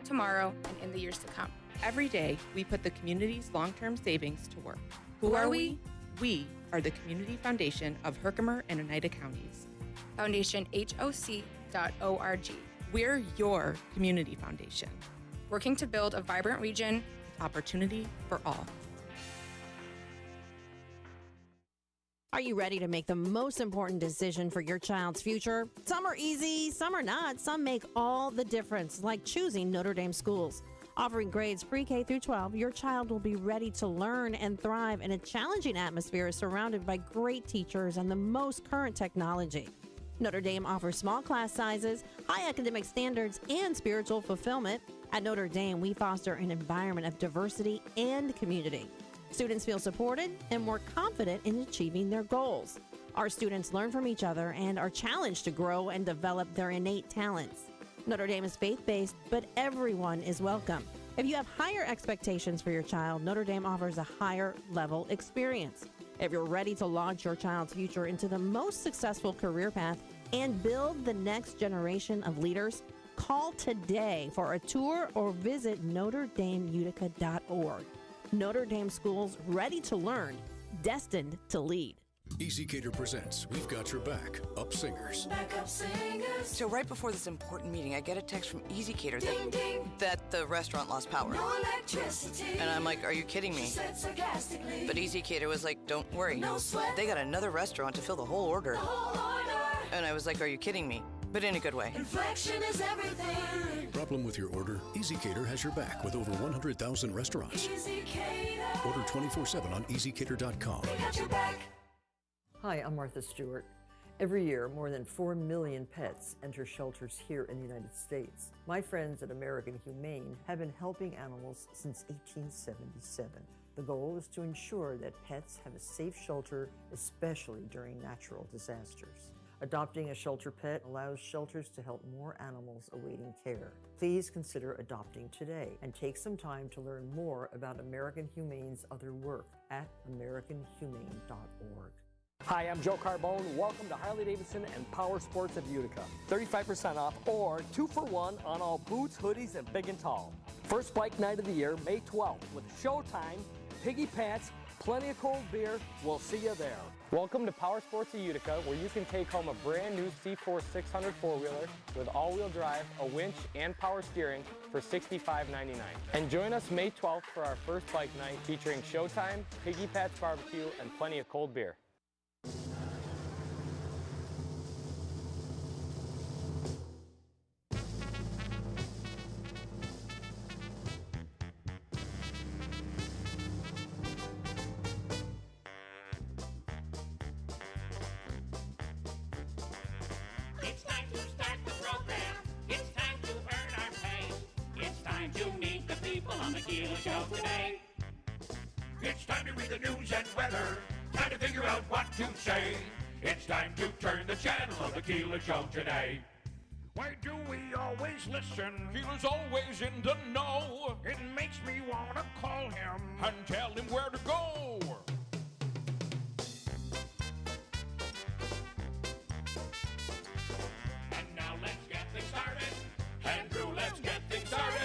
tomorrow, and in the years to come. Every day, we put the community's long-term savings to work. Who are we? We are the Community Foundation of Herkimer and Oneida Counties. FoundationHOC.org. We're your community foundation. Working to build a vibrant region. Opportunity for all. Are you ready to make the most important decision for your child's future? Some are easy, some are not. Some make all the difference, like choosing Notre Dame schools. Offering grades pre-K through 12, your child will be ready to learn and thrive in a challenging atmosphere surrounded by great teachers and the most current technology. Notre Dame offers small class sizes, high academic standards, and spiritual fulfillment. At Notre Dame, we foster an environment of diversity and community. Students feel supported and more confident in achieving their goals. Our students learn from each other and are challenged to grow and develop their innate talents. Notre Dame is faith-based, but everyone is welcome. If you have higher expectations for your child, Notre Dame offers a higher level experience. If you're ready to launch your child's future into the most successful career path and build the next generation of leaders, call today for a tour or visit NotreDameUtica.org. Notre Dame schools, ready to learn, destined to lead. Easy Cater presents We've Got Your Back, Up Singers. Backup singers. So right before this important meeting, I get a text from Easy Cater that the restaurant lost power. No electricity. And I'm like, are you kidding me? She said sarcastically. But Easy Cater was like, don't worry. No sweat. They got another restaurant to fill the whole order. The whole order. And I was like, are you kidding me? But in a good way. Inflection is everything. Problem with your order? Easy Cater has your back with over 100,000 restaurants. Easy Cater. Order 24/7 on EasyCater.com. We got your back. Hi, I'm Martha Stewart. Every year, more than 4 million pets enter shelters here in the United States. My friends at American Humane have been helping animals since 1877. The goal is to ensure that pets have a safe shelter, especially during natural disasters. Adopting a shelter pet allows shelters to help more animals awaiting care. Please consider adopting today and take some time to learn more about American Humane's other work at americanhumane.org. Hi, I'm Joe Carbone. Welcome to Harley-Davidson and Power Sports of Utica. 35% off or 2 for 1 on all boots, hoodies, and big and tall. First bike night of the year, May 12th, with Showtime, Piggy Pants, plenty of cold beer. We'll see you there. Welcome to Power Sports of Utica, where you can take home a brand new C4 600 four-wheeler with all-wheel drive, a winch, and power steering for $65.99. And join us May 12th for our first bike night featuring Showtime, Piggy Pats Barbecue, and plenty of cold beer. It's time to start the program. It's time to earn our pay. It's time to meet the people on the Keeler Show today. It's time to read the news and weather. Time to figure out what to say. It's time to turn the channel of the Keeler Show today. Why do we always listen? Keeler's always in the know. It makes me want to call him and tell him where to go. And now let's get things started. Andrew, let's get things started.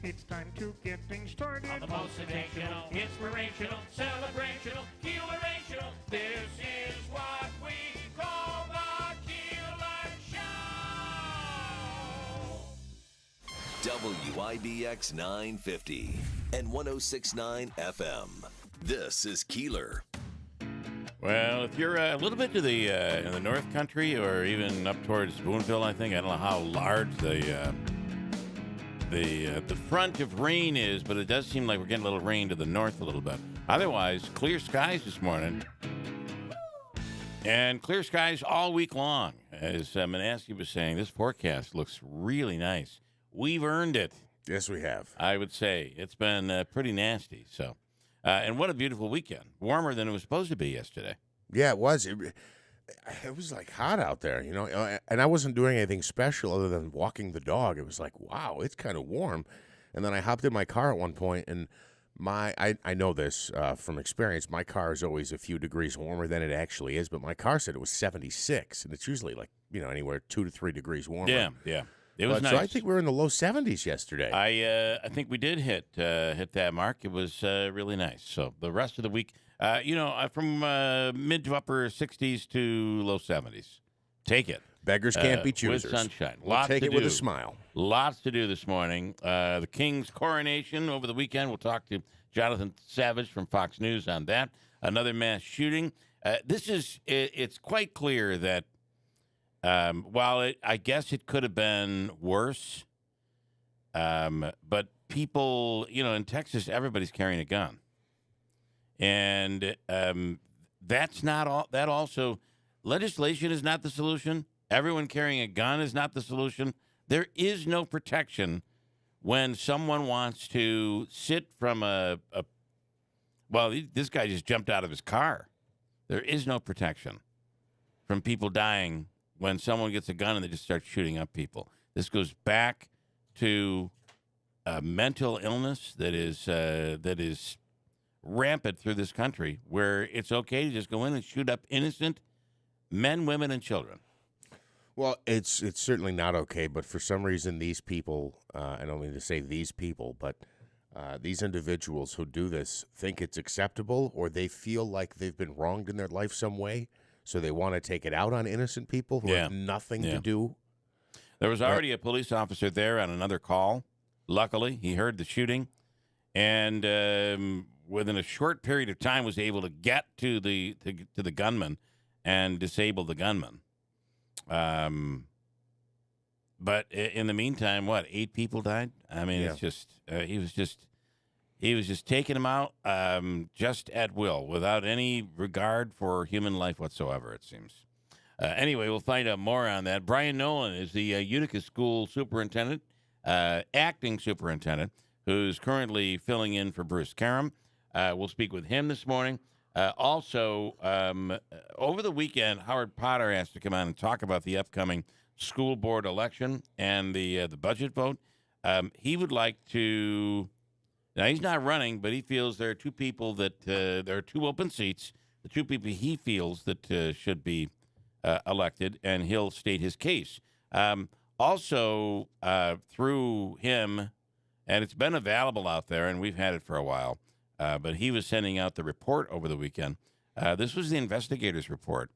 It's time to get things started. On the most sensational, inspirational, celebrational, Keelerational. This is what we call the Keeler Show. WIBX 950 and 106.9 FM. This is Keeler. Well, if you're a little bit to the in the North Country or even up towards Boonville, I think, I don't know how large the front of rain is, but it does seem like we're getting a little rain to the north a little bit. Otherwise, clear skies this morning. And clear skies all week long. As Manasseh was saying, this forecast looks really nice. We've earned it. Yes, we have. I would say. It's been pretty nasty. So, and what a beautiful weekend. Warmer than it was supposed to be yesterday. Yeah, it was. It was like hot out there, you know, and I wasn't doing anything special other than walking the dog. It was like, wow, it's kind of warm. And then I hopped in my car at one point, and I know this from experience. My car is always a few degrees warmer than it actually is, but my car said it was 76, and it's usually like, you know, anywhere 2 to 3 degrees warmer. Yeah. It was But, nice. So I think we were in the low 70s yesterday. I think we did hit that mark. It was really nice. So the rest of the week, from mid to upper 60s to low 70s. Take it. Beggars can't be choosers. With sunshine. We'll Lots take to it do. with a smile. Lots to do this morning. The King's coronation over the weekend. We'll talk to Jonathan Savage from Fox News on that. Another mass shooting. It's quite clear that while I guess it could have been worse, but people, in Texas, everybody's carrying a gun. And that's not all. That also, legislation is not the solution. Everyone carrying a gun is not the solution. There is no protection when someone wants to sit from this guy just jumped out of his car. There is no protection from people dying when someone gets a gun and they just start shooting up people. This goes back to mental illness that is rampant through this country, where it's okay to just go in and shoot up innocent men, women, and children. Well, it's certainly not okay, but for some reason these people, I don't mean to say these people, but these individuals who do this think it's acceptable, or they feel like they've been wronged in their life some way, so they want to take it out on innocent people who have nothing to do. There was already a police officer there on another call. Luckily, he heard the shooting, and within a short period of time was able to get to the gunman and disable the gunman. But in the meantime, 8 people died? I mean, it's just he was just taking them out just at will, without any regard for human life whatsoever, it seems. Anyway, we'll find out more on that. Brian Nolan is the Utica School superintendent, acting superintendent, who's currently filling in for Bruce Karam. We'll speak with him this morning. Also, over the weekend, Howard Potter asked to come on and talk about the upcoming school board election and the budget vote. He would like to. Now, he's not running, but he feels there are 2 people that there are 2 open seats. The 2 people he feels that should be elected, and he'll state his case. Also, through him, and it's been available out there, and we've had it for a while. But he was sending out the report over the weekend. This was the investigator's report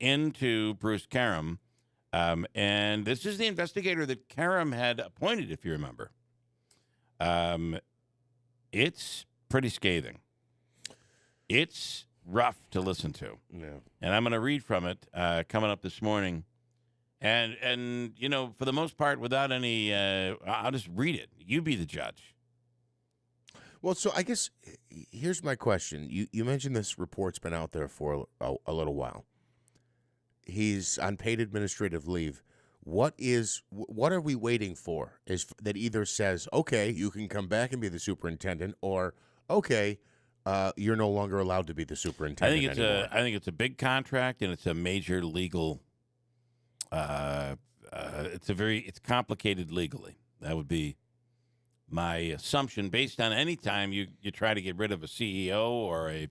into Bruce Karam. And this is the investigator that Karam had appointed, if you remember. It's pretty scathing. It's rough to listen to. Yeah. And I'm going to read from it coming up this morning. And for the most part, without any, I'll just read it. You be the judge. Well, so I guess here's my question. You mentioned this report's been out there for a little while. He's on paid administrative leave. What are we waiting for? Is that either says, okay, you can come back and be the superintendent, or okay, you're no longer allowed to be the superintendent anymore? I think it's a big contract, and it's a major legal. It's complicated legally. That would be my assumption, based on any time you try to get rid of a CEO or in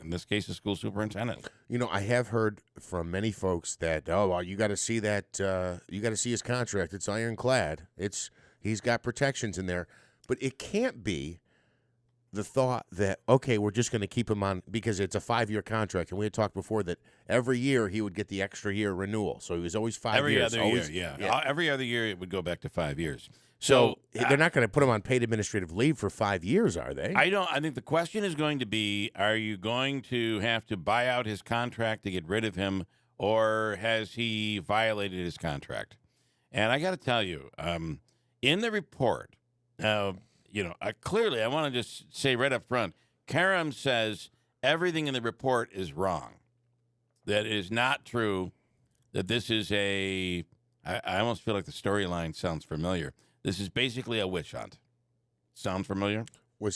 this case, a school superintendent. I have heard from many folks that, you got to see that, you got to see his contract. It's ironclad. He's got protections in there, but it can't be the thought that, okay, we're just going to keep him on because it's a 5-year contract. And we had talked before that every year he would get the extra year renewal. So he was always 5 years. Every other year, yeah. Every other year it would go back to 5 years. So they're not going to put him on paid administrative leave for 5 years, are they? I think the question is going to be, are you going to have to buy out his contract to get rid of him, or has he violated his contract? And I got to tell you, in the report, clearly I want to just say right up front, Karam says everything in the report is wrong. That is not true. That this is I almost feel like the storyline sounds familiar. This is basically a witch hunt. Sound familiar?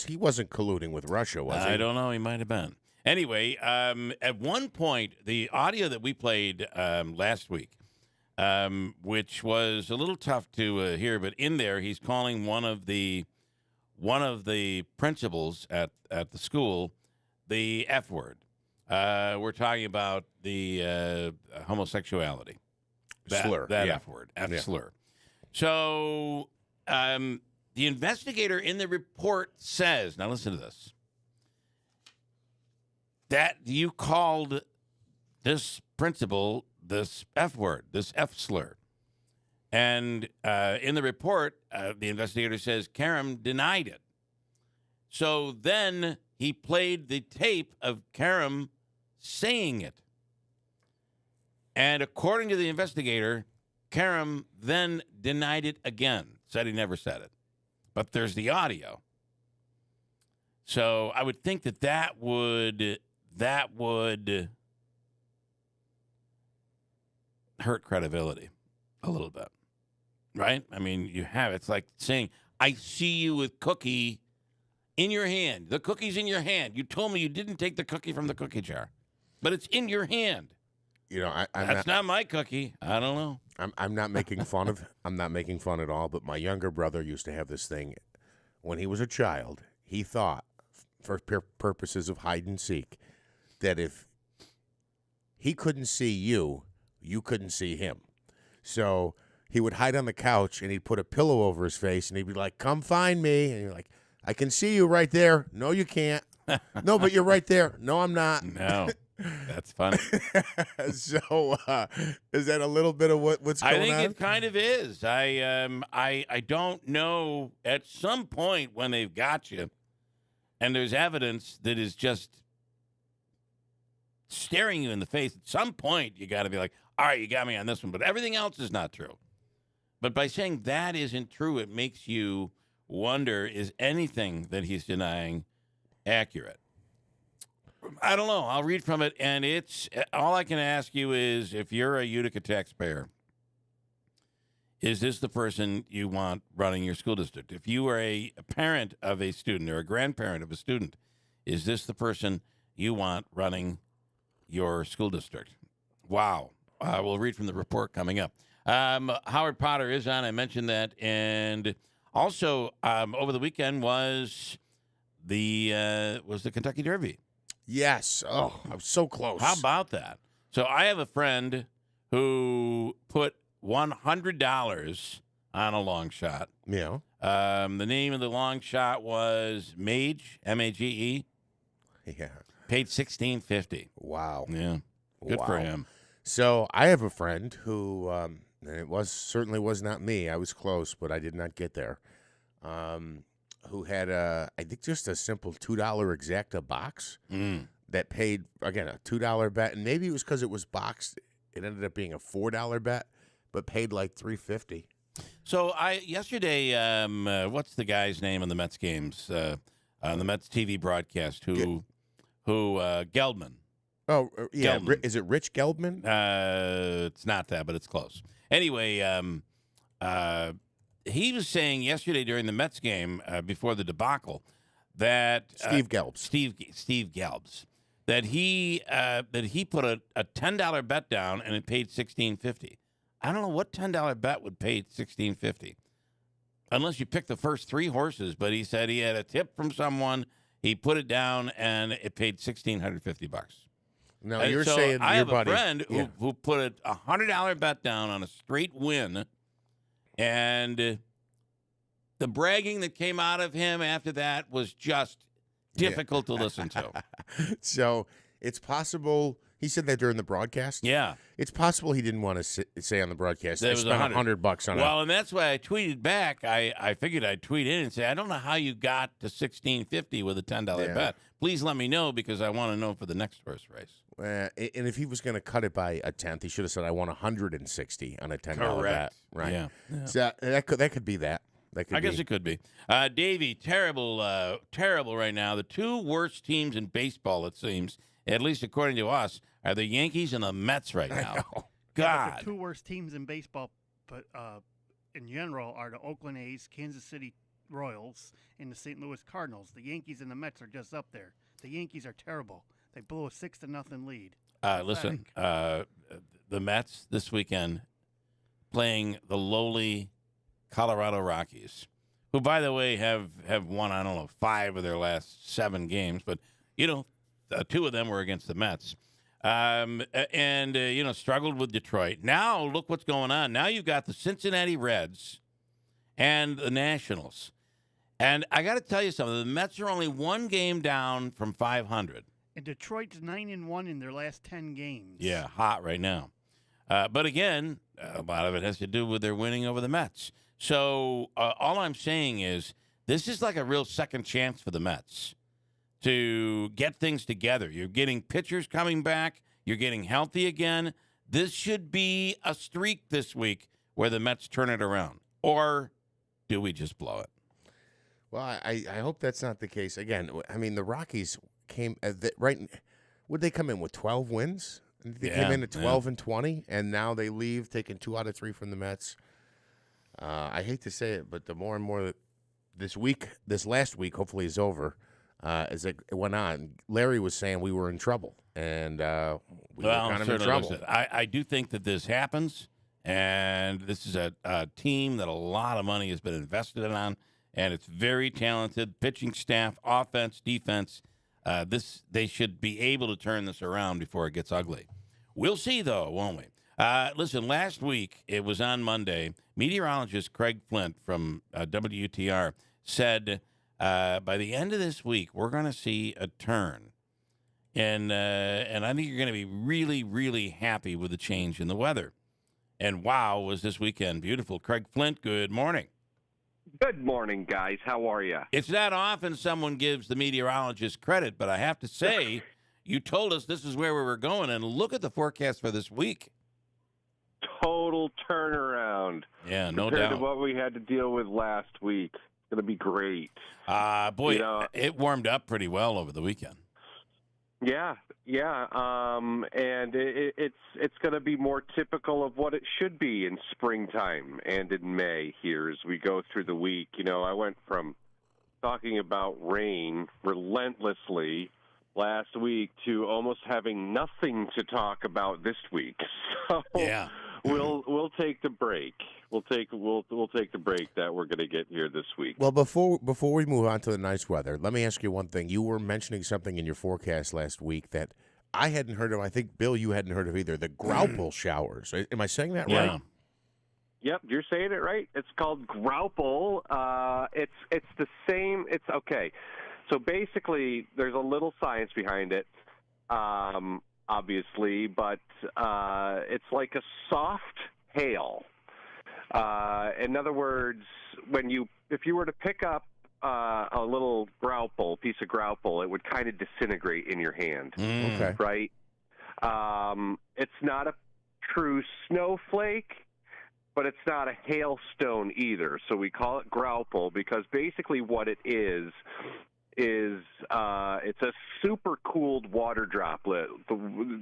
He wasn't colluding with Russia, was he? I don't know. He might have been. Anyway, at one point, the audio that we played last week, which was a little tough to hear, but in there he's calling one of the principals at the school the F word. We're talking about the homosexuality. slur. That Yeah. F word. F slur. So the investigator in the report says, now listen to this, that you called this principal this F word, this F slur. And in the report, the investigator says Karam denied it. So then he played the tape of Karam saying it. And according to the investigator, Karam then denied it again, said he never said it. But there's the audio. So I would think that would hurt credibility a little bit. Right? I mean, it's like saying, I see you with cookie in your hand. The cookie's in your hand. You told me you didn't take the cookie from the cookie jar, but it's in your hand. You know, That's not my cookie. I don't know. I'm not making fun of. I'm not making fun at all. But my younger brother used to have this thing. When he was a child, he thought, for purposes of hide and seek, that if he couldn't see you, you couldn't see him. So he would hide on the couch and he'd put a pillow over his face and he'd be like, "Come find me." And you're like, "I can see you right there." "No, you can't." "No, but you're right there." "No, I'm not." No. That's funny. So is that a little bit of what's going on? I think it kind of is. I don't know. At some point when they've got you and there's evidence that is just staring you in the face, at some point you got to be like, all right, you got me on this one. But everything else is not true. But by saying that isn't true, it makes you wonder, is anything that he's denying accurate? I don't know. I'll read from it, and it's all I can ask you is, if you're a Utica taxpayer, is this the person you want running your school district? If you are a parent of a student or a grandparent of a student, is this the person you want running your school district? Wow. We'll read from the report coming up. Howard Potter is on. I mentioned that. And also, over the weekend was the Kentucky Derby. Yes. Oh, I was so close. How about that? So I have a friend who put $100 on a long shot. Yeah. The name of the long shot was Mage, M-A-G-E. Yeah. Paid $16.50. Wow. Yeah. Good for him. So I have a friend who, and it certainly was not me. I was close, but I did not get there. Who had I think just a simple $2 exacta box that paid, again, a $2 bet, and maybe it was because it was boxed. It ended up being a $4 bet, but paid like $3.50. So yesterday, what's the guy's name in the Mets games on the Mets TV broadcast? Who Geldman? Oh yeah, Geldman. Is it Rich Geldman? It's not that, but it's close. Anyway, he was saying yesterday during the Mets game before the debacle that Steve Gelbs. Steve Gelbs, that he put a $10 bet down and it paid $16.50. I don't know what $10 bet would pay $16.50, unless you pick the first three horses. But he said he had a tip from someone. He put it down and it paid $1,650. No, you're saying I your have buddy, a friend who put a $100 bet down on a straight win, and the bragging that came out of him after that was just difficult to listen to. So it's possible he said that during the broadcast. Yeah, it's possible he didn't want to say on the broadcast that I spent $100 on it. Well, and that's why I tweeted back. I figured I'd tweet in and say, I don't know how you got to $16.50 with a $10 bet. Please let me know, because I want to know for the next horse race. And if he was going to cut it by a tenth, he should have said, "I won $160 on a $10 bet." Correct. Right? Yeah. So that could be that. I guess it could be. Davey, terrible right now. The two worst teams in baseball, it seems, at least according to us, are the Yankees and the Mets right now. God. The two worst teams in baseball, but in general, are the Oakland A's, Kansas City Royals, and the St. Louis Cardinals. The Yankees and the Mets are just up there. The Yankees are terrible. They blew a 6-0 lead. Listen, the Mets this weekend playing the lowly Colorado Rockies, who, by the way, have won, 5 of their last 7 games. But, 2 of them were against the Mets. and struggled with Detroit. Now look what's going on. Now you've got the Cincinnati Reds and the Nationals. And I got to tell you something. The Mets are only one game down from 500. And Detroit's 9-1 in their last 10 games. Yeah, hot right now. But again, a lot of it has to do with their winning over the Mets. So all I'm saying is this is like a real second chance for the Mets to get things together. You're getting pitchers coming back. You're getting healthy again. This should be a streak this week where the Mets turn it around. Or do we just blow it? Well, I hope that's not the case. Again, I mean, the Rockies came would they come in with 12 wins? They came in at 12 and 20, and now they leave taking 2 out of 3 from the Mets. I hate to say it, but the more and more that this last week, hopefully is over, as it went on, Larry was saying we were in trouble, and we were kind of in trouble. I do think that this happens, and this is a team that a lot of money has been invested on. And it's very talented pitching staff, offense, defense. They should be able to turn this around before it gets ugly. We'll see, though, won't we? Listen, last week, it was on Monday, meteorologist Craig Flint from WTR said by the end of this week, we're going to see a turn. And I think you're going to be really, really happy with the change in the weather. And wow, was this weekend beautiful. Craig Flint, good morning. Good morning, guys. How are you? It's not often someone gives the meteorologist credit, but I have to say, you told us this is where we were going, and look at the forecast for this week. Total turnaround. Yeah, no compared doubt. to what we had to deal with last week. It's going to be great. Boy, it warmed up pretty well over the weekend. Yeah. And it's going to be more typical of what it should be in springtime and in May here as we go through the week. I went from talking about rain relentlessly last week to almost having nothing to talk about this week. So yeah. We'll take the break. We'll take the break that we're going to get here this week. Well, before we move on to the nice weather, let me ask you one thing. You were mentioning something in your forecast last week that I hadn't heard of. I think, Bill, you hadn't heard of either. The Graupel showers. Am I saying that right? Yep, you're saying it right. It's called Graupel. It's the same. It's okay. So basically, there's a little science behind it. Obviously, but it's like a soft hail. In other words, if you were to pick up a little piece of Graupel, it would kind of disintegrate in your hand. Okay. Right? It's not a true snowflake, but it's not a hailstone either. So we call it Graupel because basically what it is it's a super cooled water droplet. The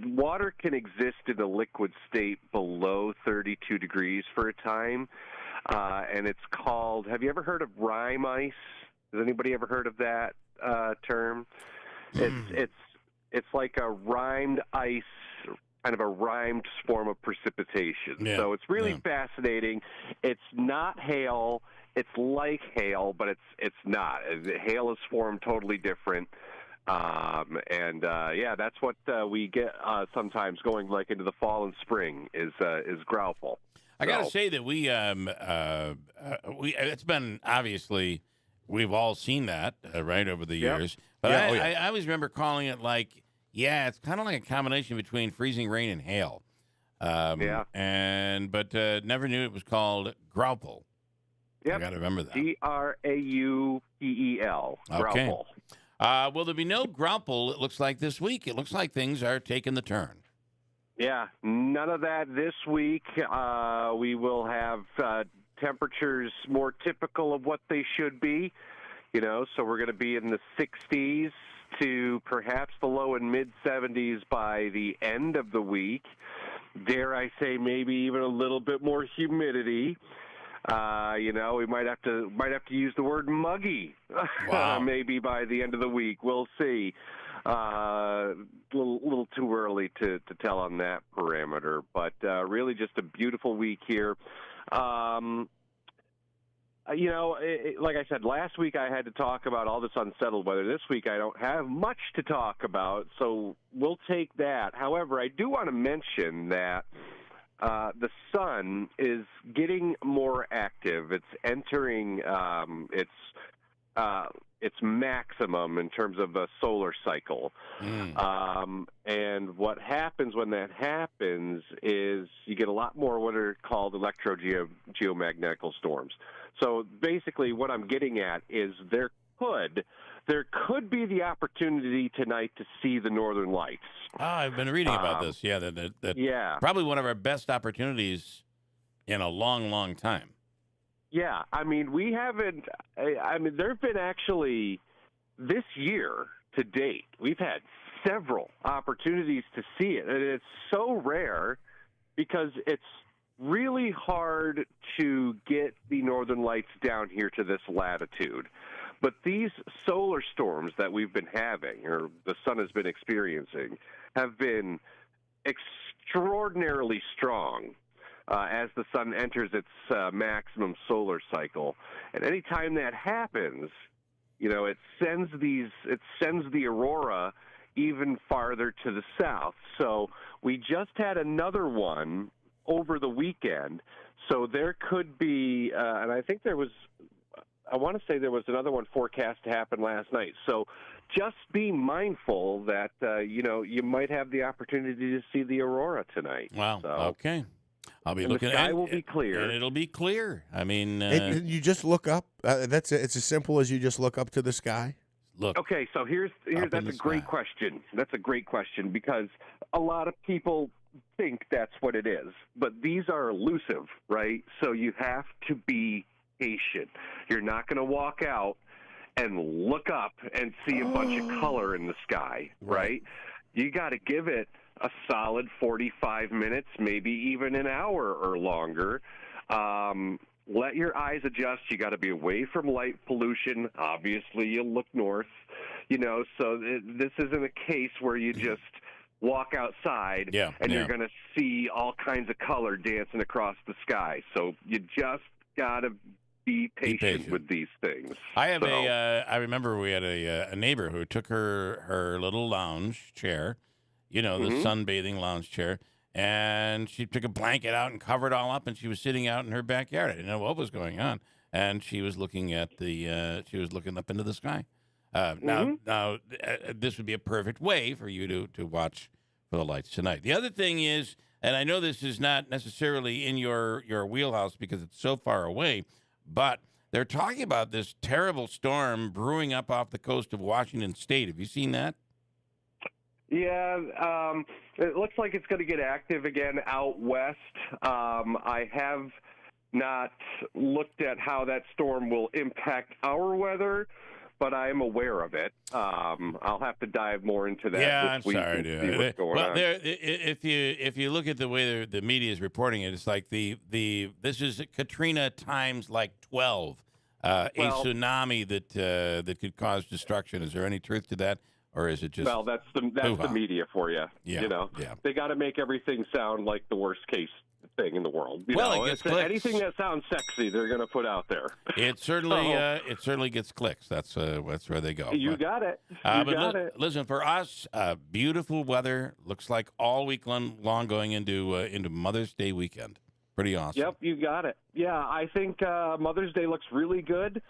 water can exist in a liquid state below 32 degrees for a time, and it's called. Have you ever heard of rime ice? Has anybody ever heard of that term? It's like a rimed ice, kind of a rimed form of precipitation. Yeah. So it's really fascinating. It's not hail. It's like hail, but it's not. Hail is formed totally different. That's what we get sometimes going like into the fall and spring is Graupel. I got to say that we it's been obviously we've all seen that right over the years. But I always remember calling it it's kind of like a combination between freezing rain and hail. But never knew it was called Graupel. Yep. I got to remember that. Graupel. Okay. Will there be no Graupel, it looks like, this week? It looks like things are taking the turn. Yeah, none of that this week. We will have temperatures more typical of what they should be. So we're going to be in the 60s to perhaps the low and mid-70s by the end of the week. Dare I say maybe even a little bit more humidity. We might have to use the word muggy. Wow. Maybe by the end of the week. We'll see. Little too early to tell on that parameter, but really just a beautiful week here. like I said, last week I had to talk about all this unsettled weather. This week I don't have much to talk about, so we'll take that. However, I do want to mention that the sun is getting more active. It's entering its maximum in terms of a solar cycle. And what happens when that happens is you get a lot more what are called electrogeomagnetic storms. So basically what I'm getting at is there could be the opportunity tonight to see the northern lights. I've been reading about this. Yeah, that probably one of our best opportunities in a long, long time. Yeah, I mean, we haven't. I mean, there have been actually this year to date, we've had several opportunities to see it, and it's so rare because it's really hard to get the northern lights down here to this latitude. But these solar storms that we've been having, or the sun has been experiencing, have been extraordinarily strong. As the sun enters its maximum solar cycle. And anytime that happens, it sends the aurora even farther to the south. So we just had another one over the weekend. So there could be, and I think I want to say there was another one forecast to happen last night. So just be mindful that, you might have the opportunity to see the aurora tonight. Wow. So. Okay. I'll be looking. The sky will be clear, and it'll be clear. I mean, you just look up. It's as simple as you just look up to the sky. Look. Okay, so here's that's a great question. That's a great question because a lot of people think that's what it is, but these are elusive, right? So you have to be patient. You're not going to walk out and look up and see a bunch of color in the sky, right? You got to give it a solid 45 minutes, maybe even an hour or longer. Let your eyes adjust. You got to be away from light pollution. Obviously, you'll look north, so this isn't a case where you just walk outside and you're going to see all kinds of color dancing across the sky. So you just got to be patient with these things. I remember we had a neighbor who took her little lounge chair, the sunbathing lounge chair, and she took a blanket out and covered it all up, and she was sitting out in her backyard. I didn't know what was going on, and she was looking at she was looking up into the sky. Now, this would be a perfect way for you to watch for the lights tonight. The other thing is, and I know this is not necessarily in your wheelhouse because it's so far away, but they're talking about this terrible storm brewing up off the coast of Washington State. Have you seen that? Yeah, it looks like it's going to get active again out west. I have not looked at how that storm will impact our weather, but I am aware of it. I'll have to dive more into that. Yeah, this I'm week sorry, and dude. see what's going on. If you look at the way the media is reporting it, it's like this is Katrina times like 12, a tsunami that could cause destruction. Is there any truth to that? Or is it just that's the media for you? Yeah, They got to make everything sound like the worst case thing in the world. It gets clicks. Anything that sounds sexy, they're going to put out there. It certainly gets clicks. That's where they go. You got it. Listen, for us, beautiful weather. Looks like all week long going into Mother's Day weekend. Pretty awesome. Yep, you got it. Yeah, I think Mother's Day looks really good.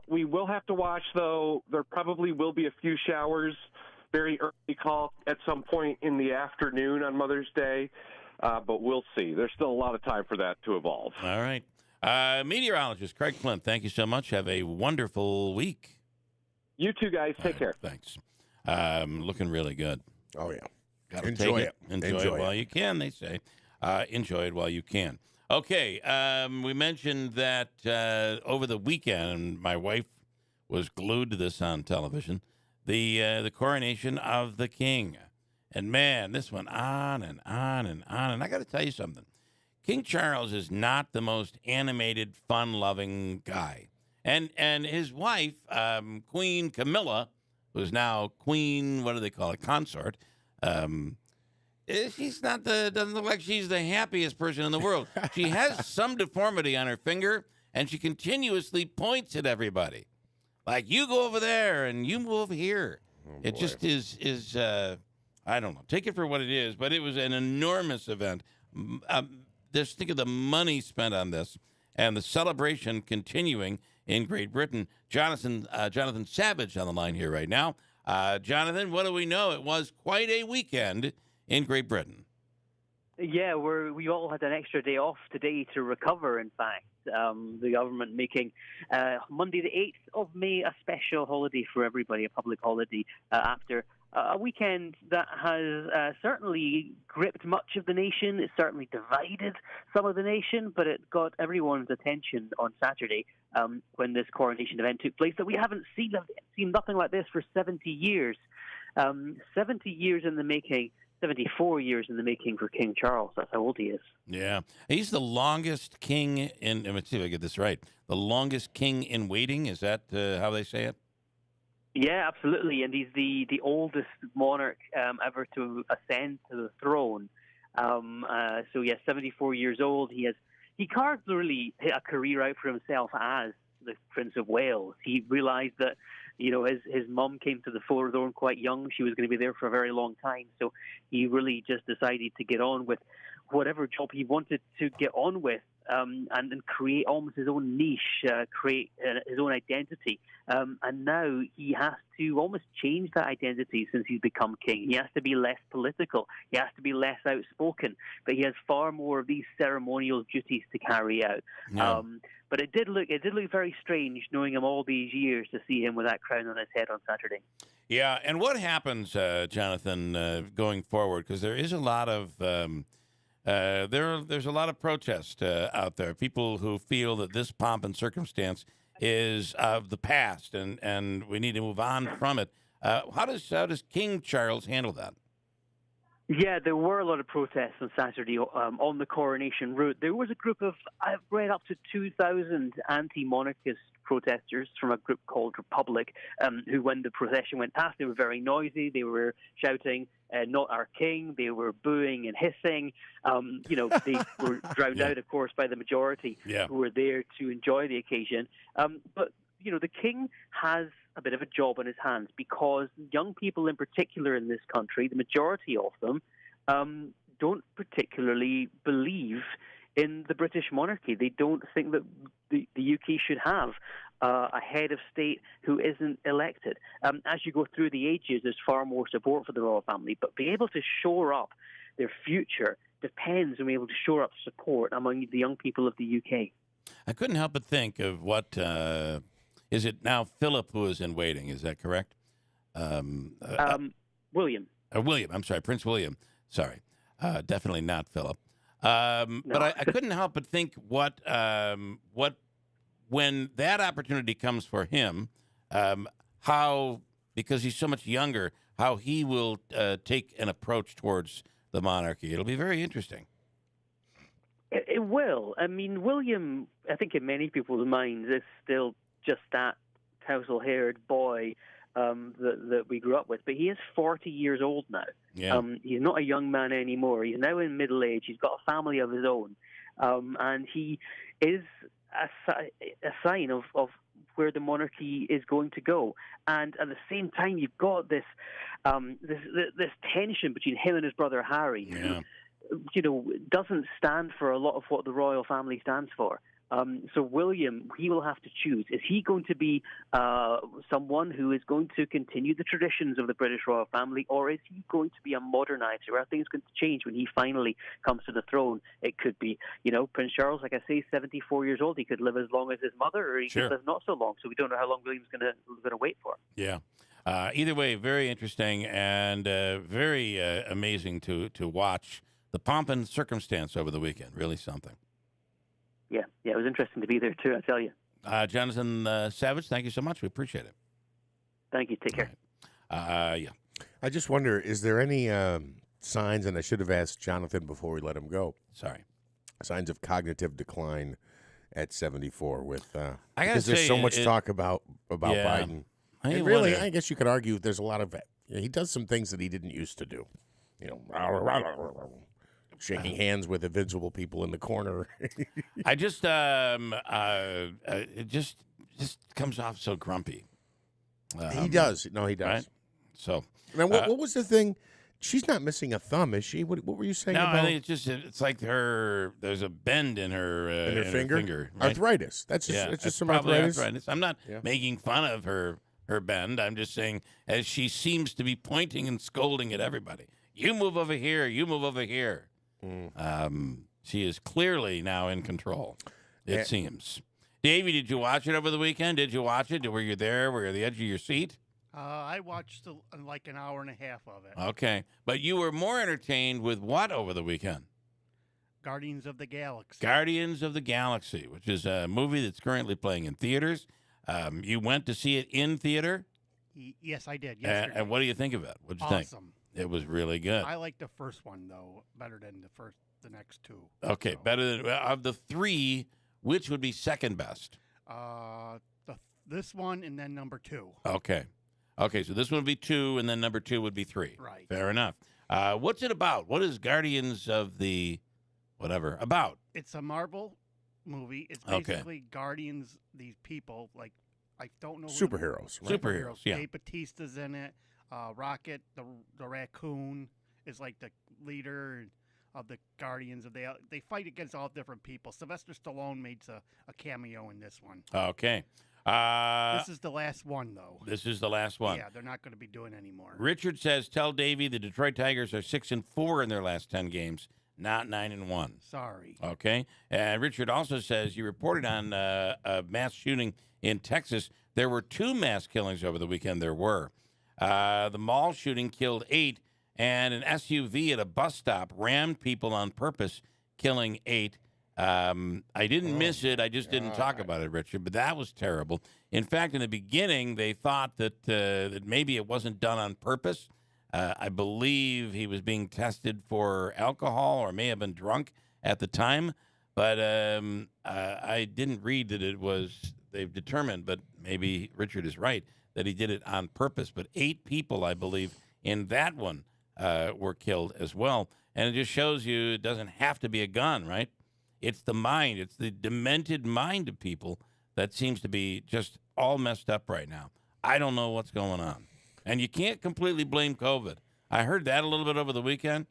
We will have to watch, though. There probably will be a few showers, very early call at some point in the afternoon on Mother's Day, but we'll see. There's still a lot of time for that to evolve. All right. Meteorologist Craig Flint, thank you so much. Have a wonderful week. You too, guys. Take care. Thanks. Looking really good. Oh, yeah. Gotta Enjoy take it. Enjoy it while you can, they say. Enjoy it while you can. Okay, we mentioned that over the weekend, my wife was glued to this on television, the coronation of the king. And, man, this went on and on and on. And I got to tell you something. King Charles is not the most animated, fun-loving guy. And his wife, Queen Camilla, who's now Queen, what do they call it, consort, she's doesn't look like she's the happiest person in the world. She has some deformity on her finger, and she continuously points at everybody. Like, you go over there and you move over here. It just is I don't know. Take it for what it is, but it was an enormous event. Just think of the money spent on this and the celebration continuing in Great Britain. Jonathan Savage on the line here right now. Jonathan, what do we know? It was quite a weekend in Great Britain. Yeah, we all had an extra day off today to recover, in fact. The government making Monday the 8th of May a special holiday for everybody, a public holiday, after a weekend that has certainly gripped much of the nation. It certainly divided some of the nation, but it got everyone's attention on Saturday when this coronation event took place that we haven't seen nothing like this for 70 years. 70 years in the making. 74 years in the making for King Charles. That's how old he is. Yeah. He's the longest king in, let's see if I get this right, the longest king in waiting. Is that how they say it? Yeah, absolutely. And he's the oldest monarch ever to ascend to the throne. So, 74 years old. He carved really a career out for himself as the Prince of Wales. He realized that, his mum came to the throne quite young. She was going to be there for a very long time. So he really just decided to get on with whatever job he wanted to get on with, and then create almost his own niche, create his own identity. And now he has to almost change that identity since he's become king. He has to be less political. He has to be less outspoken. But he has far more of these ceremonial duties to carry out. Yeah. But it did look very strange knowing him all these years to see him with that crown on his head on Saturday. Yeah, and what happens, Jonathan, going forward? Because there is a lot of there's a lot of protest out there. People who feel that this pomp and circumstance is of the past, and we need to move on from it. How does King Charles handle that? Yeah, there were a lot of protests on Saturday on the coronation route. There was a group of, I've read up to 2,000 anti-monarchist protesters from a group called Republic, who, when the procession went past, they were very noisy. They were shouting, "Not our king." They were booing and hissing. They were drowned out, of course, by the majority who were there to enjoy the occasion. But the king has a bit of a job on his hands because young people in particular in this country, the majority of them, don't particularly believe in the British monarchy. They don't think that the UK should have a head of state who isn't elected. As you go through the ages, there's far more support for the royal family, but being able to shore up their future depends on being able to shore up support among the young people of the UK. I couldn't help but think of what... is it now Philip who is in waiting? Is that correct? William. William. I'm sorry, Prince William. Sorry. Definitely not Philip. No. But I couldn't help but think what when that opportunity comes for him, how, because he's so much younger, how he will take an approach towards the monarchy. It'll be very interesting. It will. I mean, William, I think in many people's minds, is still just that tousle-haired boy that we grew up with. But he is 40 years old now. Yeah. He's not a young man anymore. He's now in middle age. He's got a family of his own. And he is a sign of where the monarchy is going to go. And at the same time, you've got this tension between him and his brother Harry, who doesn't stand for a lot of what the royal family stands for. So William, he will have to choose. Is he going to be someone who is going to continue the traditions of the British royal family, or is he going to be a modernizer? Are things going to change when he finally comes to the throne? It could be, Prince Charles, like I say, 74 years old. He could live as long as his mother, or he could live not so long. So we don't know how long William's going to wait for. Yeah. Either way, very interesting and very amazing to watch the pomp and circumstance over the weekend. Really something. Yeah, it was interesting to be there too, I tell you. Jonathan Savage, thank you so much. We appreciate it. Thank you. Take care. Yeah. I just wonder, is there any signs, and I should have asked Jonathan before we let him go. Sorry. Signs of cognitive decline at 74 with because there's so much talk about Biden. And really, I guess you could argue there's a lot of he does some things that he didn't used to do. shaking hands with invisible people in the corner. I just it just comes off so grumpy. He does. No, he does. Right? So now, what was the thing? She's not missing a thumb, is she? What were you saying no, about? I think it's like there's a bend in her finger. Right? Arthritis. That's just, it's just some probably arthritis. I'm not making fun of her bend. I'm just saying, as she seems to be pointing and scolding at everybody. You move over here. You move over here. She is clearly now in control. It seems. Davey, did you watch it over the weekend? Did you watch it? Were you there? Were you at the edge of your seat? I watched like an hour and a half of it. Okay. But you were more entertained with what over the weekend? Guardians of the Galaxy. Guardians of the Galaxy, which is a movie that's currently playing in theaters. You went to see it in theater? Yes, I did. Yesterday. And what do you think of it? What'd you think? Awesome. It was really good. I like the first one, though, better than the next two. Okay, so. Better than of the three, which would be second best? This one and then number 2. Okay, so this one would be 2, and then number 2 would be 3. Right. Fair enough. What's it about? What is Guardians of the whatever about? It's a Marvel movie. It's basically Guardians. These people, like, I don't know. Superheroes. Right? Superheroes. Yeah. Dave Bautista's in it. Rocket, the raccoon, is like the leader of the Guardians. They fight against all different people. Sylvester Stallone makes a cameo in this one. Okay. This is the last one, though. This is the last one. Yeah, they're not going to be doing any more. Richard says, tell Davey the Detroit Tigers are 6-4 in their last 10 games, not 9-1. Sorry. Okay. And Richard also says, you reported on a mass shooting in Texas. There were 2 mass killings over the weekend. There were. The mall shooting killed 8, and an SUV at a bus stop rammed people on purpose, killing 8. I didn't miss it. I just didn't talk about it, Richard, but that was terrible. In fact, in the beginning, they thought that maybe it wasn't done on purpose. I believe he was being tested for alcohol or may have been drunk at the time, but I didn't read that it was, they've determined, but maybe Richard is right, that he did it on purpose. But 8 people, I believe, in that one were killed as well. And it just shows you it doesn't have to be a gun, right? It's the mind. It's the demented mind of people that seems to be just all messed up right now. I don't know what's going on. And you can't completely blame COVID. I heard that a little bit over the weekend.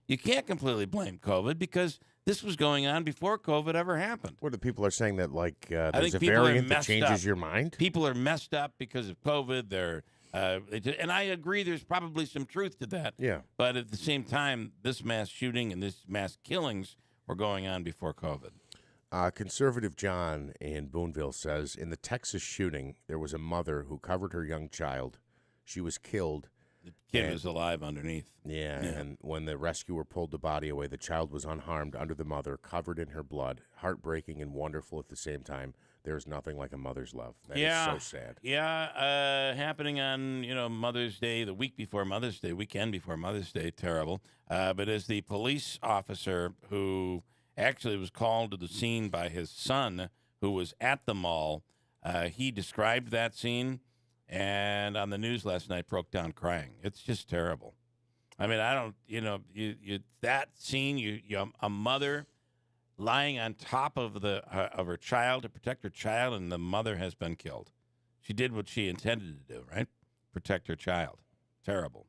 You can't completely blame COVID because this was going on before COVID ever happened. What the people are saying that, like, I there's think a variant that changes your mind? People are messed up because of COVID. And I agree there's probably some truth to that. Yeah. But at the same time, this mass shooting and this mass killings were going on before COVID. Conservative John in Boonville says, in the Texas shooting, there was a mother who covered her young child. She was killed. The kid was alive underneath. Yeah, and when the rescuer pulled the body away, the child was unharmed under the mother, covered in her blood. Heartbreaking and wonderful at the same time. There's nothing like a mother's love. That is so sad. Yeah, happening on, Mother's Day, the week before Mother's Day, weekend before Mother's Day, terrible. But as the police officer who actually was called to the scene by his son, who was at the mall, he described that scene, and on the news last night broke down crying. It's just terrible. I mean, I don't, that scene, a mother lying on top of of her child to protect her child, and the mother has been killed. She did what she intended to do, right? Protect her child. Terrible.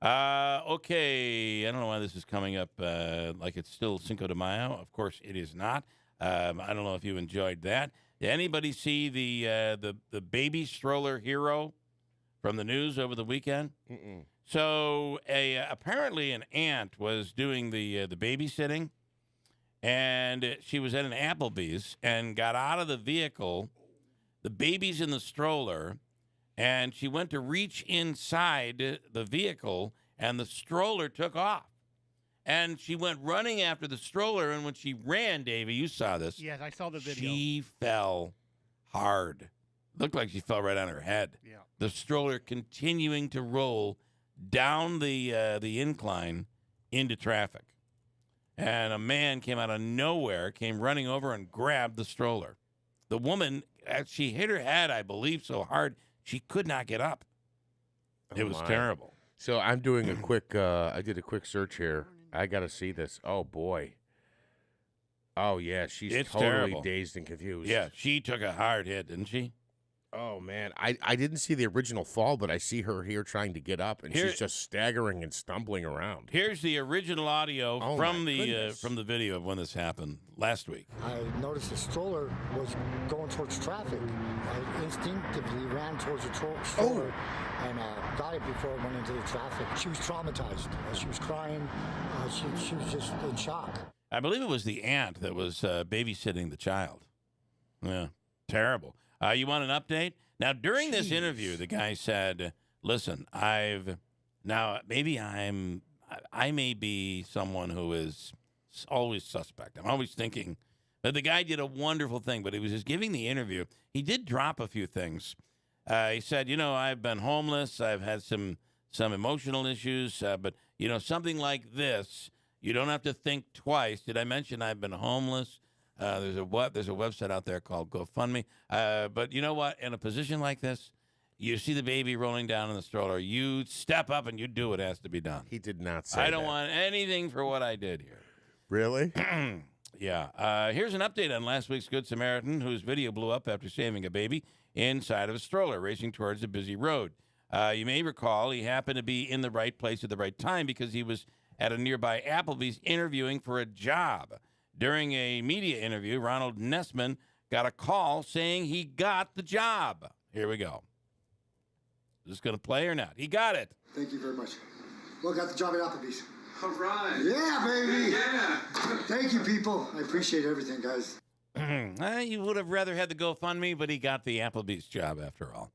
Okay, I don't know why this is coming up like it's still Cinco de Mayo. Of course, it is not. I don't know if you enjoyed that. Did anybody see the baby stroller hero from the news over the weekend? Mm-mm. So apparently an aunt was doing the babysitting, and she was at an Applebee's and got out of the vehicle. The baby's in the stroller, and she went to reach inside the vehicle, and the stroller took off. And she went running after the stroller, and when she ran, Davey, you saw this. Yes, I saw the video. She fell hard. Looked like she fell right on her head. Yeah. The stroller continuing to roll down the incline into traffic. And a man came out of nowhere, came running over and grabbed the stroller. The woman, she hit her head, I believe, so hard she could not get up. It was terrible. So I'm doing a quick, I did a quick search here. I got to see this. Oh, boy. Oh, yeah. She's It's totally terrible. dazed and confused. Yeah, she took a hard hit, didn't she? Oh, man. I didn't see the original fall, but I see her here trying to get up, and she's just staggering and stumbling around. Here's the original audio Oh, from my the goodness. from the video of when this happened last week. I noticed the stroller was going towards traffic. I instinctively ran towards the stroller and got it before it went into the traffic. She was traumatized. She was crying. She was just in shock. I believe it was the aunt that was babysitting the child. Yeah, terrible. You want an update? Now, during this interview, the guy said, listen, I may be someone who is always suspect. I'm always thinking that the guy did a wonderful thing, but he was just giving the interview. He did drop a few things. He said, I've been homeless. I've had some emotional issues, but, something like this, you don't have to think twice. Did I mention I've been homeless? There's a website out there called GoFundMe. But you know what? In a position like this, you see the baby rolling down in the stroller. You step up and you do what has to be done. He did not say I don't want anything for what I did here. Really? Yeah. Here's an update on last week's Good Samaritan, whose video blew up after saving a baby inside of a stroller racing towards a busy road. You may recall he happened to be in the right place at the right time because he was at a nearby Applebee's interviewing for a job. During a media interview, Ronald Nessman got a call saying he got the job. Here we go. Is this going to play or not? He got it. Thank you very much. Well, got the job at Applebee's. All right. Yeah, baby. Yeah. Thank you, people. I appreciate everything, guys. You would have rather had the GoFundMe, but he got the Applebee's job after all.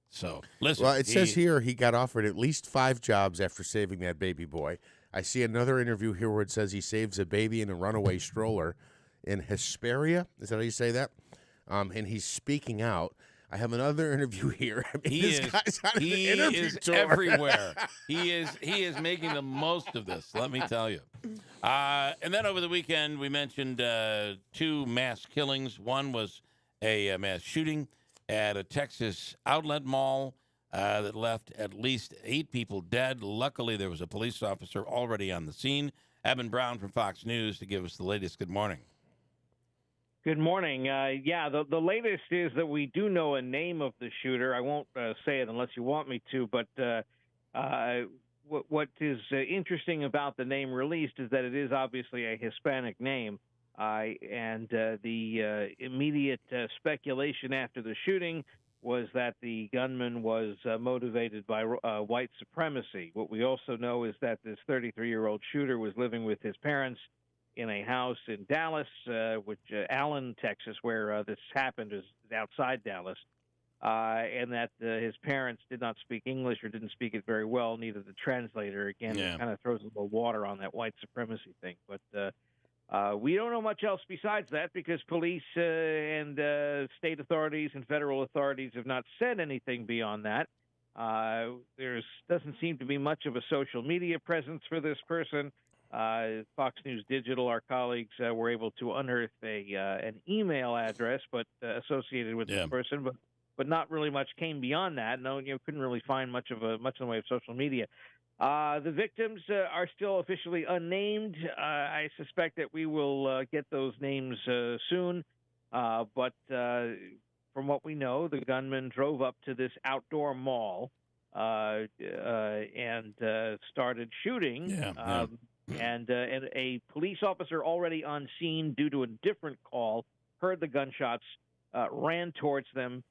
So, listen. Well, it says here he got offered at least 5 jobs after saving that baby boy. I see another interview here where it says he saves a baby in a runaway stroller in Hesperia. Is that how you say that? And he's speaking out. I have another interview here. I mean, this guy's on an interview tour. Everywhere. He is making the most of this, let me tell you. And then over the weekend, we mentioned 2 mass killings. One was a mass shooting at a Texas outlet mall that left at least 8 people dead. Luckily, there was a police officer already on the scene. Eben Brown from Fox News to give us the latest. Good morning. Good morning. The latest is that we do know a name of the shooter. I won't say it unless you want me to, but what is interesting about the name released is that it is obviously a Hispanic name. And the immediate speculation after the shooting was that the gunman was motivated by white supremacy. What we also know is that this 33-year-old shooter was living with his parents in a house in Dallas, Allen, Texas, where this happened, is outside Dallas, and that his parents did not speak English or didn't speak it very well, neither the translator. Again, it kind of throws a little water on that white supremacy thing. But we don't know much else besides that because police and state authorities and federal authorities have not said anything beyond that. There doesn't seem to be much of a social media presence for this person. Fox News Digital, our colleagues, were able to unearth an email address, but associated with this person, but not really much came beyond that. No, couldn't really find much in the way of social media. The victims are still officially unnamed. I suspect that we will get those names soon. But from what we know, the gunman drove up to this outdoor mall and started shooting. And a police officer already on scene due to a different call heard the gunshots, ran towards them,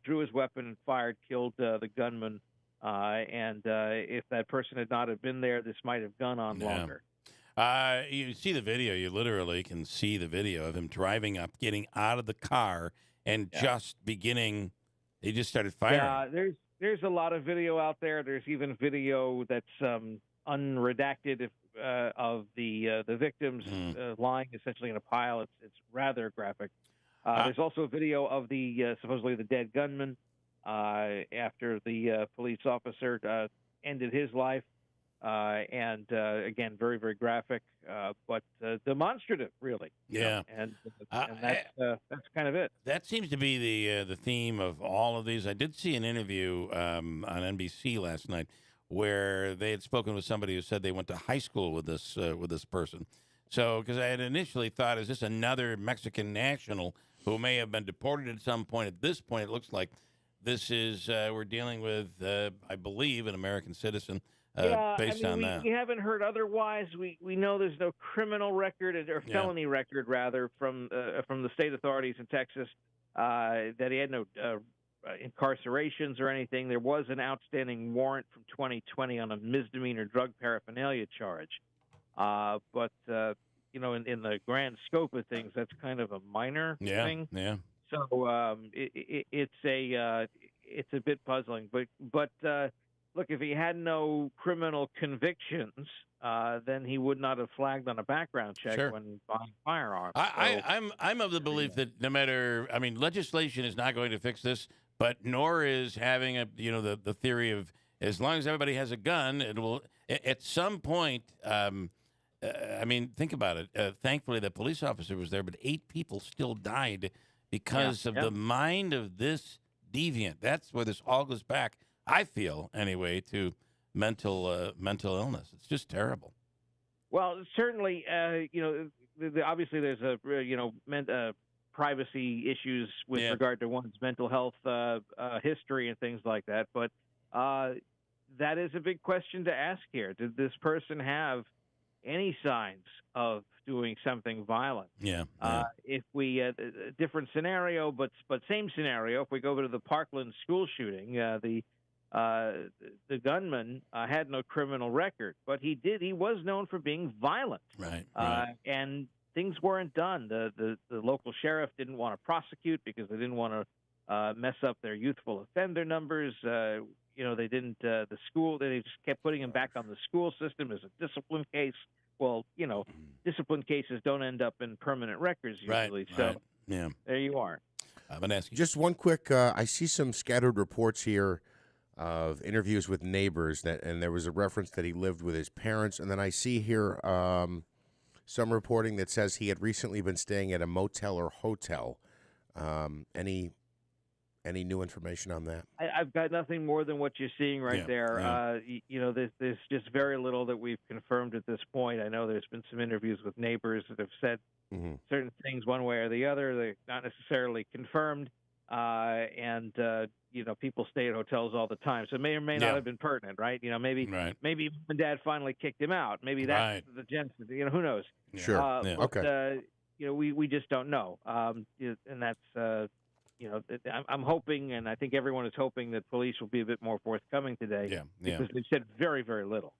drew his weapon and fired, killed the gunman. And if that person had not have been there, this might have gone on longer. You see the video. You literally can see the video of him driving up, getting out of the car, and just beginning. He just started firing. Yeah, there's a lot of video out there. There's even video that's unredacted of the victims lying essentially in a pile. It's rather graphic. There's also a video of the supposedly the dead gunman after the police officer ended his life. And again, very, very graphic, but demonstrative, really. Yeah. And that's kind of it. That seems to be the theme of all of these. I did see an interview on NBC last night where they had spoken with somebody who said they went to high school with this person. So, because I had initially thought, is this another Mexican national who may have been deported at some point? At this point, it looks like this is we're dealing with, I believe, an American citizen. Based on that, we haven't heard otherwise. We know there's no criminal record or felony record rather from the state authorities in Texas that he had no incarcerations or anything. There was an outstanding warrant from 2020 on a misdemeanor drug paraphernalia charge, but in the grand scope of things, that's kind of a minor thing. Yeah. So it's a bit puzzling, but. Look, if he had no criminal convictions, then he would not have flagged on a background check when buying firearms. I'm of the belief that no matter, legislation is not going to fix this, but nor is having the theory of as long as everybody has a gun, it will at some point. Think about it. Thankfully, the police officer was there, but 8 people still died because of the mind of this deviant. That's where this all goes back. I feel, anyway, to mental illness. It's just terrible. Well, certainly, obviously there's privacy issues with regard to one's mental health history and things like that. But that is a big question to ask here. Did this person have any signs of doing something violent? If we different scenario, but same scenario. If we go over to the Parkland school shooting, the gunman had no criminal record, but he was known for being violent. Right. And things weren't done. The local sheriff didn't want to prosecute because they didn't want to mess up their youthful offender numbers. They didn't. The school, they just kept putting him back on the school system as a discipline case. Well, discipline cases don't end up in permanent records usually. So there you are. I'm going to ask you. Just one quick, I see some scattered reports here of interviews with neighbors and there was a reference that he lived with his parents, and then I see here some reporting that says he had recently been staying at a motel or hotel. Any new information on that? I've got nothing more than what you're seeing right there. There's just very little that we've confirmed at this point. I know there's been some interviews with neighbors that have said certain things one way or the other. They're not necessarily confirmed. People stay at hotels all the time, so it may or may not have been pertinent, right? Maybe mom and dad finally kicked him out. Maybe that's the genesis. Who knows? Sure. Okay. We just don't know. And that's I'm hoping, and I think everyone is hoping that police will be a bit more forthcoming today. Because they've said very, very little.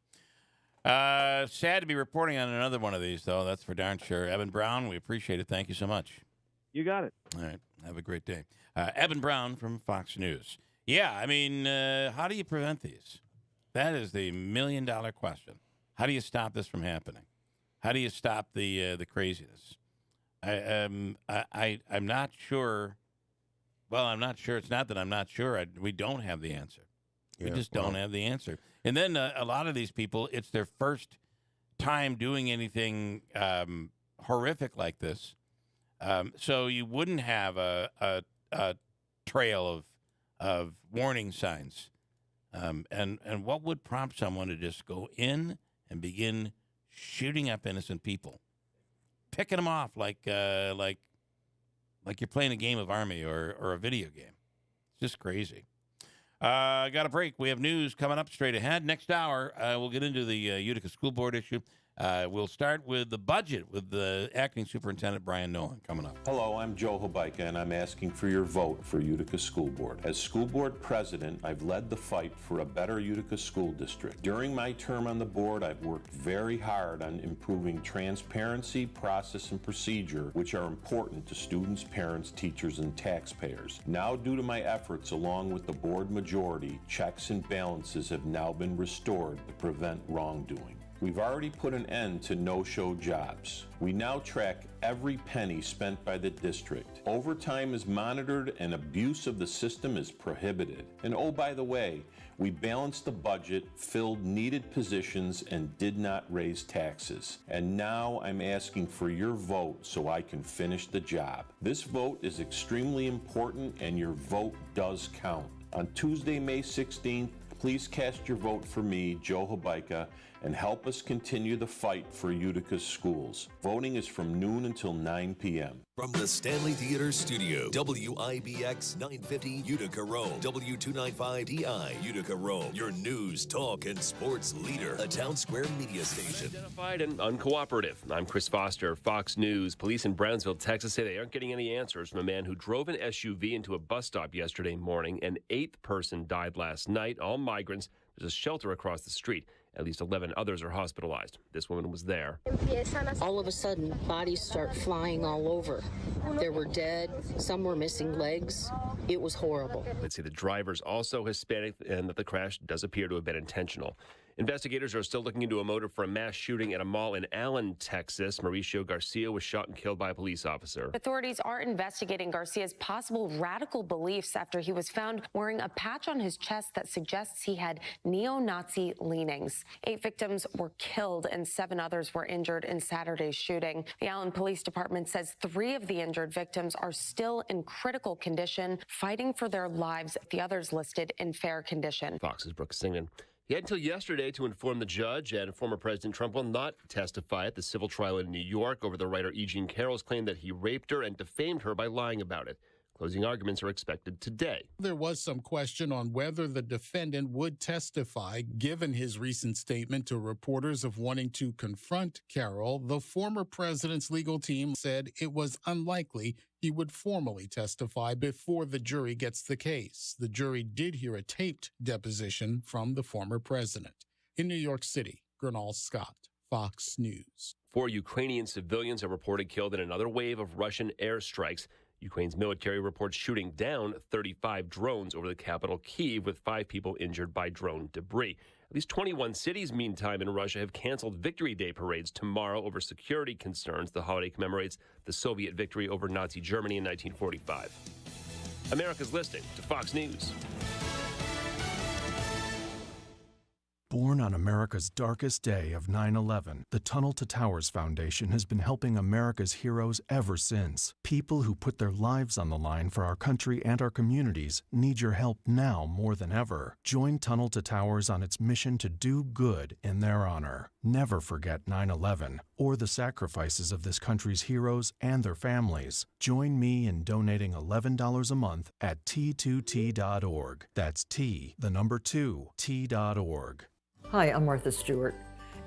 Sad to be reporting on another one of these, though. That's for darn sure. Evan Brown, we appreciate it. Thank you so much. You got it. All right. Have a great day. Evan Brown from Fox News. How do you prevent these? That is the million-dollar question. How do you stop this from happening? How do you stop the craziness? I'm not sure. Well, I'm not sure. It's not that I'm not sure. We don't have the answer. We just don't have the answer. And then a lot of these people, it's their first time doing anything horrific like this. So you wouldn't have a trail of warning signs. And what would prompt someone to just go in and begin shooting up innocent people, picking them off like you're playing a game of Army or a video game? It's just crazy. Got a break. We have news coming up straight ahead. Next hour, we'll get into the Utica School Board issue. We'll start with the budget with the acting superintendent, Brian Nolan, coming up. Hello, I'm Joe Hobeika, and I'm asking for your vote for Utica School Board. As school board president, I've led the fight for a better Utica school district. During my term on the board, I've worked very hard on improving transparency, process, and procedure, which are important to students, parents, teachers, and taxpayers. Now, due to my efforts along with the board majority, checks and balances have now been restored to prevent wrongdoing. We've already put an end to no-show jobs. We now track every penny spent by the district. Overtime is monitored and abuse of the system is prohibited. And oh, by the way, we balanced the budget, filled needed positions, and did not raise taxes. And now I'm asking for your vote so I can finish the job. This vote is extremely important and your vote does count. On Tuesday, May 16th, Please cast your vote for me, Joe Habaika, and help us continue the fight for Utica's schools. Voting is from noon until 9 p.m. From the Stanley Theater Studio, WIBX 950 Utica Rome, W295DI Utica Rome, your news, talk, and sports leader, a Town Square media station. Identified and uncooperative. I'm Chris Foster, Fox News. Police in Brownsville, Texas say they aren't getting any answers from a man who drove an SUV into a bus stop yesterday morning. An eighth person died last night, all migrants. There's a shelter across the street. At least 11 others are hospitalized. This woman was there. All of a sudden, bodies start flying all over. There were dead, some were missing legs. It was horrible. Let's say the driver's also Hispanic and that the crash does appear to have been intentional. Investigators are still looking into a motive for a mass shooting at a mall in Allen, Texas. Mauricio Garcia was shot and killed by a police officer. Authorities are investigating Garcia's possible radical beliefs after he was found wearing a patch on his chest that suggests he had neo-Nazi leanings. 8 victims were killed and 7 others were injured in Saturday's shooting. The Allen Police Department says 3 of the injured victims are still in critical condition, fighting for their lives. The others listed in fair condition. Fox's Brooks Singman. He had until yesterday to inform the judge, and former President Trump will not testify at the civil trial in New York over the writer E. Jean Carroll's claim that he raped her and defamed her by lying about it. Closing arguments are expected today. There was some question on whether the defendant would testify, given his recent statement to reporters of wanting to confront Carroll. The former president's legal team said it was unlikely he would formally testify before the jury gets the case. The jury did hear a taped deposition from the former president. In New York City, Gernal Scott, Fox News. 4 Ukrainian civilians are reported killed in another wave of Russian airstrikes. Ukraine's military reports shooting down 35 drones over the capital, Kyiv, with 5 people injured by drone debris. At least 21 cities, meantime, in Russia have canceled Victory Day parades tomorrow over security concerns. The holiday commemorates the Soviet victory over Nazi Germany in 1945. America's listening to Fox News. Born on America's darkest day of 9/11, the Tunnel to Towers Foundation has been helping America's heroes ever since. People who put their lives on the line for our country and our communities need your help now more than ever. Join Tunnel to Towers on its mission to do good in their honor. Never forget 9/11 or the sacrifices of this country's heroes and their families. Join me in donating $11 a month at T2T.org. That's T, the number 2, T.org. Hi, I'm Martha Stewart.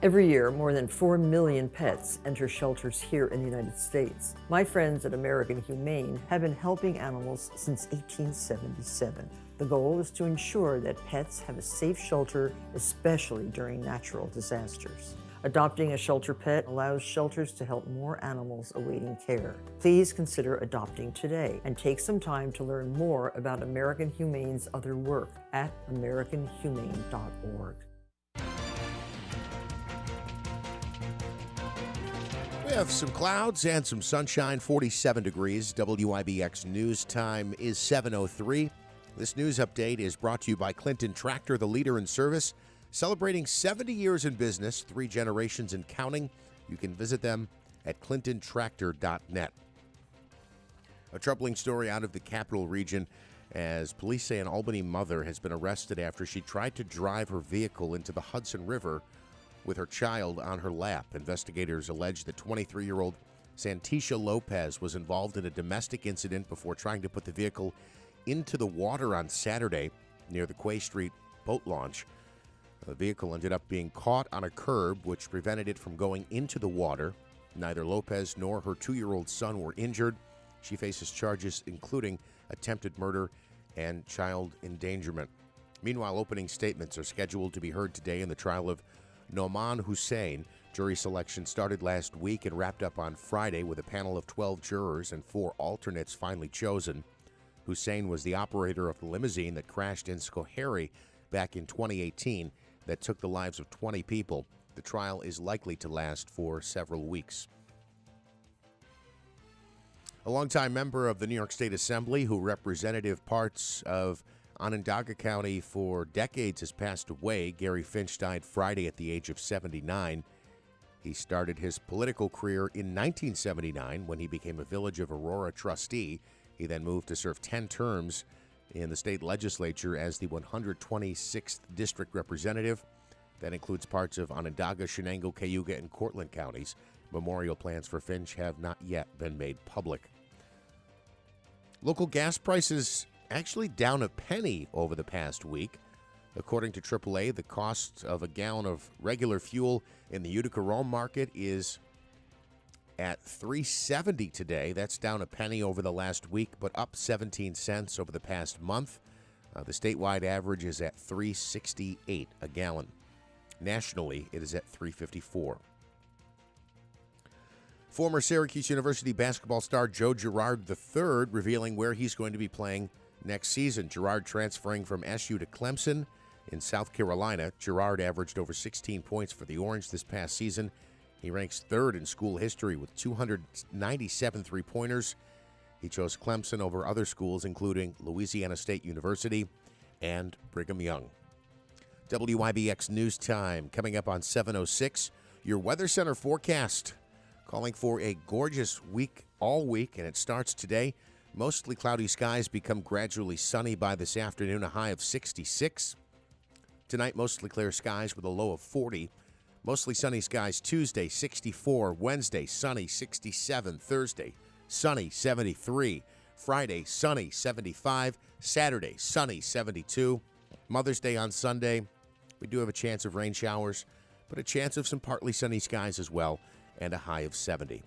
Every year, more than 4 million pets enter shelters here in the United States. My friends at American Humane have been helping animals since 1877. The goal is to ensure that pets have a safe shelter, especially during natural disasters. Adopting a shelter pet allows shelters to help more animals awaiting care. Please consider adopting today and take some time to learn more about American Humane's other work at americanhumane.org. We have some clouds and some sunshine, 47 degrees. WIBX News Time is 7:03. This news update is brought to you by Clinton Tractor, the leader in service, celebrating 70 years in business, 3 generations and counting. You can visit them at clintontractor.net. A troubling story out of the Capital Region as police say an Albany mother has been arrested after she tried to drive her vehicle into the Hudson River with her child on her lap. Investigators allege that 23-year-old Santisha Lopez was involved in a domestic incident before trying to put the vehicle into the water on Saturday near the Quay Street boat launch. The vehicle ended up being caught on a curb, which prevented it from going into the water. Neither Lopez nor her 2-year-old son were injured. She faces charges including attempted murder and child endangerment. Meanwhile, opening statements are scheduled to be heard today in the trial of Noman Hussein. Jury selection started last week and wrapped up on Friday with a panel of 12 jurors and 4 alternates finally chosen. Hussein was the operator of the limousine that crashed in Schoharie back in 2018 that took the lives of 20 people. The trial is likely to last for several weeks. A longtime member of the New York State Assembly who represented parts of Onondaga County for decades has passed away. Gary Finch died Friday at the age of 79. He started his political career in 1979 when he became a Village of Aurora trustee. He then moved to serve 10 terms in the state legislature as the 126th district representative. That includes parts of Onondaga, Shenango, Cayuga, and Cortland counties. Memorial plans for Finch have not yet been made public. Local gas prices actually down a penny over the past week. According to AAA, the cost of a gallon of regular fuel in the Utica-Rome market is at $3.70 today. That's down a penny over the last week, but up 17 cents over the past month. The statewide average is at $3.68 a gallon. Nationally, it is at $3.54. Former Syracuse University basketball star Joe Girard III revealing where he's going to be playing next season. Girard transferring from SU to Clemson in South Carolina. Girard averaged over 16 points for the Orange this past season. He ranks third in school history with 297 three-pointers. He chose Clemson over other schools, including Louisiana State University and Brigham Young. WIBX News Time coming up on 7:06. Your Weather Center forecast calling for a gorgeous week all week, and it starts today. Mostly cloudy skies become gradually sunny by this afternoon, a high of 66. Tonight, mostly clear skies with a low of 40. Mostly sunny skies Tuesday, 64. Wednesday, sunny, 67. Thursday, sunny, 73. Friday, sunny, 75. Saturday, sunny, 72. Mother's Day on Sunday, we do have a chance of rain showers, but a chance of some partly sunny skies as well, and a high of 70.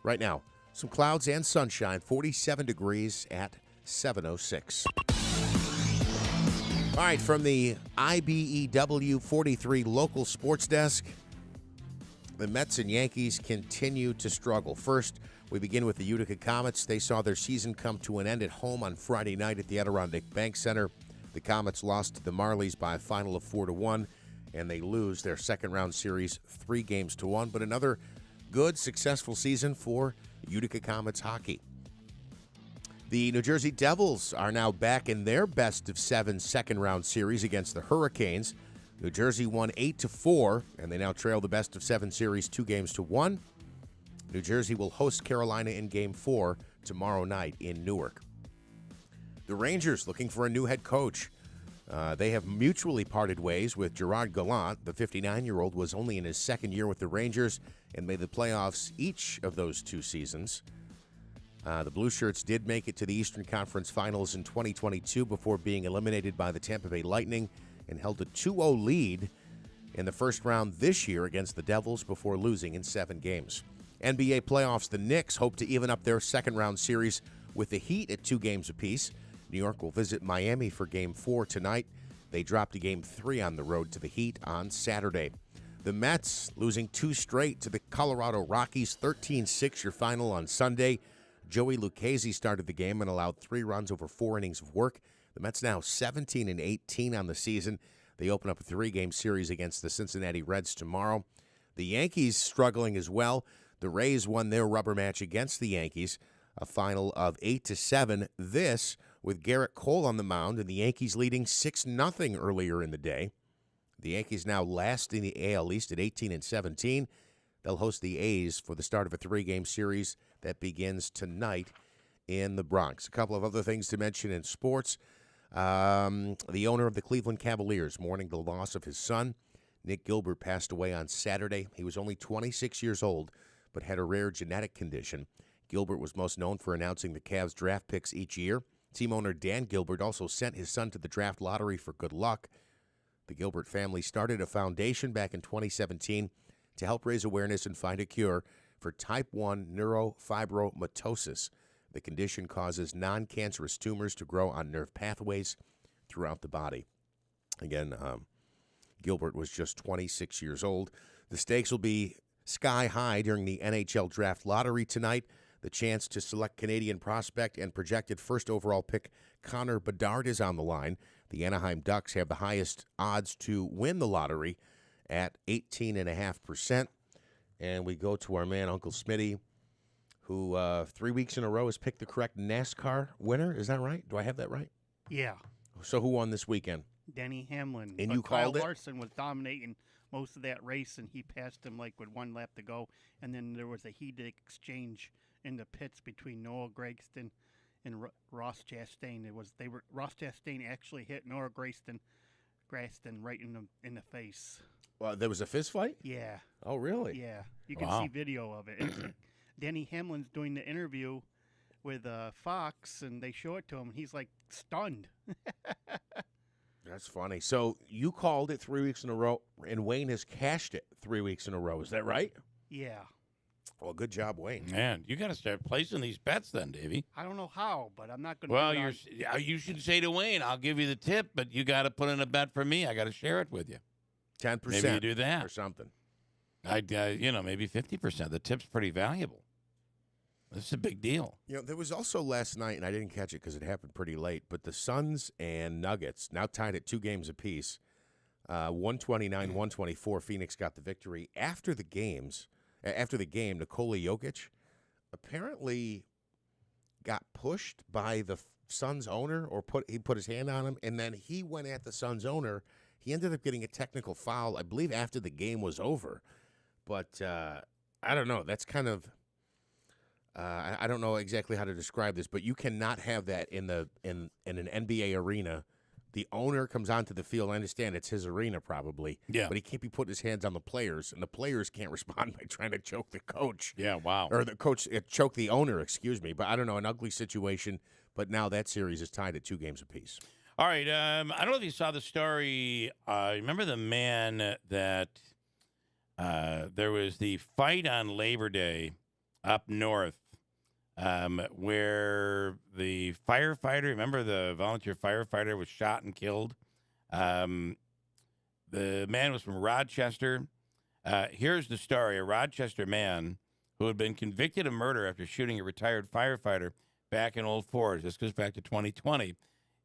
Right now, some clouds and sunshine, 47 degrees at 7:06. All right, from the IBEW 43 local sports desk, the Mets and Yankees continue to struggle. First, we begin with the Utica Comets. They saw their season come to an end at home on Friday night at the Adirondack Bank Center. The Comets lost to the Marlies by a final of 4-1, and they lose their second-round series 3-1. But another good, successful season for Utica Comets hockey. The New Jersey Devils are now back in their best-of-7 second-round series against the Hurricanes. New Jersey won 8-4, and they now trail the best-of-7 series 2-1. New Jersey will host Carolina in Game 4 tomorrow night in Newark. The Rangers looking for a new head coach. They have mutually parted ways with Gerard Gallant. The 59-year-old was only in his second year with the Rangers and made the playoffs each of those 2 seasons. The Blue Shirts did make it to the Eastern Conference Finals in 2022 before being eliminated by the Tampa Bay Lightning and held a 2-0 lead in the first round this year against the Devils before losing in 7 games. NBA playoffs, the Knicks hope to even up their second-round series with the Heat at 2 games apiece. New York will visit Miami for Game 4 tonight. They dropped to Game 3 on the road to the Heat on Saturday. The Mets losing 2 straight to the Colorado Rockies, 13-6 your final on Sunday. Joey Lucchesi started the game and allowed 3 runs over 4 innings of work. The Mets now 17-18 on the season. They open up a 3-game series against the Cincinnati Reds tomorrow. The Yankees struggling as well. The Rays won their rubber match against the Yankees, a final of 8-7. This with Garrett Cole on the mound and the Yankees leading 6-0 earlier in the day. The Yankees now last in the AL East at 18-17. They'll host the A's for the start of a 3-game series that begins tonight in the Bronx. A couple of other things to mention in sports. The owner of the Cleveland Cavaliers mourning the loss of his son. Nick Gilbert passed away on Saturday. He was only 26 years old, but had a rare genetic condition. Gilbert was most known for announcing the Cavs draft picks each year. Team owner Dan Gilbert also sent his son to the draft lottery for good luck. The Gilbert family started a foundation back in 2017 to help raise awareness and find a cure for type 1 neurofibromatosis. The condition causes non-cancerous tumors to grow on nerve pathways throughout the body. Again, Gilbert was just 26 years old. The stakes will be sky high during the NHL draft lottery tonight. The chance to select Canadian prospect and projected first overall pick Connor Bedard is on the line. The Anaheim Ducks have the highest odds to win the lottery at 18.5%. And we go to our man, Uncle Smitty, who 3 weeks in a row has picked the correct NASCAR winner. Is that right? Do I have that right? Yeah. So who won this weekend? Denny Hamlin. And But you called Kyle it? Larson was dominating most of that race, and he passed him like with 1 lap to go. And then there was a heated exchange in the pits between Noah Gragson Ross Chastain. Ross Chastain actually hit Nora Graston right in the face. Well, there was a fist fight? Yeah. Oh, really? Yeah. You can Wow. see video of it. And Denny Hamlin's doing the interview with Fox, and they show it to him, and he's like stunned. That's funny. So you called it 3 weeks in a row, and Wayne has cashed it 3 weeks in a row. Is that right? Yeah. Well, good job, Wayne. Man, you got to start placing these bets then, Davey. I don't know how, but I'm not going to. Well, you should say to Wayne, "I'll give you the tip, but you got to put in a bet for me. I got to share it with you. 10%. Maybe you do that or something. Maybe 50%. The tip's pretty valuable. This is a big deal. There was also last night, and I didn't catch it because it happened pretty late, but the Suns and Nuggets now tied at 2 games apiece. 129-124. Phoenix got the victory. After the game, Nikola Jokic apparently got pushed by the Suns owner, or he put his hand on him, and then he went at the Suns owner. He ended up getting a technical foul, I believe, after the game was over. But I don't know. That's kind of I don't know exactly how to describe this, but you cannot have that in an NBA arena. The owner comes onto the field. I understand it's his arena probably, but he can't be putting his hands on the players, and the players can't respond by trying to choke the coach. Yeah, wow. Or the coach choke the owner, excuse me. But I don't know, an ugly situation. But now that series is tied at 2 games apiece. All right. I don't know if you saw the story. Remember the man that there was the fight on Labor Day up north where the firefighter, remember the volunteer firefighter was shot and killed? The man was from Rochester. Here's the story. A Rochester man who had been convicted of murder after shooting a retired firefighter back in Old Forge, this goes back to 2020,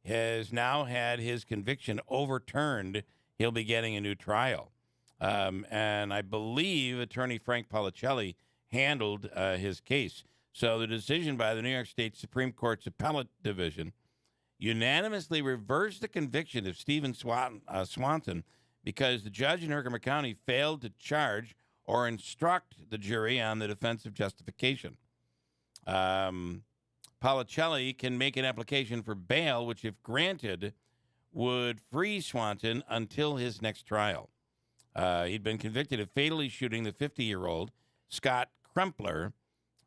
has now had his conviction overturned. He'll be getting a new trial. And I believe attorney Frank Policelli handled his case. So the decision by the New York State Supreme Court's Appellate Division unanimously reversed the conviction of Stephen Swanson because the judge in Herkimer County failed to charge or instruct the jury on the defensive justification. Policelli can make an application for bail, which, if granted, would free Swanson until his next trial. He'd been convicted of fatally shooting the 50-year-old Scott Krempler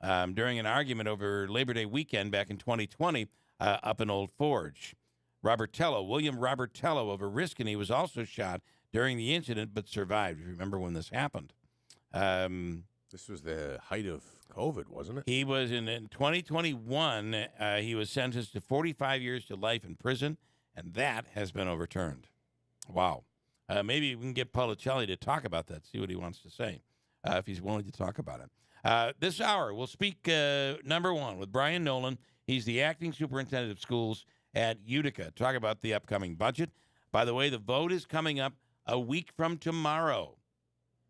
during an argument over Labor Day weekend back in 2020 up in Old Forge. William Robertello of Oriskany was also shot during the incident but survived. Remember when this happened? This was the height of COVID, wasn't it? He was in 2021. He was sentenced to 45 years to life in prison, and that has been overturned. Wow. Maybe we can get Policelli to talk about that, see what he wants to say, if he's willing to talk about it. This hour, we'll speak, number one, with Brian Nolan. He's the acting superintendent of schools at Utica. Talk about the upcoming budget. By the way, the vote is coming up a week from tomorrow.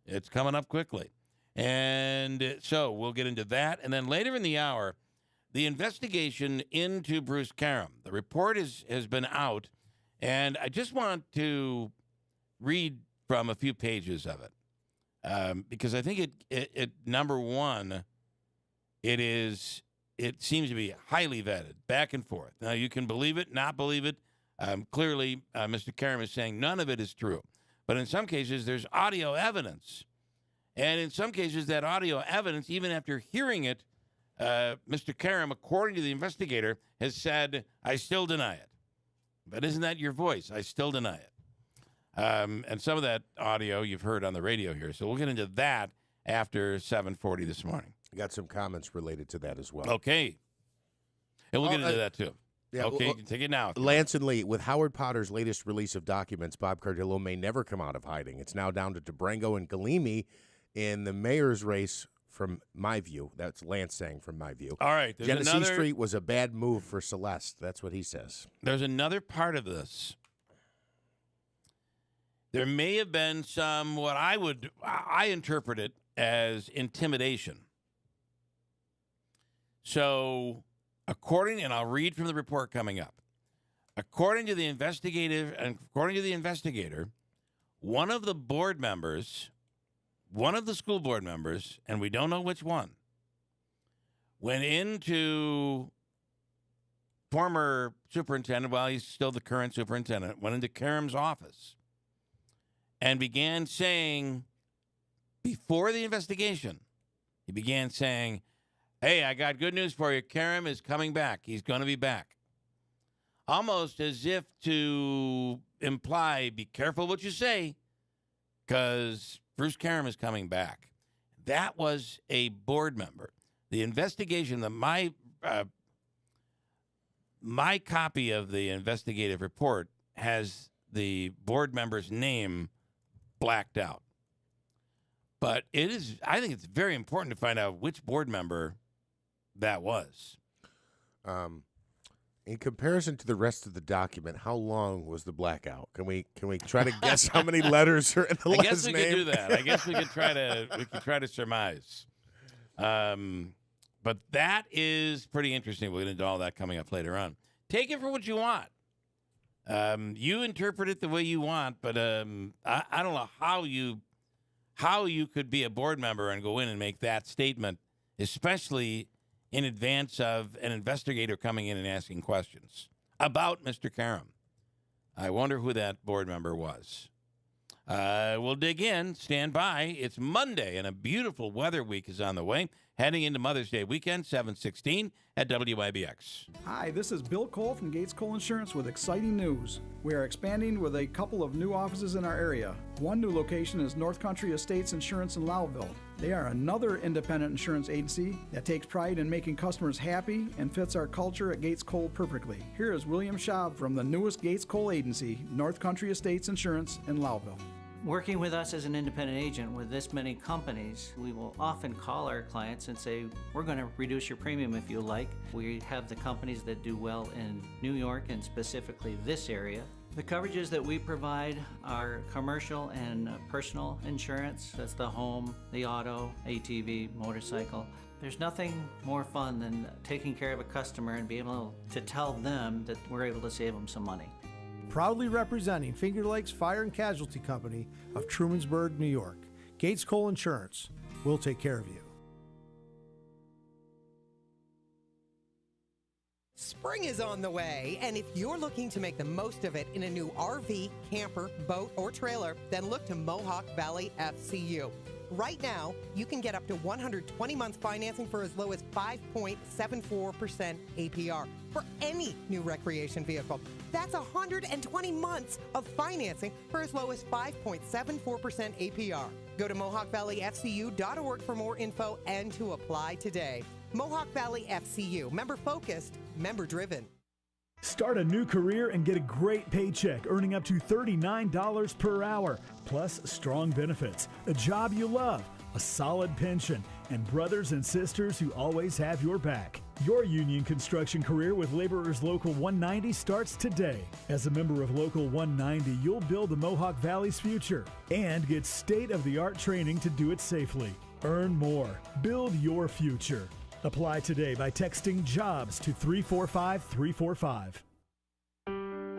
It's coming up quickly. And so we'll get into that. And then later in the hour, the investigation into Bruce Karam. The report has been out, and I just want to read from a few pages of it because I think it number one, it seems to be highly vetted, back and forth. Now, you can believe it, not believe it. Clearly, Mr. Karam is saying none of it is true. But in some cases, there's audio evidence. And in some cases, that audio evidence, even after hearing it, Mr. Karam, according to the investigator, has said, I still deny it. But isn't that your voice? I still deny it. And some of that audio you've heard on the radio here. So we'll get into that after 7:40 this morning. Got some comments related to that as well. Okay. And we'll get into that, too. Yeah, okay, you can take it now. Lance and Lee, with Howard Potter's latest release of documents, Bob Cardillo may never come out of hiding. It's now down to DeBrango and Galimi in the mayor's race, from my view. That's Lance saying from my view. All right. Genesee Street was a bad move for Celeste. That's what he says. There's another part of this. There may have been some, I interpret it as intimidation. So, and I'll read from the report coming up. According to the investigator, one of the school board members, and we don't know which one, went into former superintendent, well, he's still the current superintendent, went into Karam's office and began saying, before the investigation, he began saying, hey, I got good news for you. Karam is coming back. He's going to be back. Almost as if to imply, be careful what you say, because Bruce Karam is coming back. That was a board member. The investigation, my copy of the investigative report has the board member's name blacked out. But I think it's very important to find out which board member that was. In comparison to the rest of the document, how long was the blackout? Can we try to guess how many letters are in the last name? I guess we could do that. I guess we could try to surmise. But that is pretty interesting. We'll get into all that coming up later on. Take it for what you want. You interpret it the way you want, but I don't know how you could be a board member and go in and make that statement, especially in advance of an investigator coming in and asking questions about Mr. Karam. I wonder who that board member was. We'll dig in. Stand by. It's Monday, and a beautiful weather week is on the way. Heading into Mother's Day weekend, 7/16 at WIBX. Hi, this is Bill Cole from Gates Cole Insurance with exciting news. We are expanding with a couple of new offices in our area. One new location is North Country Estates Insurance in Lowville. They are another independent insurance agency that takes pride in making customers happy and fits our culture at Gates Cole perfectly. Here is William Schaub from the newest Gates Cole agency, North Country Estates Insurance in Lowville. Working with us as an independent agent with this many companies, we will often call our clients and say, we're going to reduce your premium if you like. We have the companies that do well in New York and specifically this area. The coverages that we provide are commercial and personal insurance. That's the home, the auto, ATV, motorcycle. There's nothing more fun than taking care of a customer and being able to tell them that we're able to save them some money. Proudly representing Finger Lakes Fire and Casualty Company of Trumansburg, New York. Gates Cole Insurance. We'll take care of you. Spring is on the way, and if you're looking to make the most of it in a new RV, camper, boat, or trailer, then look to Mohawk Valley FCU. Right now, you can get up to 120-month financing for as low as 5.74% APR for any new recreation vehicle. That's 120 months of financing for as low as 5.74% APR. Go to MohawkValleyFCU.org for more info and to apply today. Mohawk Valley FCU, member-focused, member-driven. Start a new career and get a great paycheck, earning up to $39 per hour, plus strong benefits, a job you love, a solid pension, and brothers and sisters who always have your back. Your union construction career with Laborers Local 190 starts today. As a member of Local 190, you'll build the Mohawk Valley's future and get state-of-the-art training to do it safely. Earn more. Build your future. Apply today by texting JOBS to 345-345.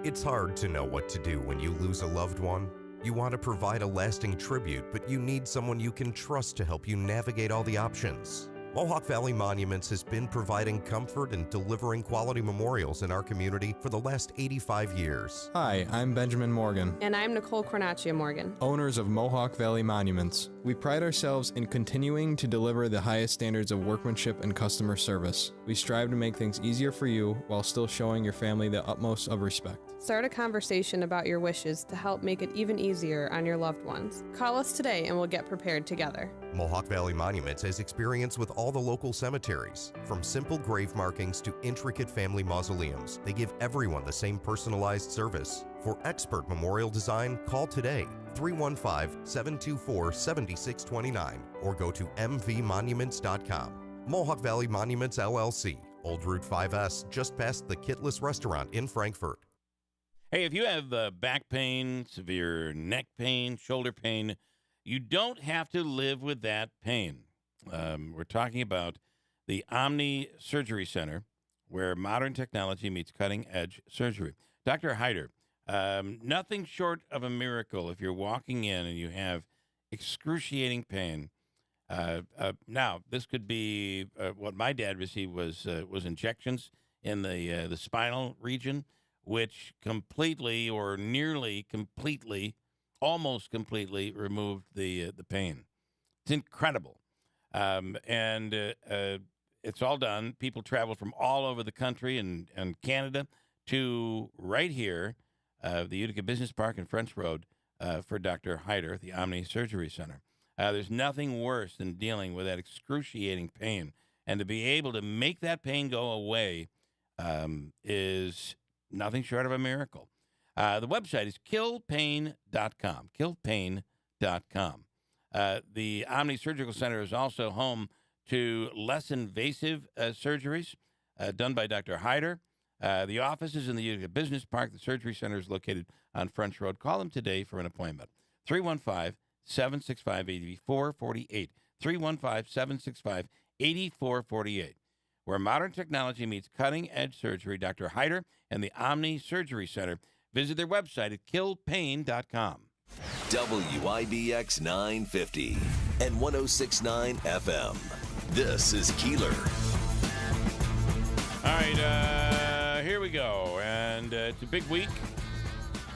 It's hard to know what to do when you lose a loved one. You want to provide a lasting tribute, but you need someone you can trust to help you navigate all the options. Mohawk Valley Monuments has been providing comfort and delivering quality memorials in our community for the last 85 years. Hi, I'm Benjamin Morgan. And I'm Nicole Cornacchia Morgan. Owners of Mohawk Valley Monuments. We pride ourselves in continuing to deliver the highest standards of workmanship and customer service. We strive to make things easier for you while still showing your family the utmost of respect. Start a conversation about your wishes to help make it even easier on your loved ones. Call us today and we'll get prepared together. Mohawk Valley Monuments has experience with all the local cemeteries. From simple grave markings to intricate family mausoleums, they give everyone the same personalized service. For expert memorial design, call today, 315-724-7629, or go to mvmonuments.com. Mohawk Valley Monuments, LLC, Old Route 5S, just past the Kitless Restaurant in Frankfort. Hey, if you have back pain, severe neck pain, shoulder pain, you don't have to live with that pain. We're talking about the Omni Surgery Center, where modern technology meets cutting-edge surgery. Dr. Hyder, nothing short of a miracle if you're walking in and you have excruciating pain. Now, this could be what my dad received was injections in the spinal region, which completely or nearly completely, almost completely removed the pain. It's incredible. And it's all done. People travel from all over the country and Canada to right here, the Utica Business Park and French Road, for Dr. Hyder, the Omni Surgery Center. There's nothing worse than dealing with that excruciating pain. And to be able to make that pain go away is nothing short of a miracle. The website is killpain.com, killpain.com. The Omni Surgical Center is also home to less invasive surgeries done by Dr. Hyder. The office is in the Utica Business Park. The surgery center is located on French Road. Call them today for an appointment. 315-765-8448. 315-765-8448. Where modern technology meets cutting-edge surgery, Dr. Hyder and the Omni Surgery Center. Visit their website at killpain.com. WIBX 950 and 106.9 FM. This is Keeler. All right, here we go. And it's a big week.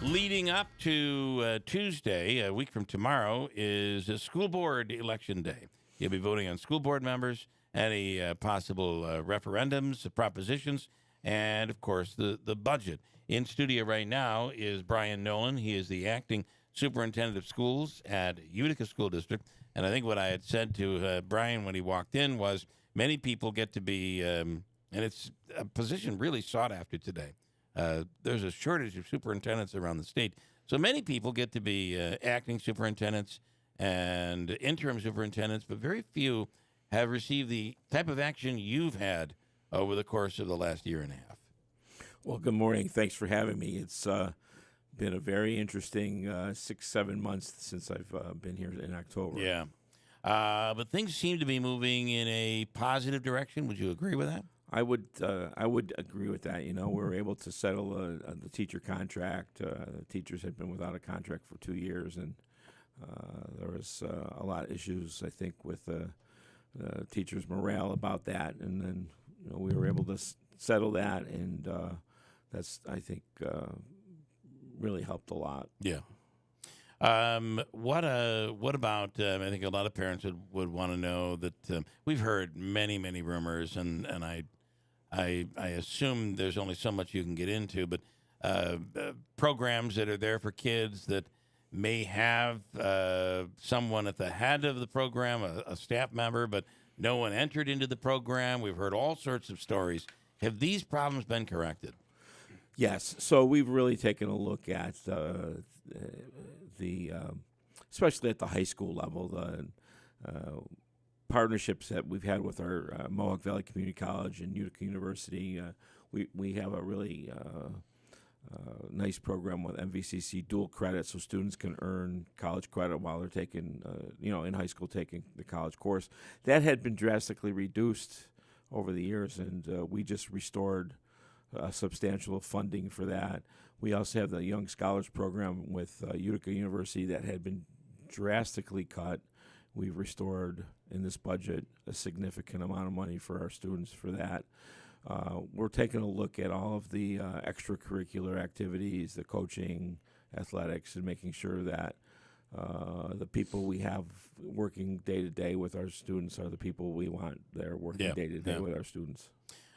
Leading up to Tuesday, a week from tomorrow, is a school board election day. You'll be voting on school board members, any possible referendums, propositions, and, of course, the budget. In studio right now is Brian Nolan. He is the acting superintendent of schools at Utica School District. And I think what I had said to Brian when he walked in was many people get to be, and it's a position really sought after today. There's a shortage of superintendents around the state. So many people get to be acting superintendents and interim superintendents, but very few have received the type of action you've had over the course of the last year and a half. Well, good morning. Thanks for having me. It's been a very interesting 6-7 months since I've been here in October. Yeah. But things seem to be moving in a positive direction. Would you agree with that? I would agree with that. You know, we were able to settle the teacher contract. Teachers had been without a contract for 2 years, and there was a lot of issues, I think, with teachers' morale about that. And then we were able to settle that, and that's, I think, really helped a lot. Yeah. What about? I think a lot of parents would want to know that we've heard many rumors, and I assume there's only so much you can get into, but programs that are there for kids that may have someone at the head of the program, a staff member, but no one entered into the program. We've heard all sorts of stories. Have these problems been corrected? Yes. So we've really taken a look at especially at the high school level, the partnerships that we've had with our Mohawk Valley Community College and Utica University. We have a really nice program with MVCC dual credit, so students can earn college credit while they're taking, in high school, taking the college course. That had been drastically reduced over the years, and we just restored substantial funding for that. We also have the Young Scholars Program with Utica University that had been drastically cut. We've restored in this budget a significant amount of money for our students for that. We're taking a look at all of the extracurricular activities, the coaching, athletics, and making sure that the people we have working day-to-day with our students are the people we want there working day-to-day with our students.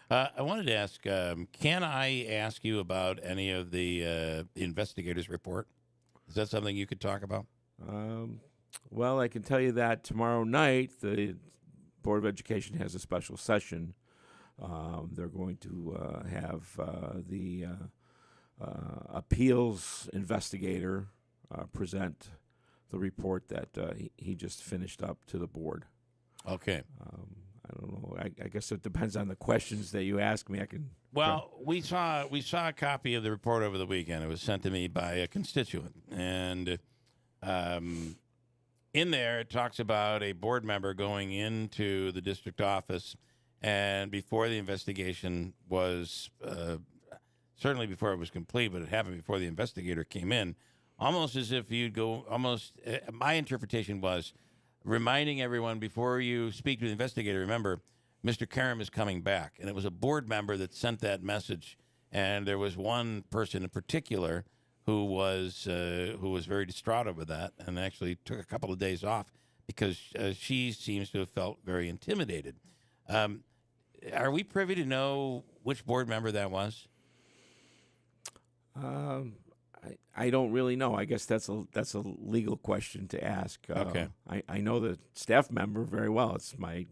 I wanted to ask, can I ask you about any of the investigators' report? Is that something you could talk about? Well, I can tell you that tomorrow night the Board of Education has a special session. They're going to have the appeals investigator present the report that he just finished up to the board. Okay. I don't know. I guess it depends on the questions that you ask me. I can. Well, we saw a copy of the report over the weekend. It was sent to me by a constituent, and in there it talks about a board member going into the district office, and before the investigation was certainly before it was complete, but it happened before the investigator came in, almost as if you'd go almost. My interpretation was reminding everyone before you speak to the investigator, remember, Mr. Karam is coming back. And it was a board member that sent that message. And there was one person in particular who was very distraught over that and actually took a couple of days off because she seems to have felt very intimidated. Are we privy to know which board member that was? I don't really know. I guess that's a legal question to ask. Okay. I know the staff member very well. It's my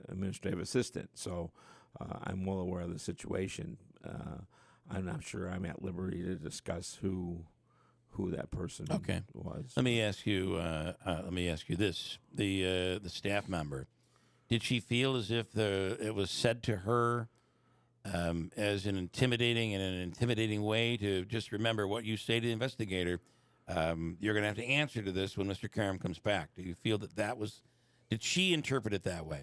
administrative assistant, so I'm well aware of the situation. I'm not sure I'm at liberty to discuss who that person was. Let me ask you. This: the staff member, did she feel as if it was said to her as an intimidating way to just remember what you say to the investigator? You're going to have to answer to this when Mr. Karam comes back. Do you feel that was? Did she interpret it that way?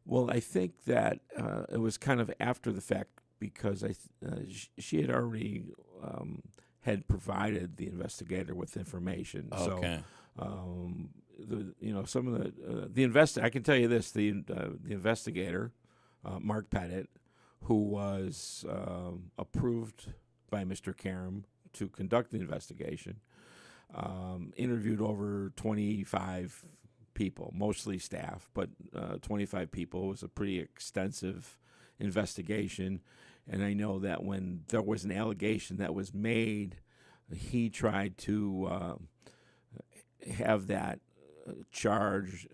Well, I think that it was kind of after the fact because she had already had provided the investigator with information. Okay. So, some of the I can tell you this: the investigator, Mark Pettit, who was approved by Mr. Karam to conduct the investigation, interviewed over 25 people, mostly staff, but 25 people. It was a pretty extensive investigation. And I know that when there was an allegation that was made, he tried to have that charge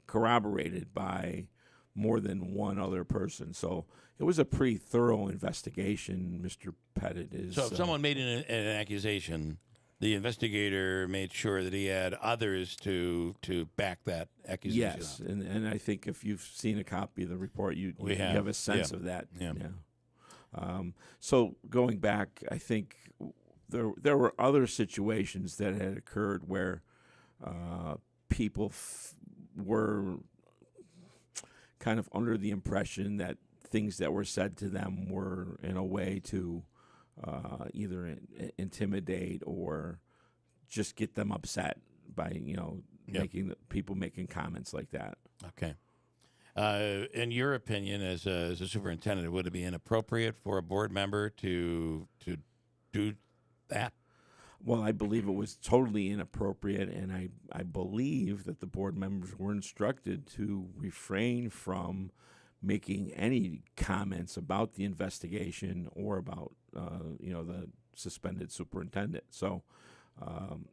corroborated by more than one other person. So it was a pretty thorough investigation. Mr. Pettit is. So if someone made an accusation, the investigator made sure that he had others to back that accusation Yes, up. and I think if you've seen a copy of the report, you have a sense of that. Yeah. So going back, I think there were other situations that had occurred where people were kind of under the impression that things that were said to them were in a way to either intimidate or just get them upset by making comments like that. Okay. In your opinion, as a superintendent, would it be inappropriate for a board member to do that? Well, I believe it was totally inappropriate, and I believe that the board members were instructed to refrain from making any comments about the investigation or about the suspended superintendent. So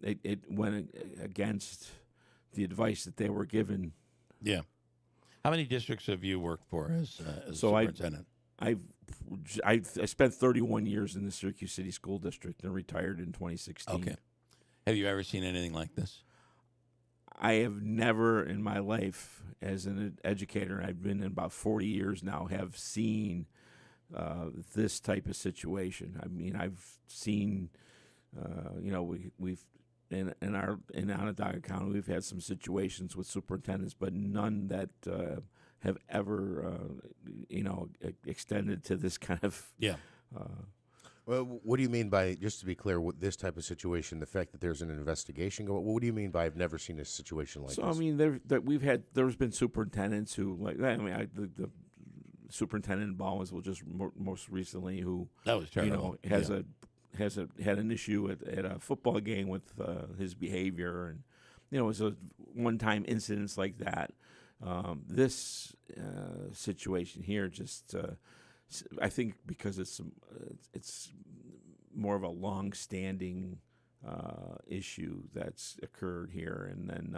it went against the advice that they were given. Yeah. How many districts have you worked for as superintendent? I spent 31 years in the Syracuse City School District and retired in 2016. Okay. Have you ever seen anything like this? I have never in my life, as an educator, I've been in about 40 years now, have seen this type of situation. I mean, I've seen, we've in Onondaga County, we've had some situations with superintendents, but none that have ever, extended to this kind of. Yeah. Well, what do you mean by, just to be clear, with this type of situation, the fact that there's an investigation going? What do you mean by I've never seen a situation like this? So I mean, there's been superintendents who the superintendent in Ballsville just most recently who that was terrible. Had an issue at a football game with his behavior, and it was a one-time incidents like that. This situation here just. I think because it's more of a long-standing issue that's occurred here, and then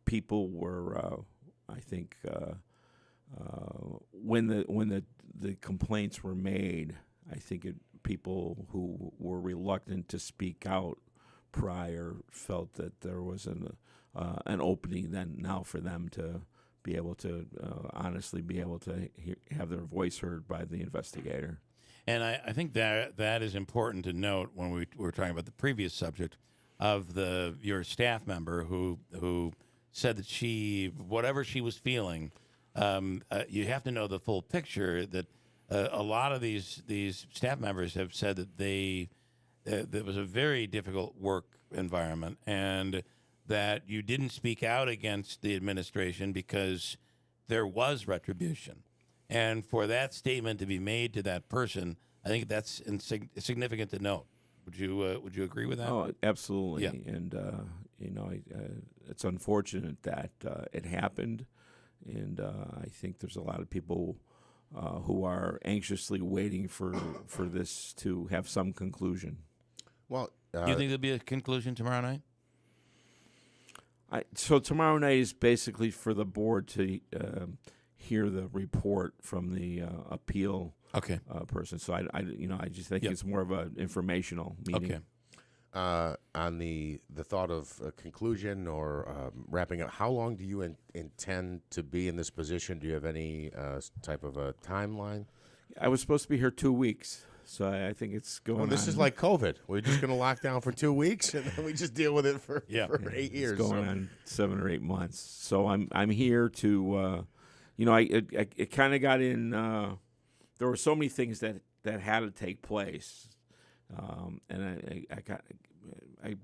people were, I think, when the complaints were made, I think people who were reluctant to speak out prior felt that there was an opening then now for them to be able to honestly be able to have their voice heard by the investigator. And I think that is important to note when we were talking about the previous subject of your staff member who said that whatever she was feeling, you have to know the full picture. That a lot of these staff members have said that that was a very difficult work environment, and that you didn't speak out against the administration because there was retribution. And for that statement to be made to that person, I think that's significant to note. Would you agree with that? Oh, absolutely. Yeah. And it's unfortunate that it happened, and I think there's a lot of people who are anxiously waiting for this to have some conclusion. Well, do you think there'll be a conclusion tomorrow night? So tomorrow night is basically for the board to hear the report from the appeal person. So I just think it's more of an informational meeting. Okay. On the thought of a conclusion or wrapping up, how long do you intend to be in this position? Do you have any type of a timeline? I was supposed to be here 2 weeks, so I think it's going on. This is like COVID. We're just going to lock down for 2 weeks, and then we just deal with it for 8 years. It's going on 7 or 8 months. So I'm here to, it kind of got in. There were so many things that had to take place, and I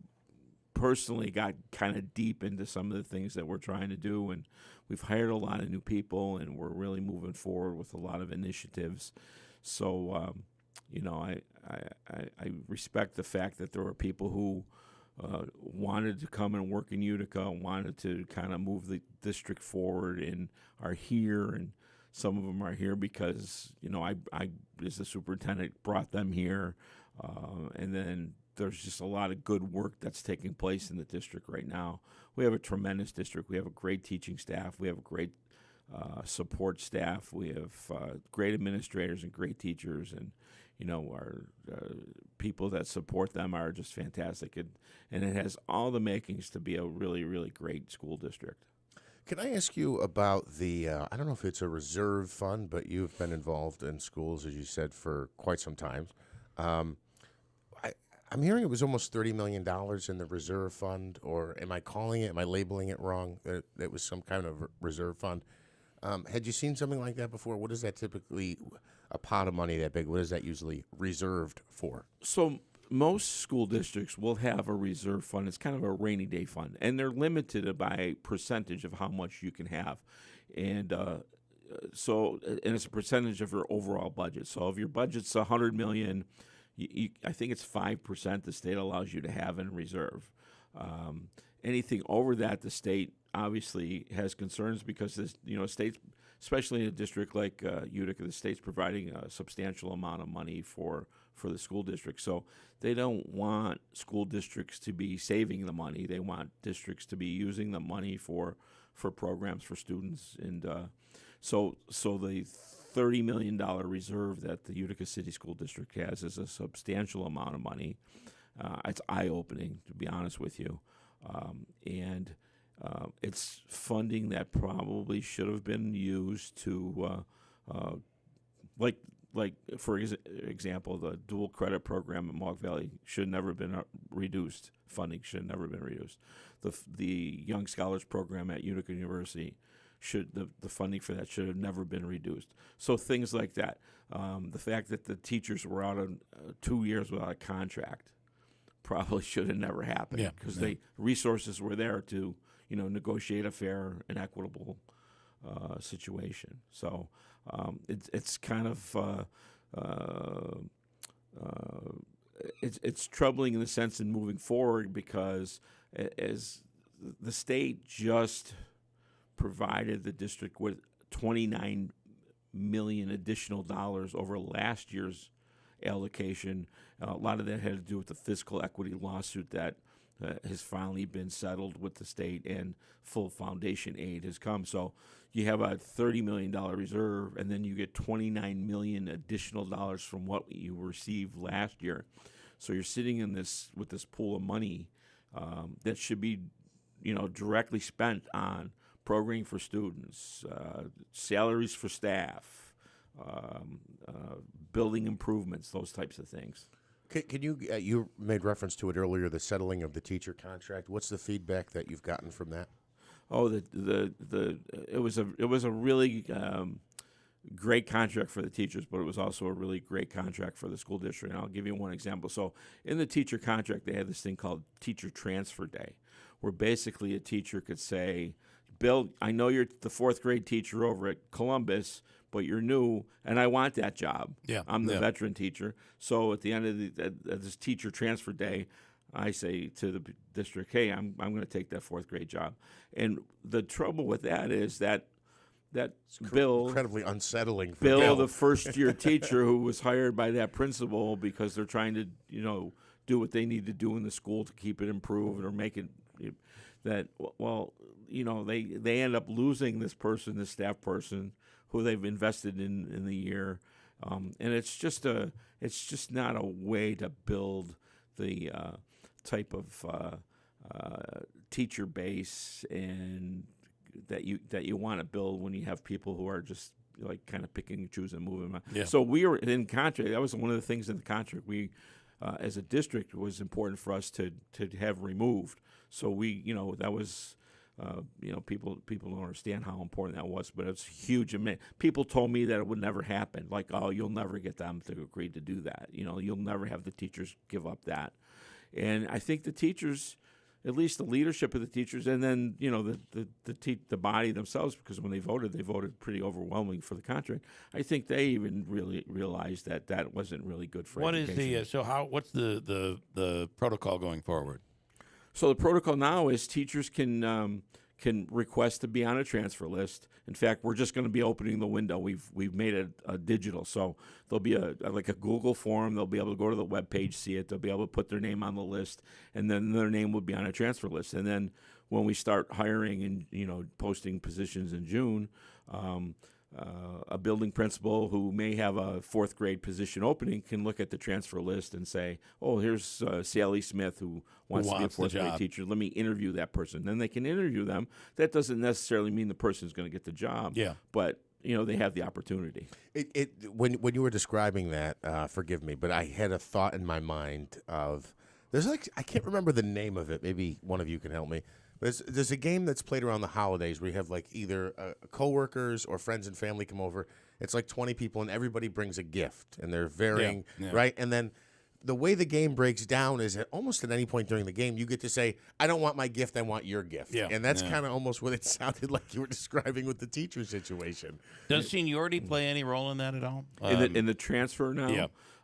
personally got kind of deep into some of the things that we're trying to do, and we've hired a lot of new people, and we're really moving forward with a lot of initiatives. So, I respect the fact that there were people who wanted to come and work in Utica, wanted to kind of move the district forward, and are here, and some of them are here because, I as the superintendent, brought them here, and then there's just a lot of good work that's taking place in the district right now. We have a tremendous district. We have a great teaching staff. We have a great support staff. We have great administrators and great teachers, and our people that support them are just fantastic. And it has all the makings to be a really, really great school district. Can I ask you about the, I don't know if it's a reserve fund, but you've been involved in schools, as you said, for quite some time. I'm hearing it was almost $30 million in the reserve fund, or am I labeling it wrong? It was some kind of reserve fund. Had you seen something like that before? What is that typically, a pot of money that big, what is that usually reserved for? So most school districts will have a reserve fund. It's kind of a rainy day fund, and they're limited by a percentage of how much you can have. And it's a percentage of your overall budget. So if your budget's $100 million, I think it's 5% the state allows you to have in reserve. Anything over that, the state obviously has concerns because states, especially in a district like Utica, the state's providing a substantial amount of money for the school district. So they don't want school districts to be saving the money. They want districts to be using the money for programs for students. And so the $30 million reserve that the Utica City School District has is a substantial amount of money. It's eye-opening, to be honest with you. And it's funding that probably should have been used to, for example, the dual credit program at Mohawk Valley should never have been reduced. Funding should have never been reduced. The Young Scholars program at Utica University, the funding for that should have never been reduced. So things like that. The fact that the teachers were out on 2 years without a contract probably should have never happened because the resources were there to negotiate a fair and equitable situation. So it's kind of it's troubling in the sense in moving forward because as the state just provided the district with $29 million additional dollars over last year's allocation. A lot of that had to do with the fiscal equity lawsuit that has finally been settled with the state, and full foundation aid has come. So you have a $30 million reserve, and then you get $29 million additional dollars from what you received last year. So you're sitting with this pool of money that should be, directly spent on programming for students, salaries for staff, building improvements, those types of things. Can you made reference to it earlier, the settling of the teacher contract. What's the feedback that you've gotten from that? Oh, it was a really great contract for the teachers, but it was also a really great contract for the school district. And I'll give you one example. So in the teacher contract, they had this thing called Teacher Transfer Day, where basically a teacher could say, Bill, I know you're the fourth grade teacher over at Columbus, but you're new, and I want that job. Yeah, I'm the veteran teacher. So at the end of this teacher transfer day, I say to the district, hey, I'm going to take that fourth grade job. And the trouble with that is that Bill, incredibly unsettling for Bill, Bill. the first-year teacher who was hired by that principal because they're trying to, do what they need to do in the school to keep it improved or make it that, well, they end up losing this person, this staff person, who they've invested in the year, and it's just not a way to build the type of teacher base and that you want to build when you have people who are just like kind of picking and choosing and moving around. Yeah. So we were in contract. That was one of the things in the contract we, as a district, was important for us to have removed. So we, that was. People don't understand how important that was, but it's huge. People told me that it would never happen. Like, oh, you'll never get them to agree to do that. You'll never have the teachers give up that. And I think the teachers, at least the leadership of the teachers, and then the body themselves, because when they voted pretty overwhelmingly for the contract. I think they even really realized that wasn't really good for education. What's the protocol going forward? So the protocol now is teachers can request to be on a transfer list. In fact, we're just going to be opening the window. We've made it digital, so there'll be like a Google form. They'll be able to go to the webpage, see it. They'll be able to put their name on the list, and then their name will be on a transfer list. And then when we start hiring and posting positions in June, a building principal who may have a fourth grade position opening can look at the transfer list and say, oh, here's Sally Smith who wants to be a fourth grade teacher. Let me interview that person. Then they can interview them. That doesn't necessarily mean the person's going to get the job. Yeah. But they have the opportunity. When you were describing that, forgive me, but I had a thought in my mind of I can't remember the name of it. Maybe one of you can help me. There's a game that's played around the holidays where you have like either coworkers or friends and family come over. It's like 20 people and everybody brings a gift and they're varying, right? And then the way the game breaks down is at almost at any point during the game, you get to say, I don't want my gift, I want your gift. Yeah. And that's kind of almost what it sounded like you were describing with the teacher situation. Does seniority play any role in that at all? In the transfer now?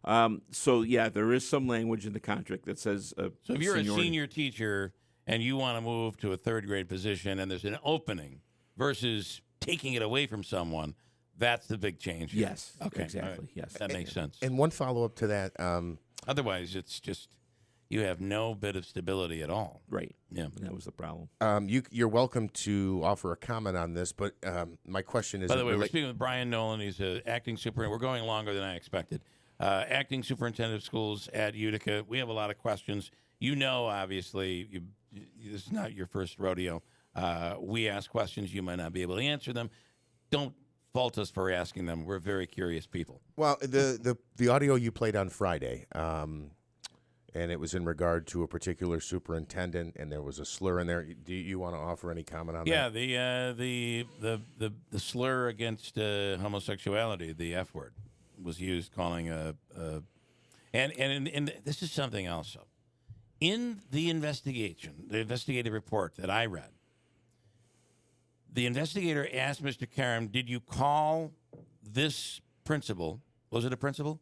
Yeah. There is some language in the contract that says so if you're seniority. a senior teacher and you want to move to a third grade position and there's an opening versus taking it away from someone, that's the big change here. Yes, okay, exactly. Right. Yes, that makes sense. And one follow-up to that. Otherwise, it's just you have no bit of stability at all. Right. Yeah, that was the problem. You're welcome to offer a comment on this, but my question is... By the way, we're speaking with Brian Nolan. He's an acting superintendent. We're going longer than I expected. Acting superintendent of schools at Utica. We have a lot of questions. Obviously, this is not your first rodeo. We ask questions. You might not be able to answer them. Don't fault us for asking them. We're very curious people. Well, the audio you played on Friday, and it was in regard to a particular superintendent, and there was a slur in there. Do you want to offer any comment on that? Yeah, the slur against homosexuality, the F word, was used, calling and this is something else. In the investigation, the investigative report that I read, the investigator asked Mr. Karam, did you call this principal? Was it a principal?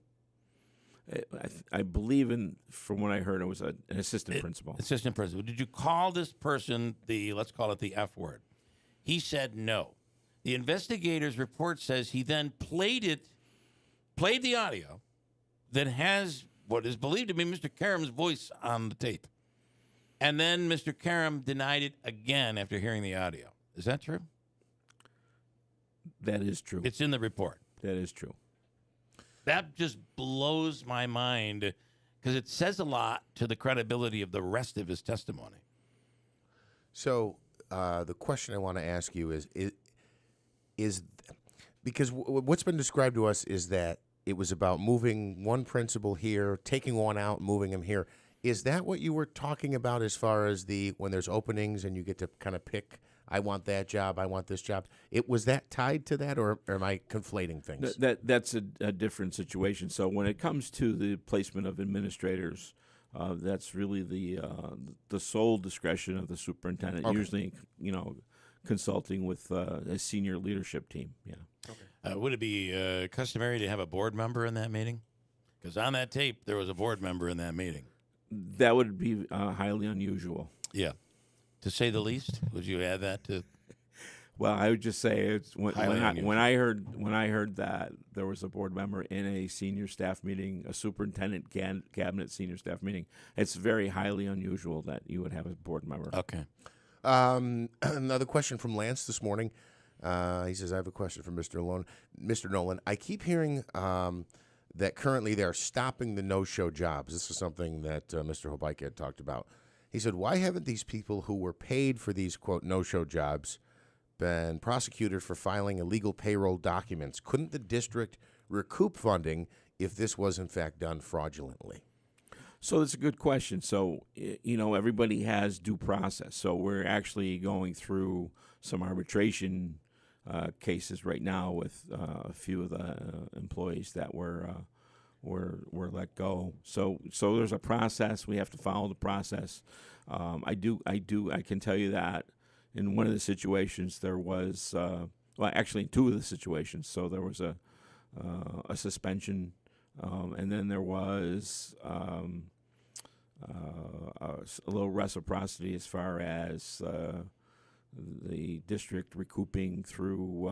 I believe from what I heard, it was an assistant principal. Assistant principal. Did you call this person let's call it the F word? He said no. The investigator's report says he then played the audio that has what is believed to be Mr. Karam's voice on the tape. And then Mr. Karam denied it again after hearing the audio. Is that true? That is true. It's in the report. That is true. That just blows my mind because it says a lot to the credibility of the rest of his testimony. So the question I want to ask you is because what's been described to us is that it was about moving one principal here, taking one out, moving him here. Is that what you were talking about as far as when there's openings and you get to kind of pick, I want that job, I want this job? Was that tied to that, or am I conflating things? That's a different situation. So when it comes to the placement of administrators, that's really the sole discretion of the superintendent. Okay. Usually, consulting with a senior leadership team. Yeah. Would it be customary to have a board member in that meeting? Because on that tape, there was a board member in that meeting. That would be highly unusual. Yeah, to say the least. Would you add that to? Well, I would just say it's when I heard that there was a board member in a senior staff meeting, a superintendent cabinet senior staff meeting. It's very highly unusual that you would have a board member. Okay. Another question from Lance this morning. He says, "I have a question for Mr. Nolan. I keep hearing that currently they're stopping the no-show jobs. This is something that Mr. Hobike had talked about. He said, why haven't these people who were paid for these, quote, no-show jobs been prosecuted for filing illegal payroll documents? Couldn't the district recoup funding if this was, in fact, done fraudulently?" So that's a good question. So, everybody has due process. So we're actually going through some arbitration cases right now with a few of the employees that were let go. So there's a process. We have to follow the process. I can tell you that in one of the situations there was, actually in two of the situations. So there was a suspension, and then there was a little reciprocity as far as the district recouping through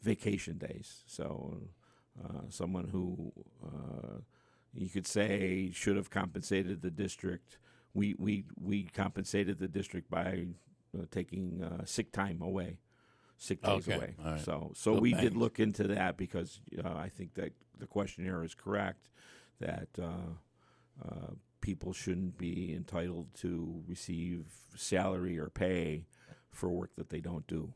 vacation days. So someone who you could say should have compensated the district, we compensated the district by taking sick time away, sick days away. All right. So we did look into that because I think that the questionnaire is correct that people shouldn't be entitled to receive salary or pay for work that they don't do.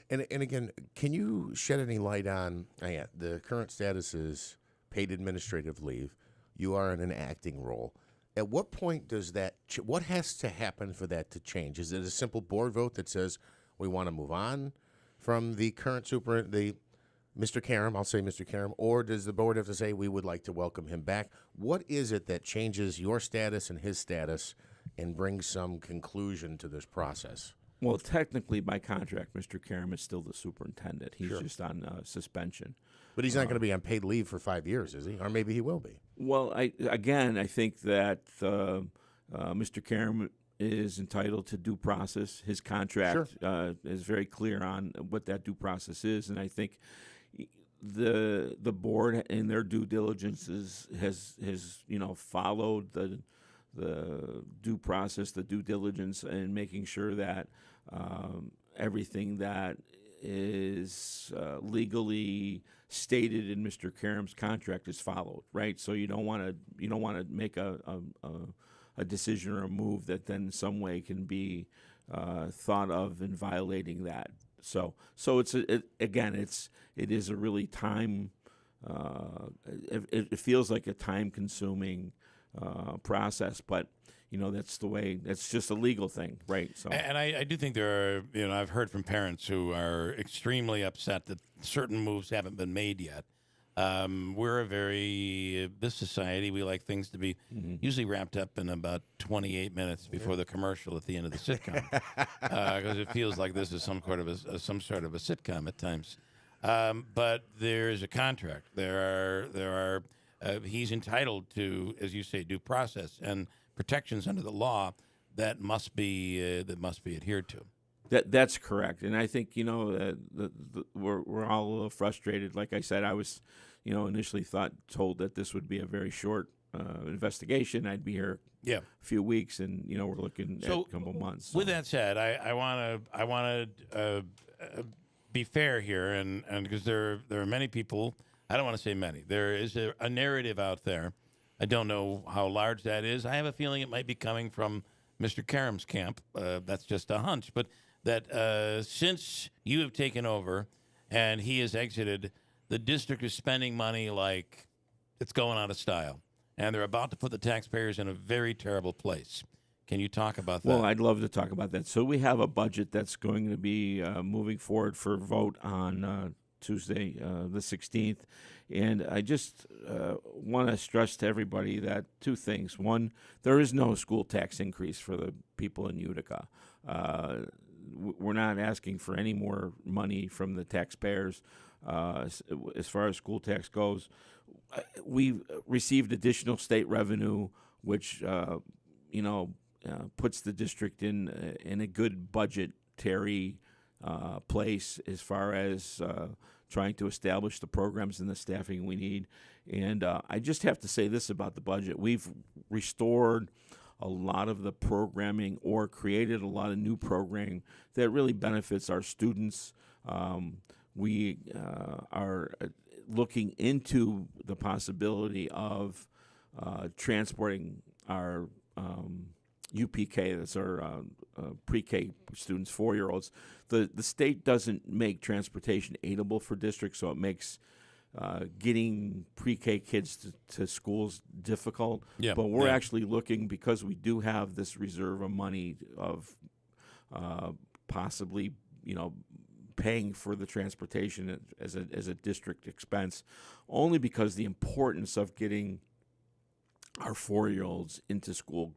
And again, can you shed any light on the current status is paid administrative leave. You are in an acting role. At what point does that what has to happen for that to change? Is it a simple board vote that says we want to move on from the current Mr. Karam, I'll say Mr. Karam, or does the board have to say we would like to welcome him back? What is it that changes your status and his status and brings some conclusion to this process? Well, technically, by contract, Mr. Karam is still the superintendent. He's just on suspension. But he's not going to be on paid leave for 5 years, is he? Or maybe he will be. Well, I think that Mr. Karam is entitled to due process. His contract is very clear on what that due process is, and I think the board in their due diligence has followed the due process, the due diligence, and making sure that everything that is legally stated in Mr. Karam's contract is followed, right? So you don't want to make a decision or a move that then in some way can be thought of in violating that. So it is a really time. It feels like a time-consuming process, but that's the way. It's just a legal thing, right? So, and I do think there are, I've heard from parents who are extremely upset that certain moves haven't been made yet. We're this society, we like things to be usually wrapped up in about 28 minutes before the commercial at the end of the sitcom, because it feels like this is some sort of a sitcom at times. But there is a contract. There are he's entitled to, as you say, due process and protections under the law that must be adhered to. That's correct, and I think we're all a little frustrated. Like I said, I was initially told that this would be a very short investigation. I'd be here a few weeks, and we're looking at a couple months. So. With that said, I want to be fair here, and because there are many people. I don't want to say many. There is a narrative out there. I don't know how large that is. I have a feeling it might be coming from Mr. Karam's camp. That's just a hunch. But that since you have taken over and he has exited, the district is spending money like it's going out of style. And they're about to put the taxpayers in a very terrible place. Can you talk about that? Well, I'd love to talk about that. So we have a budget that's going to be moving forward for vote on Tuesday, the 16th. And I just want to stress to everybody that two things. One, there is no school tax increase for the people in Utica. We're not asking for any more money from the taxpayers as far as school tax goes. We've received additional state revenue, which puts the district in a good budgetary place as far as trying to establish the programs and the staffing we need. And I just have to say this about the budget. We've restored a lot of the programming or created a lot of new programming that really benefits our students. We are looking into the possibility of transporting our UPK, that's our pre-K students, 4-year-olds. The state doesn't make transportation aidable for districts, so it makes getting pre-K kids to schools difficult. Yeah, but we're yeah. actually looking, because we do have this reserve of money of possibly, paying for the transportation as a district expense, only because the importance of getting our 4-year-olds into school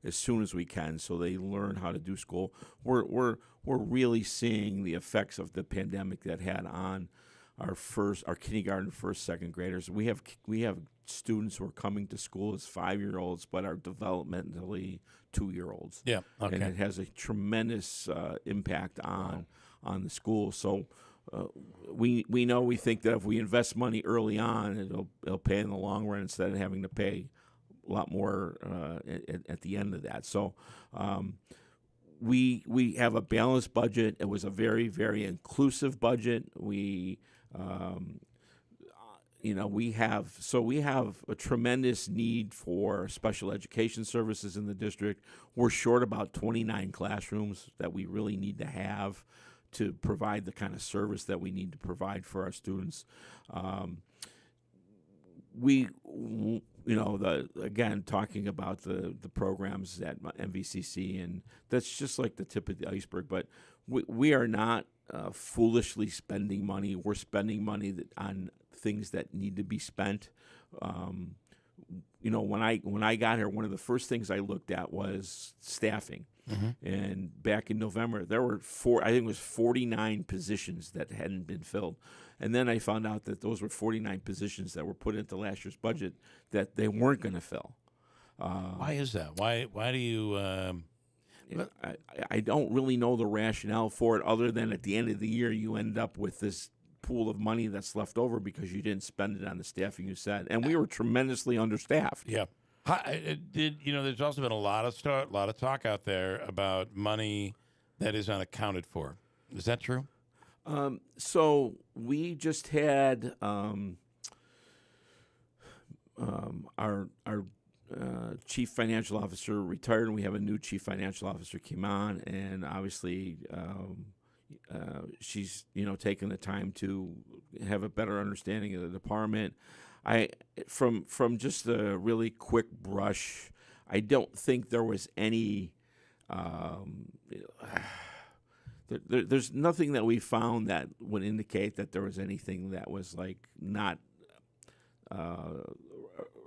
as soon as we can, so they learn how to do school. We're really seeing the effects of the pandemic that had on our kindergarten, first, second graders. We have students who are coming to school as 5-year-olds, but are developmentally 2-year-olds. Yeah, okay. And it has a tremendous impact on the school. So we think that if we invest money early on, it'll pay in the long run instead of having to pay a lot more at the end of that. So we have a balanced budget. It was a very, very inclusive budget. We have a tremendous need for special education services in the district. We're short about 29 classrooms that we really need to have to provide the kind of service that we need to provide for our students. Again, talking about the programs at MVCC, and that's just like the tip of the iceberg. But we are not foolishly spending money. We're spending money on things that need to be spent. When I got here, one of the first things I looked at was staffing. Mm-hmm. And back in November, there were 49 positions that hadn't been filled. And then I found out that those were 49 positions that were put into last year's budget that they weren't going to fill. Why is that? Why do you? I don't really know the rationale for it, other than at the end of the year you end up with this pool of money that's left over because you didn't spend it on the staffing you said, and we were tremendously understaffed. Yeah. There's also been a lot of talk out there about money that is unaccounted for. Is that true? So we just had our chief financial officer retired, and we have a new chief financial officer came on, and obviously she's taken the time to have a better understanding of the department. From just a really quick brush, I don't think there was any. There's nothing that we found that would indicate that there was anything that was like not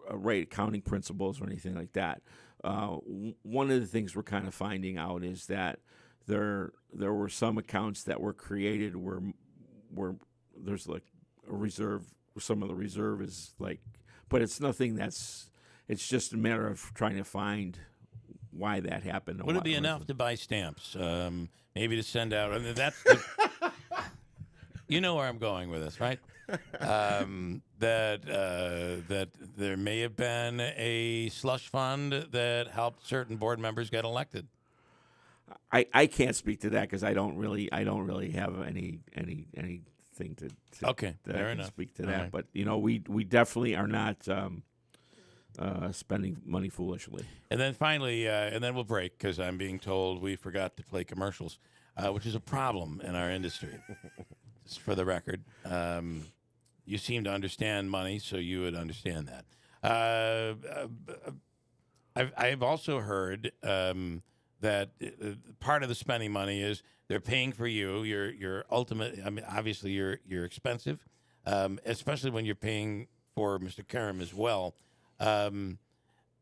right accounting principles or anything like that. One of the things we're kind of finding out is that there were some accounts that were created where there's like a reserve. Some of the reserve is like, but it's nothing it's just a matter of trying to find why that happened. Would it be enough to buy stamps? Maybe to send out. I mean, that's you know where I'm going with this, right? That there may have been a slush fund that helped certain board members get elected. I can't speak to that because I don't really have anything to okay, fair enough. Speak to that. Right. But we definitely are not spending money foolishly. And then finally, and then we'll break because I'm being told we forgot to play commercials, which is a problem in our industry. Just for the record, you seem to understand money, so you would understand that. I've also heard part of the spending money is they're paying for you. Your ultimate. I mean, obviously you're expensive, especially when you're paying for Mr. Karam as well. I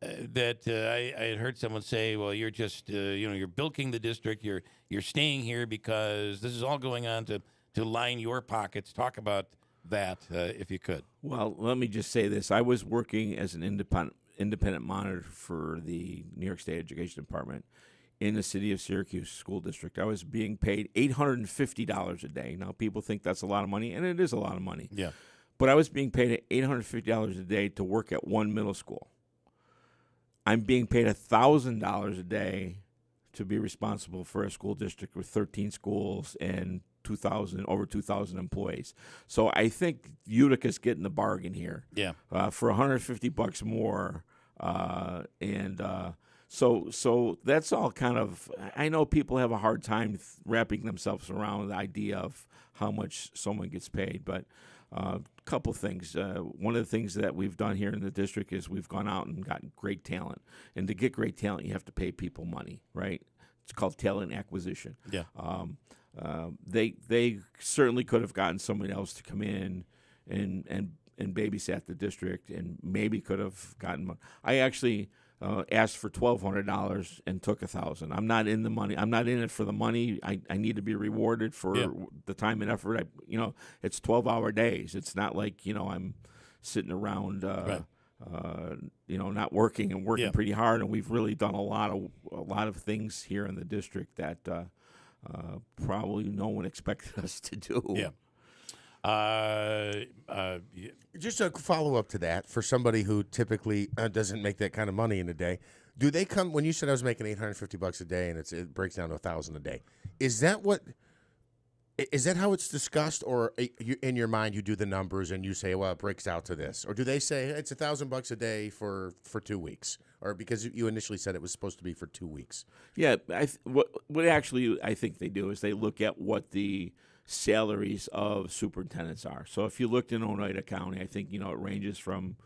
had heard someone say, well, you're just you're bilking the district. You're staying here because this is all going on to line your pockets. Talk about that if you could. Well, let me just say this. I was working as an independent monitor for the New York State Education Department in the city of Syracuse School District. I was being paid $850 a day. Now, people think that's a lot of money, and it is a lot of money. Yeah. But I was being paid $850 a day to work at one middle school. I'm being paid $1,000 a day to be responsible for a school district with 13 schools and over 2,000 employees. So I think Utica's getting the bargain here. Yeah. For $150 more, so that's all kind of. I know people have a hard time wrapping themselves around the idea of how much someone gets paid, but a couple things. One of the things that we've done here in the district is we've gone out and gotten great talent, and to get great talent, you have to pay people money, right? It's called talent acquisition. Yeah. They certainly could have gotten someone else to come in and babysat the district, and maybe could have gotten. I actually asked for $1,200 and took $1,000. I'm not in the money. I'm not in it for the money. I need to be rewarded for the time and effort. It's 12-hour days. It's not like I'm sitting around. Right. Not working and working pretty hard, and we've really done a lot of things here in the district that probably no one expected us to do. Yeah. Just a follow-up to that, for somebody who typically doesn't make that kind of money in a day, do they come, when you said I was making $850 a day and it breaks down to $1,000 a day, is that how it's discussed, or in your mind you do the numbers and you say, well, it breaks out to this? Or do they say it's $1,000 a day for 2 weeks? Or because you initially said it was supposed to be for 2 weeks? Yeah, what actually I think they do is they look at what the salaries of superintendents are. So if you looked in Oneida County, I think it ranges from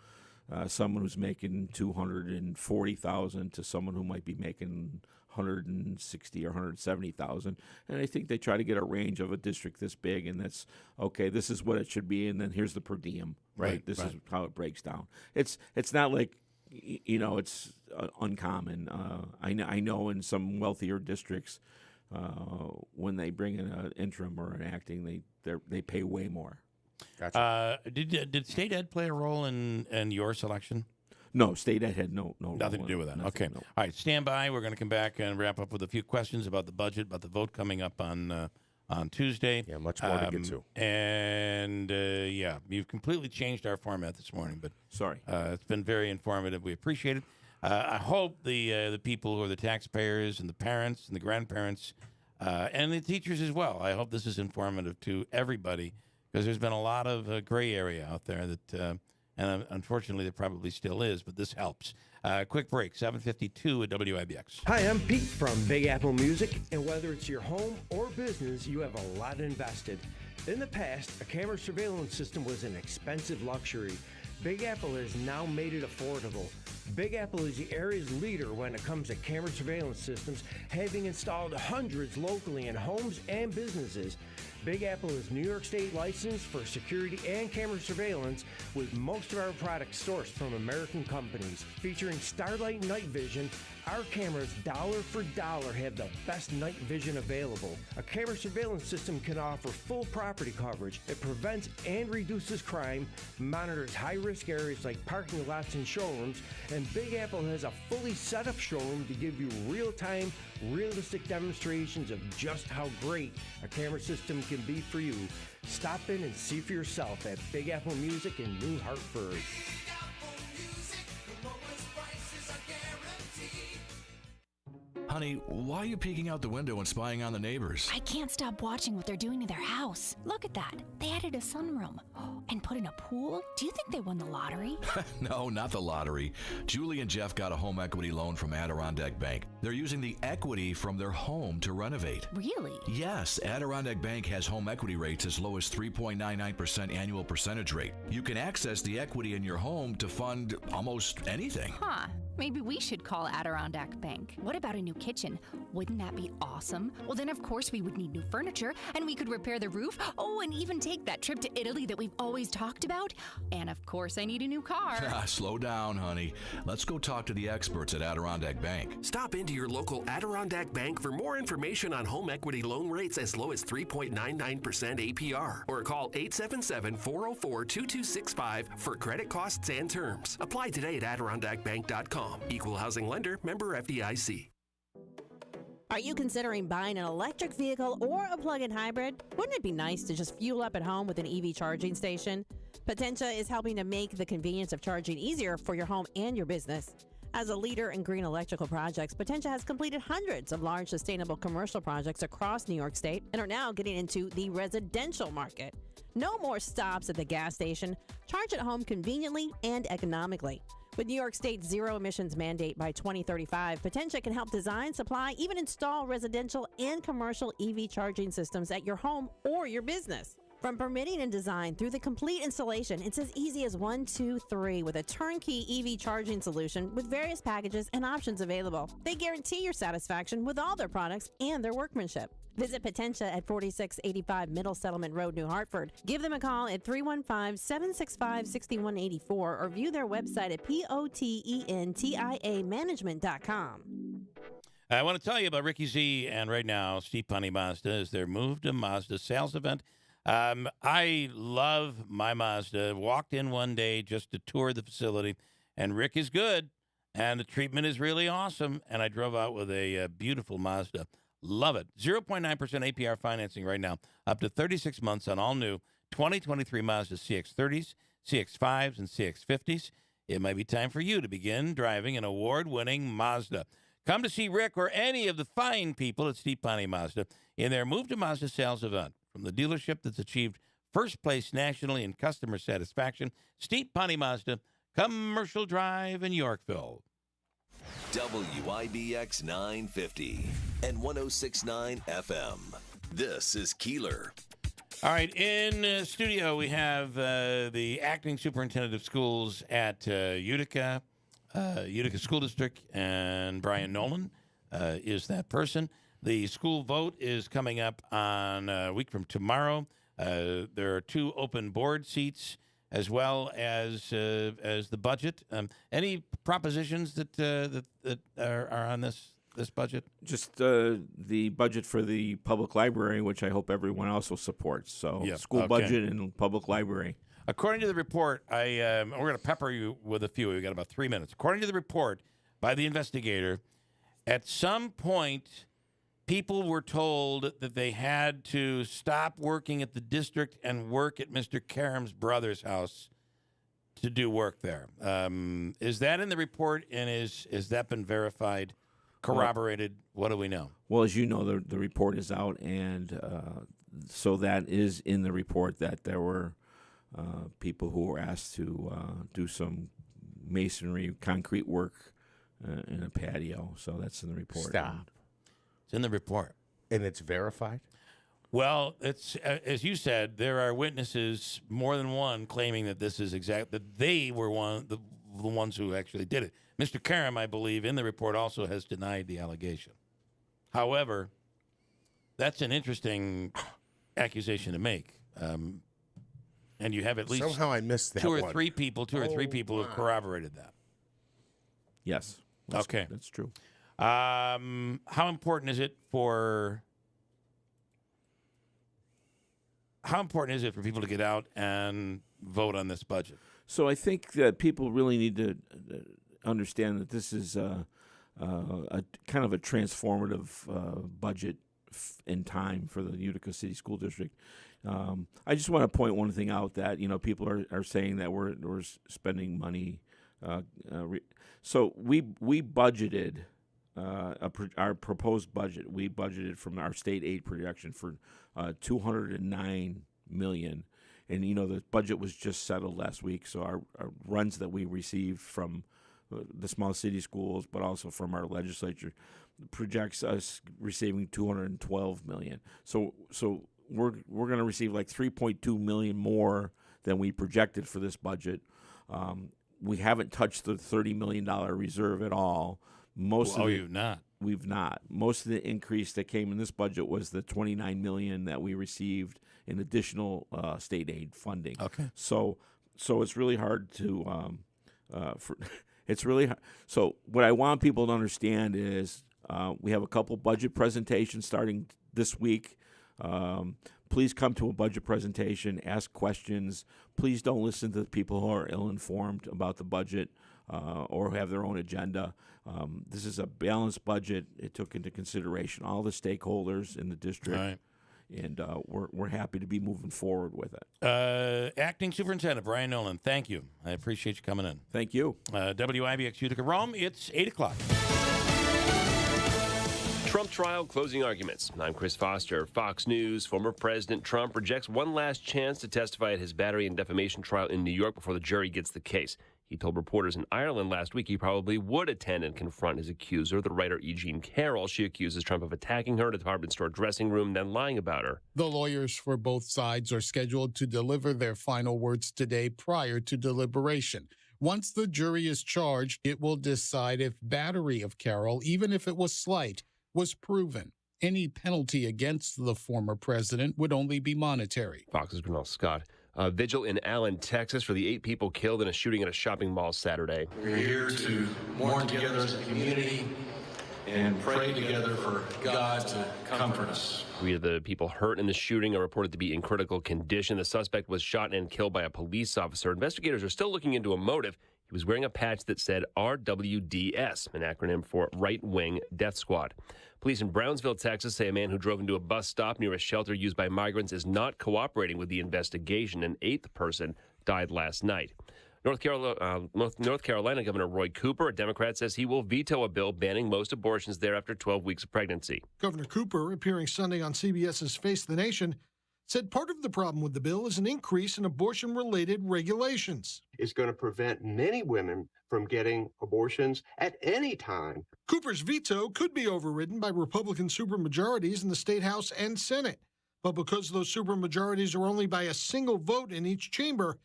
someone who's making $240,000 to someone who might be making $160,000 or $170,000, and I think they try to get a range of a district this big, and that's okay. This is what it should be, and then here's the per diem. Right. This is how it breaks down. It's not like it's uncommon. I know in some wealthier districts, when they bring in an interim or an acting, they pay way more. Gotcha. Did state ed play a role in your selection? No, state ed had no nothing to do with that. Okay. No. All right, stand by. We're going to come back and wrap up with a few questions about the budget, about the vote coming up on Tuesday. Yeah, much more to get to. And you've completely changed our format this morning, but sorry, it's been very informative. We appreciate it. I hope the people who are the taxpayers and the parents and the grandparents and the teachers as well, I hope this is informative to everybody, because there's been a lot of gray area out there that, and unfortunately there probably still is, but this helps. Quick break, 7:52 at WIBX. Hi, I'm Pete from Big Apple Music, and whether it's your home or business, you have a lot invested. In the past, a camera surveillance system was an expensive luxury. Big Apple has now made it affordable. Big Apple is the area's leader when it comes to camera surveillance systems, having installed hundreds locally in homes and businesses. Big Apple is New York State licensed for security and camera surveillance, with most of our products sourced from American companies. Featuring Starlight Night Vision, our cameras dollar for dollar have the best night vision available. A camera surveillance system can offer full property coverage. It prevents and reduces crime, monitors high-risk areas like parking lots and showrooms, and Big Apple has a fully set-up showroom to give you real-time, realistic demonstrations of just how great a camera system can be for you. Stop in and see for yourself at Big Apple Music in New Hartford. Honey, why are you peeking out the window and spying on the neighbors? I can't stop watching what they're doing to their house. Look at that. They added a sunroom and put in a pool. Do you think they won the lottery? No, not the lottery. Julie and Jeff got a home equity loan from Adirondack Bank. They're using the equity from their home to renovate. Really? Yes, Adirondack Bank has home equity rates as low as 3.99% annual percentage rate. You can access the equity in your home to fund almost anything. Huh. Maybe we should call Adirondack Bank. What about a new kitchen. Wouldn't that be awesome? Well, then of course we would need new furniture, and we could repair the roof. Oh, and even take that trip to Italy that we've always talked about. And of course I need a new car. Slow down, honey. Let's go talk to the experts at Adirondack Bank. Stop into your local Adirondack Bank for more information on home equity loan rates as low as 3.99% APR, or call 877-404-2265 for credit costs and terms. Apply today at AdirondackBank.com. Equal housing lender, member FDIC. Are you considering buying an electric vehicle or a plug-in hybrid? Wouldn't it be nice to just fuel up at home with an EV charging station? Potentia is helping to make the convenience of charging easier for your home and your business. As a leader in green electrical projects, Potentia has completed hundreds of large sustainable commercial projects across New York State and are now getting into the residential market. No more stops at the gas station. Charge at home conveniently and economically. With New York State's zero emissions mandate by 2035, Potentia can help design, supply, even install residential and commercial EV charging systems at your home or your business. From permitting and design through the complete installation, it's as easy as 1, 2, 3 with a turnkey EV charging solution with various packages and options available. They guarantee your satisfaction with all their products and their workmanship. Visit Potentia at 4685 Middle Settlement Road, New Hartford. Give them a call at 315-765-6184 or view their website at potentiamanagement.com. I want to tell you about Ricky Z, and right now, Steve Punny Mazda is their Move to Mazda sales event. I love my Mazda. Walked in one day just to tour the facility, and Rick is good, and the treatment is really awesome, and I drove out with a beautiful Mazda. Love it. 0.9% APR financing right now, up to 36 months on all new 2023 Mazda CX-30s, CX-5s, and CX-50s. It might be time for you to begin driving an award-winning Mazda. Come to see Rick or any of the fine people at Steve Ponte Mazda in their Move to Mazda sales event. From the dealership that's achieved first place nationally in customer satisfaction, Steve Ponte Mazda, Commercial Drive in Yorkville. WIBX 950 and 106.9 FM. This is Keeler. All right, in studio we have the acting superintendent of schools at Utica School District, and Brian Nolan is that person. The school vote is coming up on a week from tomorrow. There are 2 open board seats, as well as the budget. Any propositions that are on this budget? Just the budget for the public library, which I hope everyone also supports. So school budget and public library. According to the report, we're going to pepper you with a few. We've got about 3 minutes. According to the report by the investigator, at some point, people were told that they had to stop working at the district and work at Mr. Karam's brother's house to do work there. Is that in the report, and has that been verified, corroborated? What do we know? Well, as you know, the report is out, and so that is in the report that there were people who were asked to do some masonry, concrete work in a patio. So that's in the report. Stop. It's in the report. And it's verified? Well, it's as you said, there are witnesses, more than one, claiming that this is that they were the ones who actually did it. Mr. Karam, I believe, in the report also has denied the allegation. However, that's an interesting accusation to make. And you have at least somehow I missed that two or one. three people who have corroborated that. Yes. Okay. That's true. How important is it for people to get out and vote on this budget? So I think that people really need to understand that this is a kind of a transformative budget in time for the Utica City School District. I just want to point one thing out that people are saying that we're spending money. So we budgeted our proposed budget. We budgeted from our state aid projection for $209 million, and the budget was just settled last week. So our runs that we received from the small city schools, but also from our legislature, projects us receiving $212 million. So we're going to receive like $3.2 million more than we projected for this budget. We haven't touched the $30 million reserve at all, You've not. We've not. Most of the increase that came in this budget was the $29 million that we received in additional state aid funding. Okay. So it's really hard to. It's really hard. So what I want people to understand is we have a couple budget presentations starting this week. Please come to a budget presentation, ask questions. Please don't listen to the people who are ill-informed about the budget or have their own agenda. This is a balanced budget. It took into consideration all the stakeholders in the district, Right. and we're happy to be moving forward with it. Acting Superintendent Brian Nolan, thank you. I appreciate you coming in. Thank you. WIBX Utica Rome, it's 8 o'clock. Trump trial closing arguments. I'm Chris Foster. Fox News. Former President Trump rejects one last chance to testify at his battery and defamation trial in New York before the jury gets the case. He told reporters in Ireland last week he probably would attend and confront his accuser, the writer E. Jean Carroll. She accuses Trump of attacking her in a department store dressing room, then lying about her. The lawyers for both sides are scheduled to deliver their final words today prior to deliberation. Once the jury is charged, it will decide if battery of Carroll, even if it was slight, was proven. Any penalty against the former president would only be monetary. Fox's Grinnell Scott. Vigil in Allen, Texas for the 8 people killed in a shooting at a shopping mall Saturday. We're here to mourn together as a community and pray together for God to comfort us. 3 of the people hurt in the shooting are reported to be in critical condition. The suspect was shot and killed by a police officer. Investigators are still looking into a motive. He was wearing a patch that said RWDS, an acronym for Right Wing Death Squad. Police in Brownsville, Texas say a man who drove into a bus stop near a shelter used by migrants is not cooperating with the investigation. An 8th person died last night. North Carolina Governor Roy Cooper, a Democrat, says he will veto a bill banning most abortions there after 12 weeks of pregnancy. Governor Cooper, appearing Sunday on CBS's Face the Nation, said part of the problem with the bill is an increase in abortion-related regulations. It's going to prevent many women from getting abortions at any time. Cooper's veto could be overridden by Republican supermajorities in the State House and Senate. But because those supermajorities are only by a single vote in each chamber,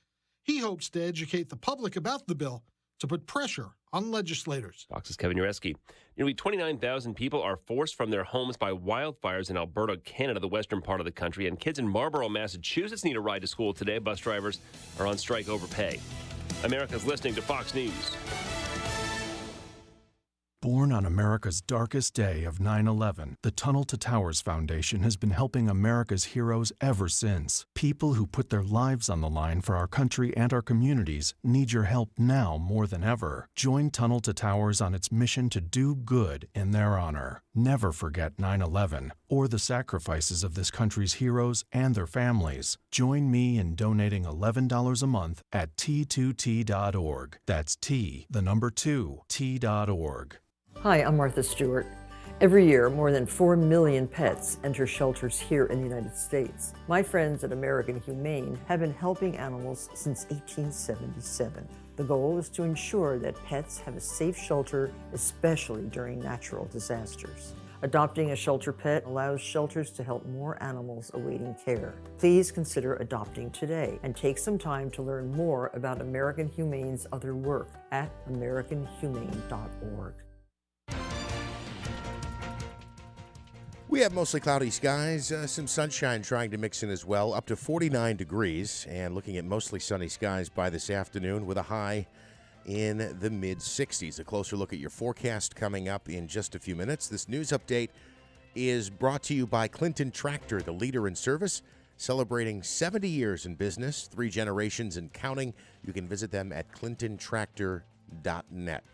he hopes to educate the public about the bill to put pressure on legislators. Fox's Kevin Ureski. Nearly 29,000 people are forced from their homes by wildfires in Alberta, Canada, the western part of the country. And kids in Marlborough, Massachusetts need a ride to school today. Bus drivers are on strike over pay. America's listening to Fox News. Born on America's darkest day of 9/11, the Tunnel to Towers Foundation has been helping America's heroes ever since. People who put their lives on the line for our country and our communities need your help now more than ever. Join Tunnel to Towers on its mission to do good in their honor. Never forget 9/11 or the sacrifices of this country's heroes and their families. Join me in donating $11 a month at T2T.org. That's T, the number 2, T.org. Hi, I'm Martha Stewart. Every year, more than 4 million pets enter shelters here in the United States. My friends at American Humane have been helping animals since 1877. The goal is to ensure that pets have a safe shelter, especially during natural disasters. Adopting a shelter pet allows shelters to help more animals awaiting care. Please consider adopting today and take some time to learn more about American Humane's other work at americanhumane.org. We have mostly cloudy skies, some sunshine trying to mix in as well, up to 49 degrees, and looking at mostly sunny skies by this afternoon with a high in the mid-60s. A closer look at your forecast coming up in just a few minutes. This news update is brought to you by Clinton Tractor, the leader in service, celebrating 70 years in business, 3 generations and counting. You can visit them at clintontractor.net.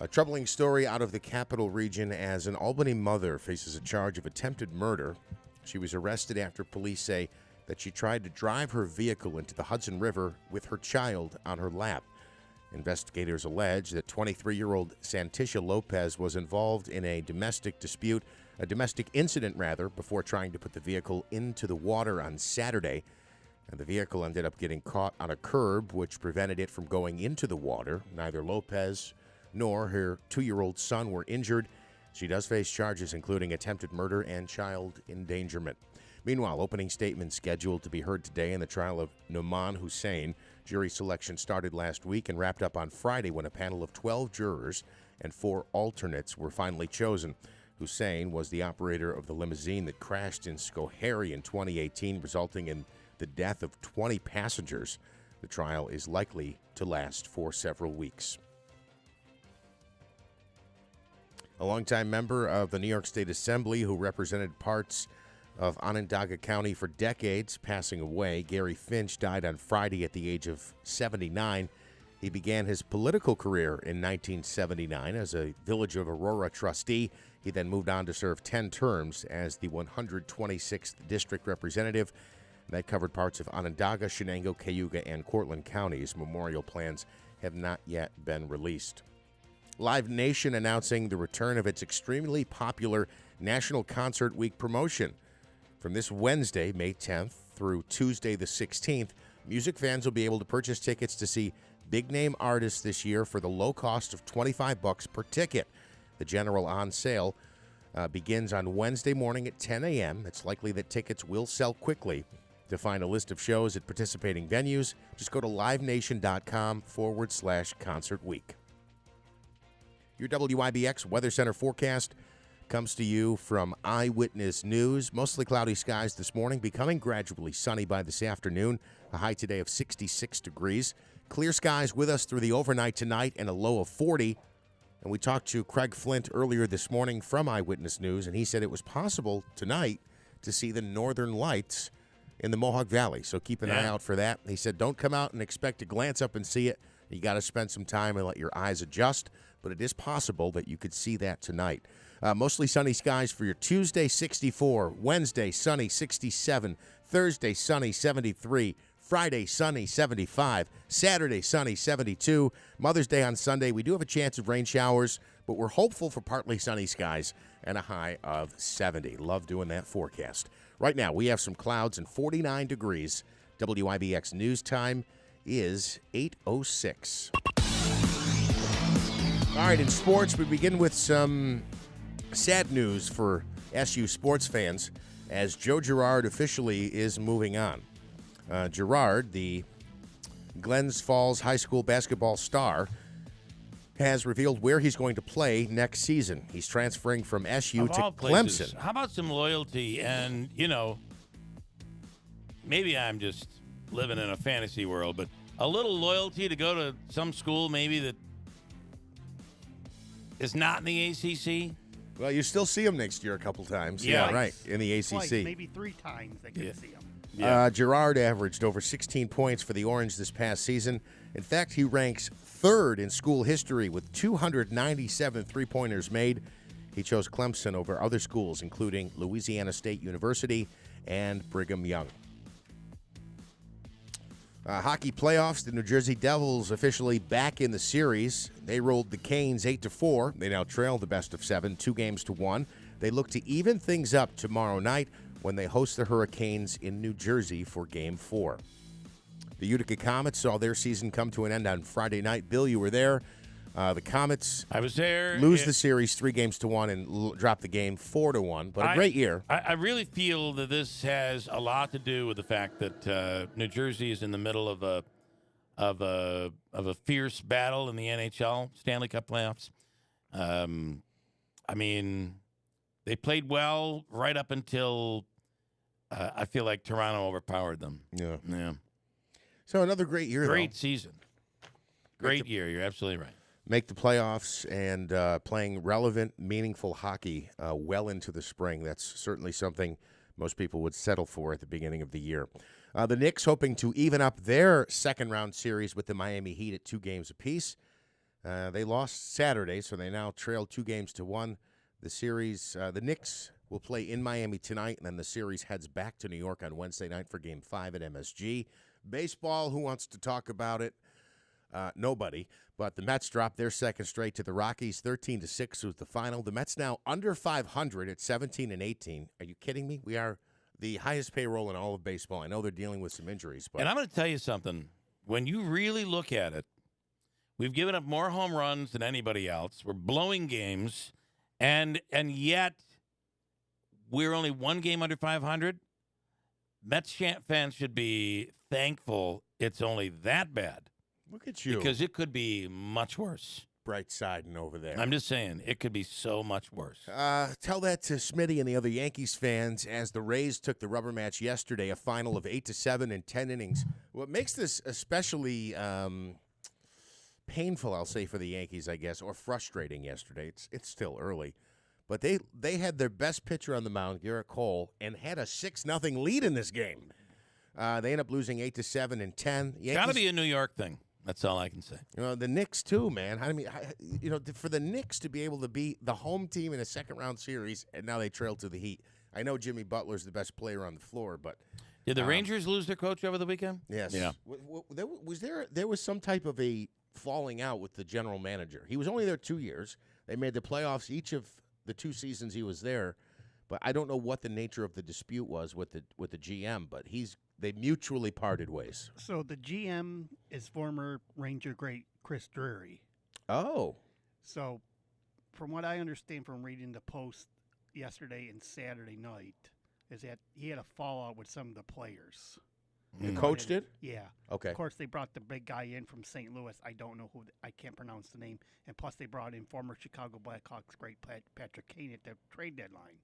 A troubling story out of the Capital Region as an Albany mother faces a charge of attempted murder. She was arrested after police say that she tried to drive her vehicle into the Hudson River with her child on her lap. Investigators allege that 23-year-old Santisha Lopez was involved in a domestic incident, before trying to put the vehicle into the water on Saturday. And the vehicle ended up getting caught on a curb, which prevented it from going into the water. Neither Lopez nor her 2-year-old son were injured. She does face charges including attempted murder and child endangerment. Meanwhile, opening statements scheduled to be heard today in the trial of Noman Hussein, Jury selection started last week and wrapped up on Friday when a panel of 12 jurors and 4 alternates were finally chosen. Hussein was the operator of the limousine that crashed in Schoharie in 2018, resulting in the death of 20 passengers. The trial is likely to last for several weeks. A longtime member of the New York State Assembly who represented parts of Onondaga County for decades, passing away. Gary Finch died on Friday at the age of 79. He began his political career in 1979 as a Village of Aurora trustee. He then moved on to serve 10 terms as the 126th District Representative. That covered parts of Onondaga, Shenango, Cayuga, and Cortland counties. Memorial plans have not yet been released. Live Nation announcing the return of its extremely popular National Concert Week promotion. From this Wednesday, May 10th, through Tuesday the 16th, music fans will be able to purchase tickets to see big-name artists this year for the low cost of $25 per ticket. The general on sale begins on Wednesday morning at 10 a.m. It's likely that tickets will sell quickly. To find a list of shows at participating venues, just go to livenation.com/concert week. Your WIBX Weather Center forecast comes to you from Eyewitness News. Mostly cloudy skies this morning, becoming gradually sunny by this afternoon. A high today of 66 degrees. Clear skies with us through the overnight tonight and a low of 40. And we talked to Craig Flint earlier this morning from Eyewitness News, and he said it was possible tonight to see the northern lights in the Mohawk Valley. So keep an eye out for that. He said don't come out and expect to glance up and see it. You got to spend some time and let your eyes adjust. But it is possible that you could see that tonight. Mostly sunny skies for your Tuesday, 64. Wednesday, sunny, 67. Thursday, sunny, 73. Friday, sunny, 75. Saturday, sunny, 72. Mother's Day on Sunday, we do have a chance of rain showers, but we're hopeful for partly sunny skies and a high of 70. Love doing that forecast. Right now, we have some clouds and 49 degrees. WIBX News Time is 8:06. All right, in sports, we begin with some sad news for SU sports fans as Joe Girard officially is moving on. Girard, the Glens Falls High School basketball star, has revealed where he's going to play next season. He's transferring from SU to Clemson. How about some loyalty? And, maybe I'm just living in a fantasy world, but a little loyalty to go to some school maybe that is not in the ACC. Well, you still see him next year a couple times. Yeah, right, in the ACC. Twice, maybe 3 times they can see him. Girard averaged over 16 points for the Orange this past season. In fact, he ranks 3rd in school history with 297 three-pointers made. He chose Clemson over other schools, including Louisiana State University and Brigham Young. Hockey playoffs, the New Jersey Devils officially back in the series. They rolled the Canes 8-4. They now trail the best of 7, 2-1. They look to even things up tomorrow night when they host the Hurricanes in New Jersey for Game 4. The Utica Comets saw their season come to an end on Friday night. Bill, you were there. The Comets I was there. Lose the series 3-1 and drop the game 4-1. But a great year. I really feel that this has a lot to do with the fact that New Jersey is in the middle of a fierce battle in the NHL Stanley Cup playoffs. I mean, they played well right up until I feel like Toronto overpowered them. Yeah. Yeah. So another great year. Great season. Great year. You're absolutely right. Make the playoffs and playing relevant, meaningful hockey well into the spring. That's certainly something most people would settle for at the beginning of the year. The Knicks hoping to even up their second-round series with the Miami Heat at 2 games apiece. They lost Saturday, so they now trail 2-1. The series, the Knicks will play in Miami tonight, and then the series heads back to New York on Wednesday night for Game 5 at MSG. Baseball, who wants to talk about it? Nobody. But the Mets dropped their second straight to the Rockies. 13-6 was the final. The Mets now under 500 at 17-18. Are you kidding me? We are the highest payroll in all of baseball. I know they're dealing with some injuries, but and I'm going to tell you something. When you really look at it, we've given up more home runs than anybody else. We're blowing games, and yet we're only 1 game under 500. Mets fans should be thankful it's only that bad. Look at you. Because it could be much worse. Bright siding over there. I'm just saying, it could be so much worse. Tell that to Smitty and the other Yankees fans as the Rays took the rubber match yesterday, a final of 8-7 in 10 innings. What makes this especially painful, I'll say, for the Yankees, I guess, or frustrating yesterday. It's still early. But they had their best pitcher on the mound, Garrett Cole, and had a 6-0 lead in this game. They end up losing 8-7 in 10. Got to be a New York thing. That's all I can say. The Knicks, too, man. I mean, for the Knicks to be able to beat the home team in a second-round series, and now they trail to the Heat. I know Jimmy Butler's the best player on the floor, but... Did the Rangers lose their coach over the weekend? Yes. Yeah. There was some type of a falling out with the general manager. He was only there 2 years. They made the playoffs each of the 2 seasons he was there, but I don't know what the nature of the dispute was with the GM, but they mutually parted ways. So the GM is former Ranger great Chris Drury. Oh. So from what I understand from reading the Post yesterday and Saturday night is that he had a fallout with some of the players. The coach did? Yeah. Okay. Of course, they brought the big guy in from St. Louis. I don't know who. I can't pronounce the name. And plus, they brought in former Chicago Blackhawks great Patrick Kane at the trade deadline.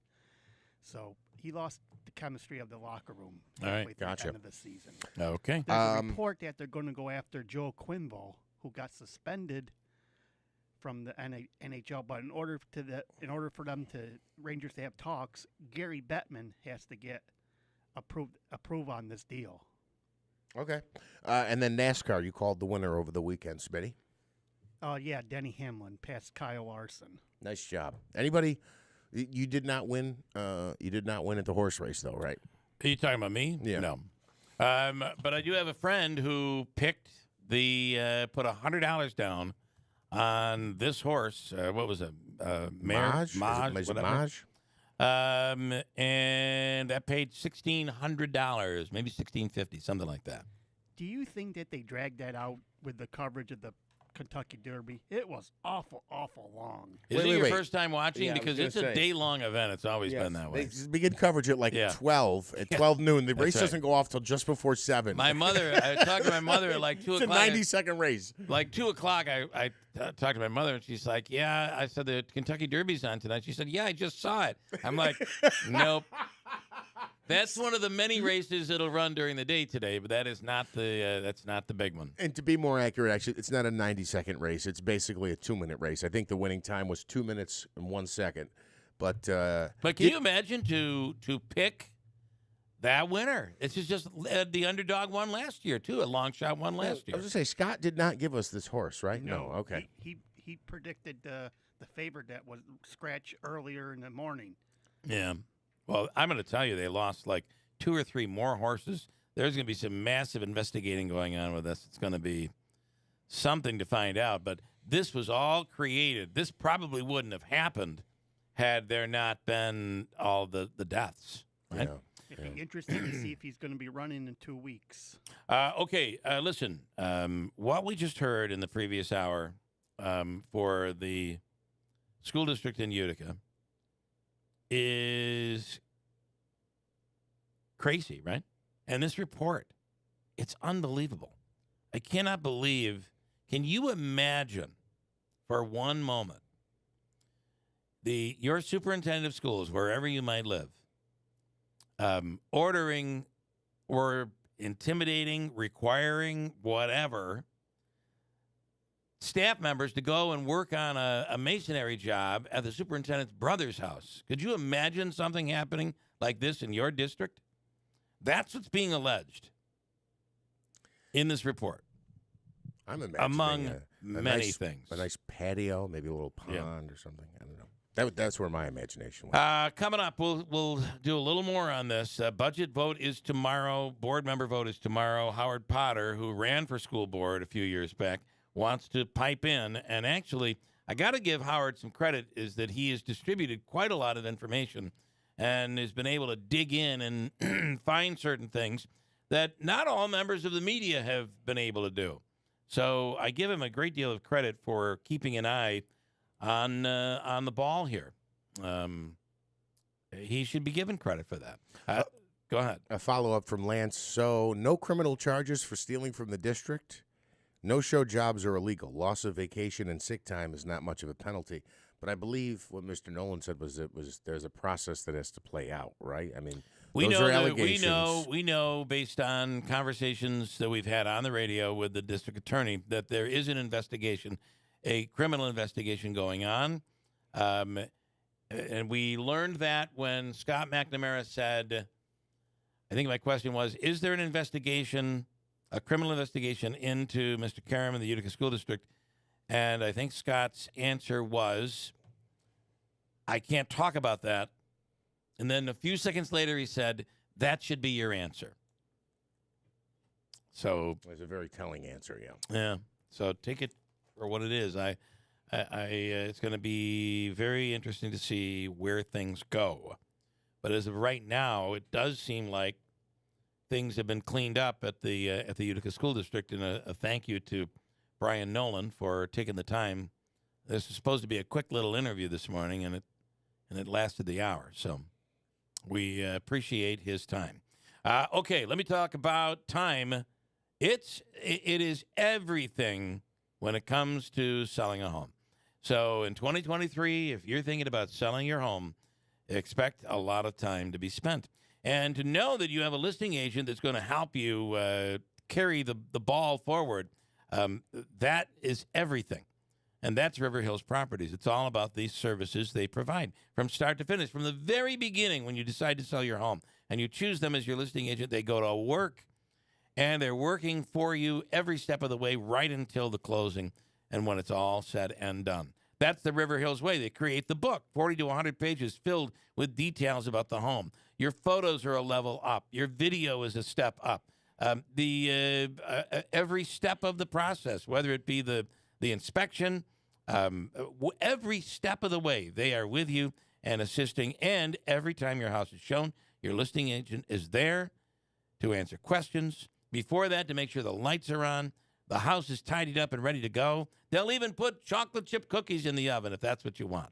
So he lost the chemistry of the locker room. All right. Gotcha. The end of the season. Okay. There's a report that they're going to go after Joe Quenneville, who got suspended from the NHL. But in order for them to Rangers to have talks, Gary Bettman has to get approve on this deal. Okay. And then NASCAR, you called the winner over the weekend, Smitty. Yeah, Denny Hamlin passed Kyle Larson. Nice job. Anybody? You did not win. You did not win at the horse race, though, right? Are you talking about me? Yeah. No. But I do have a friend who picked put $100 down on this horse. What was it? Maj? Maj, whatever. Maj? And that paid $1,600, maybe $1,650, something like that. Do you think that they dragged that out with the coverage of the Kentucky Derby? It was awful long. Is it your first time watching? Yeah, because it's a day-long event. It's always been that way. They begin coverage at 12. At 12 noon. The race right. doesn't go off till just before 7. My mother, I talked to my mother at like 2 o'clock. It's a 90-second race. Like 2 o'clock, I talked to my mother, and she's like, yeah. I said, the Kentucky Derby's on tonight. She said, yeah, I just saw it. I'm like, nope. That's one of the many races that'll run during the day today, but that's not the big one. And to be more accurate, actually, it's not a 90-second race. It's basically a 2-minute race. I think the winning time was 2 minutes and 1 second. But can you imagine to pick that winner? It's just the underdog won last year too. A long shot won last year. I was going to say, Scott did not give us this horse, right? No. Okay. He predicted the favorite that was scratch earlier in the morning. Yeah. Well, I'm going to tell you, they lost like 2 or 3 more horses. There's going to be some massive investigating going on with this. It's going to be something to find out. But this was all created. This probably wouldn't have happened had there not been all the deaths. Right? Yeah. It'd be interesting to see if he's going to be running in 2 weeks. Okay, listen. What we just heard in the previous hour for the school district in Utica is crazy, right? And this report, it's unbelievable. I cannot believe. Can you imagine for one moment your superintendent of schools, wherever you might live, ordering or intimidating, requiring, whatever, staff members to go and work on a masonry job at the superintendent's brother's house? Could you imagine something happening like this in your district? That's what's being alleged in this report. I'm imagining among many nice, things. A nice patio, maybe a little pond or something. I don't know. That's where my imagination went. Coming up, we'll do a little more on this. Budget vote is tomorrow. Board member vote is tomorrow. Howard Potter, who ran for school board a few years back, wants to pipe in. And actually, I got to give Howard some credit, is that he has distributed quite a lot of information and has been able to dig in and find certain things that not all members of the media have been able to do. So I give him a great deal of credit for keeping an eye on the ball here. He should be given credit for that. Go ahead. A follow-up from Lance. So, no criminal charges for stealing from the district? No-show jobs are illegal. Loss of vacation and sick time is not much of a penalty. But I believe what Mr. Nolan said was there's a process that has to play out, right? I mean, those are allegations. We know based on conversations that we've had on the radio with the district attorney that there is an investigation, a criminal investigation going on. And we learned that when Scott McNamara said, I think my question was, is there an investigation, a criminal investigation into Mr. Karam in the Utica School District? And I think Scott's answer was, I can't talk about that. And then a few seconds later, he said, that should be your answer. So it's a very telling answer, yeah. Yeah. So take it for what it is. It's going to be very interesting to see where things go. But as of right now, it does seem like things have been cleaned up at the Utica School District. And a thank you to Brian Nolan for taking the time. This was supposed to be a quick little interview this morning, and it lasted the hour. So we appreciate his time. Okay, let me talk about time. It is everything when it comes to selling a home. So in 2023, if you're thinking about selling your home, expect a lot of time to be spent. And to know that you have a listing agent that's going to help you carry the ball forward, that is everything. And that's River Hills Properties. It's all about these services they provide from start to finish. From the very beginning, when you decide to sell your home and you choose them as your listing agent, they go to work, and they're working for you every step of the way right until the closing and when it's all said and done. That's the River Hills way. They create the book, 40 to 100 pages filled with details about the home. Your photos are a level up. Your video is a step up. Every step of the process, whether it be the inspection, every step of the way, they are with you and assisting. And every time your house is shown, your listing agent is there to answer questions. Before that, to make sure the lights are on, the house is tidied up and ready to go. They'll even put chocolate chip cookies in the oven if that's what you want.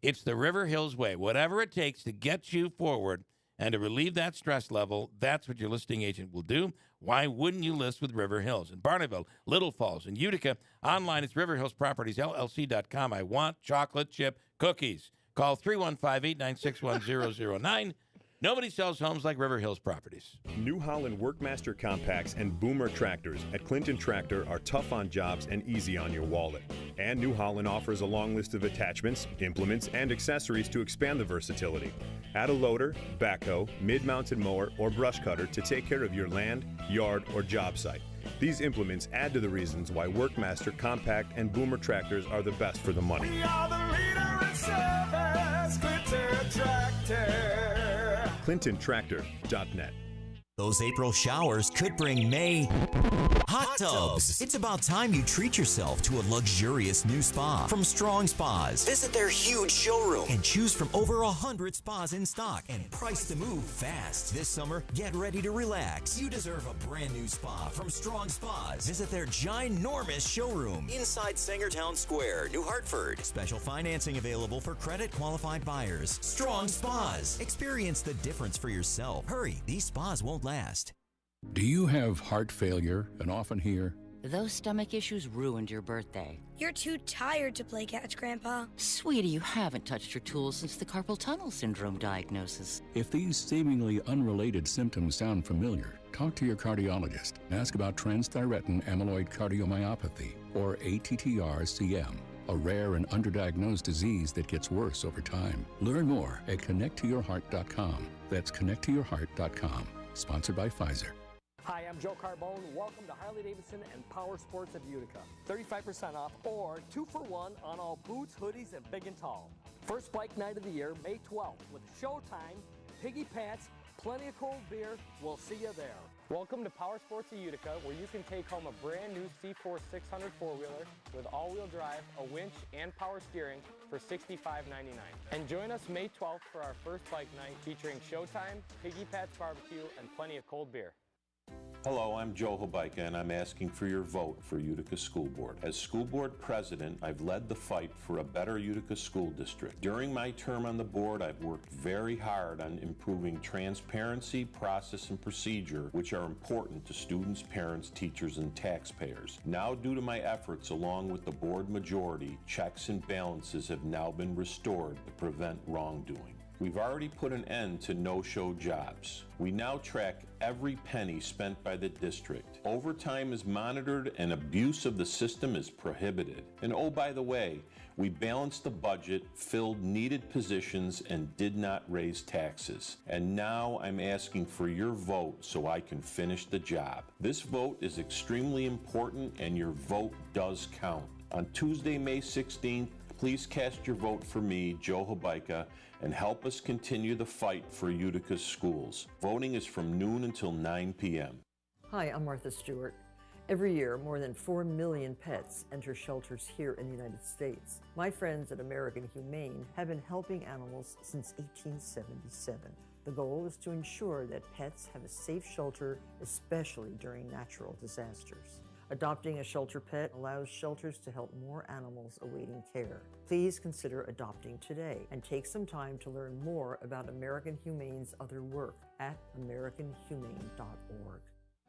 It's the River Hills way. Whatever it takes to get you forward and to relieve that stress level, that's what your listing agent will do. Why wouldn't you list with River Hills? In Barneville, Little Falls, and Utica. Online, it's riverhillspropertiesllc.com. I want chocolate chip cookies. Call 315-896-1009. Nobody sells homes like River Hills Properties. New Holland Workmaster Compacts and Boomer Tractors at Clinton Tractor are tough on jobs and easy on your wallet. And New Holland offers a long list of attachments, implements, and accessories to expand the versatility. Add a loader, backhoe, mid-mounted mower, or brush cutter to take care of your land, yard, or job site. These implements add to the reasons why Workmaster Compact and Boomer Tractors are the best for the money. We are the leader in service, Clinton Tractor. ClintonTractor.net. Those April showers could bring May hot tubs. It's about time you treat yourself to a luxurious new spa from Strong Spas. Visit their huge showroom and choose from over 100 spas in stock and priced to move fast. This summer, get ready to relax. You deserve a brand new spa from Strong Spas. Visit their ginormous showroom inside Sangertown Square, New Hartford. Special financing available for credit qualified buyers. Strong Spas. Experience the difference for yourself. Hurry, these spas won't last. Do you have heart failure and often hear, "Those stomach issues ruined your birthday"? "You're too tired to play catch, Grandpa." Sweetie, you haven't touched your tools since the carpal tunnel syndrome diagnosis. If these seemingly unrelated symptoms sound familiar, talk to your cardiologist and ask about transthyretin amyloid cardiomyopathy, or ATTR-CM, a rare and underdiagnosed disease that gets worse over time. Learn more at connecttoyourheart.com. That's connecttoyourheart.com. Sponsored by Pfizer. Hi, I'm Joe Carbone. Welcome to Harley-Davidson and Power Sports of Utica. 35% off or 2-for-1 on all boots, hoodies, and big and tall. First bike night of the year, May 12th, with Showtime, Piggy Pants, plenty of cold beer. We'll see you there. Welcome to Power Sports of Utica, where you can take home a brand new C4 600 four-wheeler with all-wheel drive, a winch, and power steering for $65.99. And join us May 12th for our first bike night featuring Showtime, Piggy Pat's Barbecue, and plenty of cold beer. Hello, I'm Joe Hobeika, and I'm asking for your vote for Utica School Board. As school board president, I've led the fight for a better Utica school district. During my term on the board, I've worked very hard on improving transparency, process, and procedure, which are important to students, parents, teachers, and taxpayers. Now, due to my efforts along with the board majority, checks and balances have now been restored to prevent wrongdoing. We've already put an end to no-show jobs. We now track every penny spent by the district. Overtime is monitored and abuse of the system is prohibited. And oh, by the way, we balanced the budget, filled needed positions, and did not raise taxes. And now I'm asking for your vote so I can finish the job. This vote is extremely important and your vote does count. On Tuesday, May 16th, please cast your vote for me, Joe Hobeika, and help us continue the fight for Utica's schools. Voting is from noon until 9 p.m. Hi, I'm Martha Stewart. Every year, more than 4 million pets enter shelters here in the United States. My friends at American Humane have been helping animals since 1877. The goal is to ensure that pets have a safe shelter, especially during natural disasters. Adopting a shelter pet allows shelters to help more animals awaiting care. Please consider adopting today and take some time to learn more about American Humane's other work at americanhumane.org.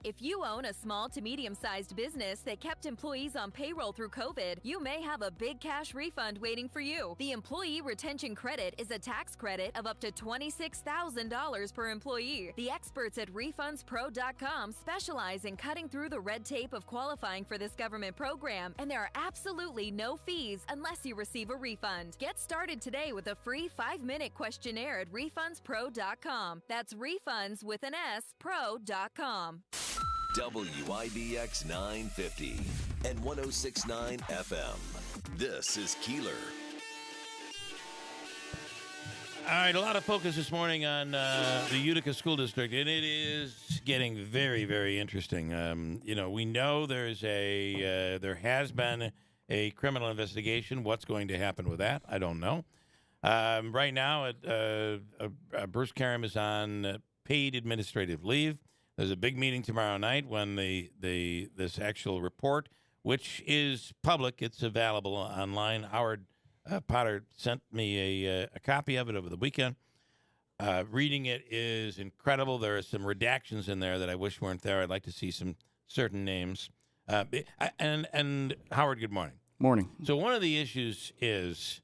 If you own a small to medium-sized business that kept employees on payroll through COVID, you may have a big cash refund waiting for you. The Employee Retention Credit is a tax credit of up to $26,000 per employee. The experts at RefundsPro.com specialize in cutting through the red tape of qualifying for this government program, and there are absolutely no fees unless you receive a refund. Get started today with a free 5-minute questionnaire at RefundsPro.com. That's refunds with an S, pro.com. WIBX 950 and 106.9 FM. This is Keeler. All right, a lot of focus this morning on the Utica School District, and it is getting very, very interesting. We know there has been a criminal investigation. What's going to happen with that? I don't know. Right now, Bruce Karam is on paid administrative leave. There's a big meeting tomorrow night when this actual report, which is public, it's available online. Howard Potter sent me a copy of it over the weekend. Reading it is incredible. There are some redactions in there that I wish weren't there. I'd like to see some certain names. And Howard, good morning. Morning. So one of the issues is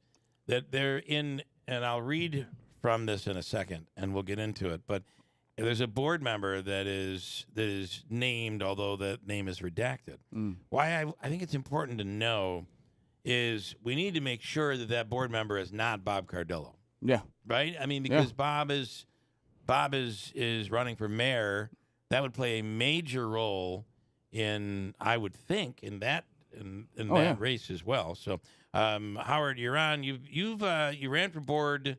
that they're in, and I'll read from this in a second, and we'll get into it, but there's a board member that is named, although that name is redacted. Why I think it's important to know is we need to make sure that board member is not Bob Cardillo. Yeah. Right? I mean, because Bob is running for mayor. That would play a major role in, I would think, in that race as well. So, Howard, you're on. You ran for board.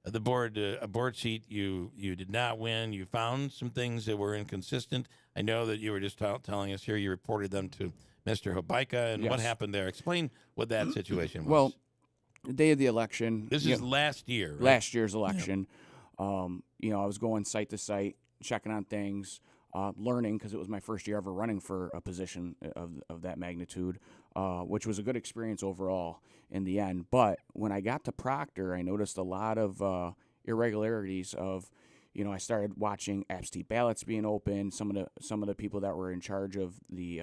A board seat, you did not win. You found some things that were inconsistent. I know that you were just telling us here you reported them to Mr. Hobeika, and what happened there? Explain what that situation was. Well, the day of the election. This is last year, right? Last year's election. I was going site to site, checking on things, learning, because it was my first year ever running for a position of that magnitude, which was a good experience overall in the end. But when I got to Proctor, I noticed a lot of irregularities of, I started watching absentee ballots being opened, some of the people that were in charge of the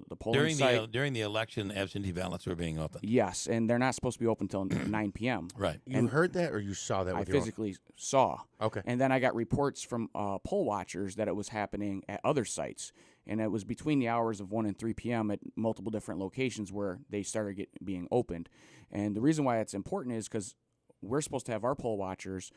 the polling site. During the election, absentee ballots were being opened. Yes, and they're not supposed to be open until 9 p.m. Right. You heard that, or you saw that? I physically saw. Okay. And then I got reports from poll watchers that it was happening at other sites, and it was between the hours of 1 and 3 p.m. at multiple different locations where they started being opened. And the reason why it's important is because we're supposed to have our poll watchers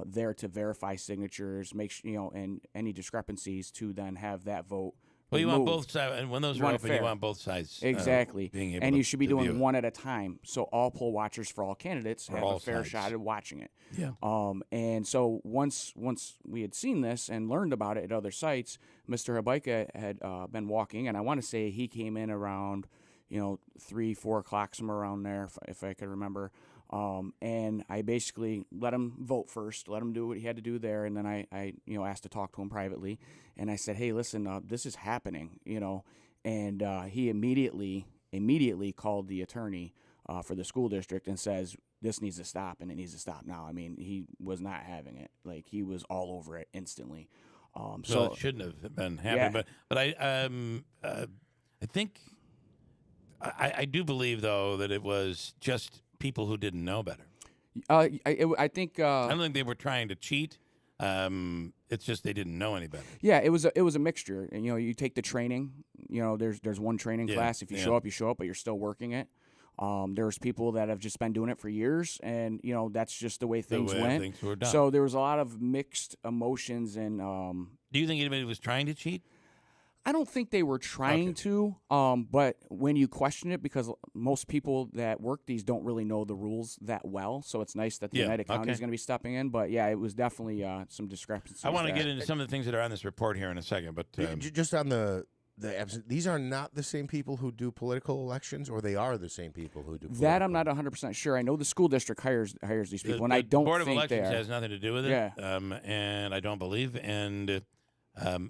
there to verify signatures, make sure, and any discrepancies to then have that vote. Well, you want both sides, and when those are open, you want both sides. Exactly. Being able and you should be doing view it. one at a time, so all poll watchers for all candidates have a fair shot at watching it. Yeah. And so once we had seen this and learned about it at other sites, Mr. Hobeika had been walking, and I want to say he came in around 3-4 o'clock, somewhere around there, if I could remember. And I basically let him vote first, let him do what he had to do there, and then I asked to talk to him privately, and I said, hey, listen, this is happening, and he immediately called the attorney for the school district and says, this needs to stop, and it needs to stop now. I mean, he was not having it. Like, he was all over it instantly. So it shouldn't have been happening, but I think I do believe, though, that it was just people who didn't know better. I think I don't think they were trying to cheat. It's just they didn't know any better. Yeah, it was a mixture. And you take the training. There's one training class. If you show up, you show up, but you're still working it. There's people that have just been doing it for years, and that's just the way things went. Things were done. So there was a lot of mixed emotions. And do you think anybody was trying to cheat? I don't think they were trying to, but when you question it, because most people that work these don't really know the rules that well, so it's nice that the United County is going to be stepping in. But yeah, it was definitely some discrepancies. I want to get into some of the things that are on this report here in a second, but just on the these are not the same people who do political elections, or they are the same people who do that. I'm not 100% sure. I know the school district hires these people, and I don't Board of think Elections they are. has nothing to do with it. Yeah. And I don't believe. And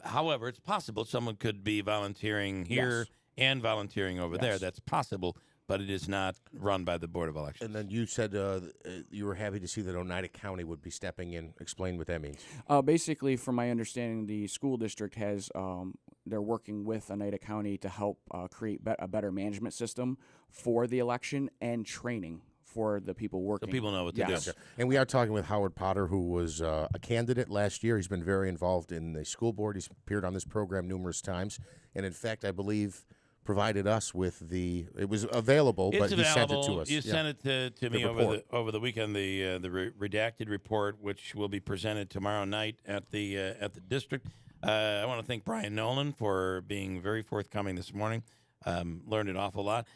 however, it's possible someone could be volunteering here and volunteering over there. That's possible, but it is not run by the Board of Elections. And then you said you were happy to see that Oneida County would be stepping in. Explain what that means. Basically, from my understanding, the school district has they're working with Oneida County to help create a better management system for the election and training for the people working. So people know what to do. And we are talking with Howard Potter, who was a candidate last year. He's been very involved in the school board. He's appeared on this program numerous times. And, in fact, I believe provided us with it was available, but he sent it to us. You sent it to me over the weekend, the redacted report, which will be presented tomorrow night at the district. I want to thank Brian Nolan for being very forthcoming this morning. Learned an awful lot.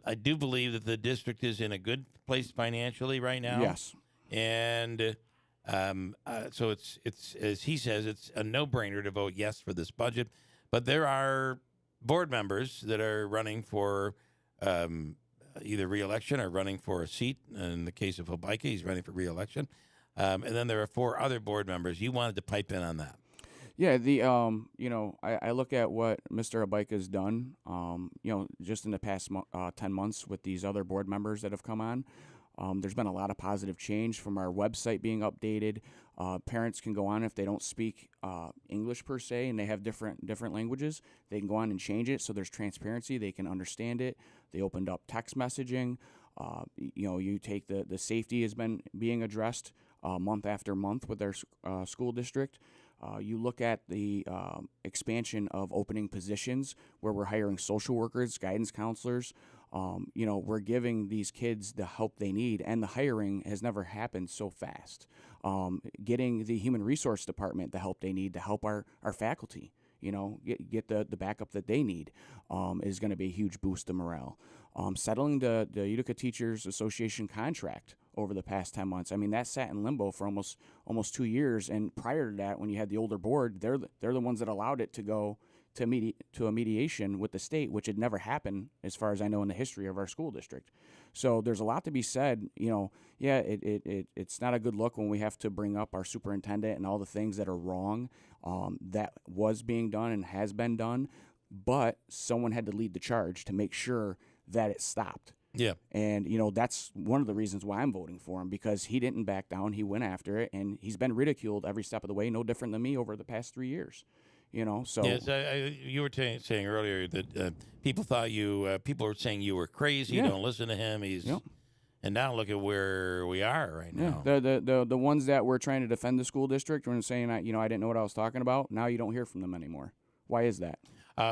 I do believe that the district is in a good place financially right now. Yes. And so it's as he says, it's a no-brainer to vote yes for this budget. But there are board members that are running for either re-election or running for a seat. In the case of Hobaika, he's running for re-election. And then there are 4 other board members. You wanted to pipe in on that. Yeah, I look at what Mr. Hobaika has done, just in the past 10 months with these other board members that have come on. There's been a lot of positive change from our website being updated. Parents can go on if they don't speak English per se and they have different languages. They can go on and change it so there's transparency. They can understand it. They opened up text messaging. You take the safety has been being addressed month after month with their school district. You look at the expansion of opening positions where we're hiring social workers, guidance counselors. We're giving these kids the help they need, and the hiring has never happened so fast. Getting the human resource department the help they need to help our faculty, get the backup that they need is going to be a huge boost to morale. Settling the Utica Teachers Association contract over the past 10 months. I mean, that sat in limbo for almost 2 years. And prior to that, when you had the older board, they're the ones that allowed it to go to a mediation with the state, which had never happened, as far as I know, in the history of our school district. So there's a lot to be said. It's not a good look when we have to bring up our superintendent and all the things that are wrong that was being done and has been done. But someone had to lead the charge to make sure that it stopped. Yeah. And, that's one of the reasons why I'm voting for him, because he didn't back down. He went after it, and he's been ridiculed every step of the way, no different than me over the past 3 years. So. Yes, you were saying earlier that people thought people were saying you were crazy. Yeah. Don't listen to him. And now look at where we are right now. The ones that were trying to defend the school district when saying I didn't know what I was talking about. Now you don't hear from them anymore. Why is that?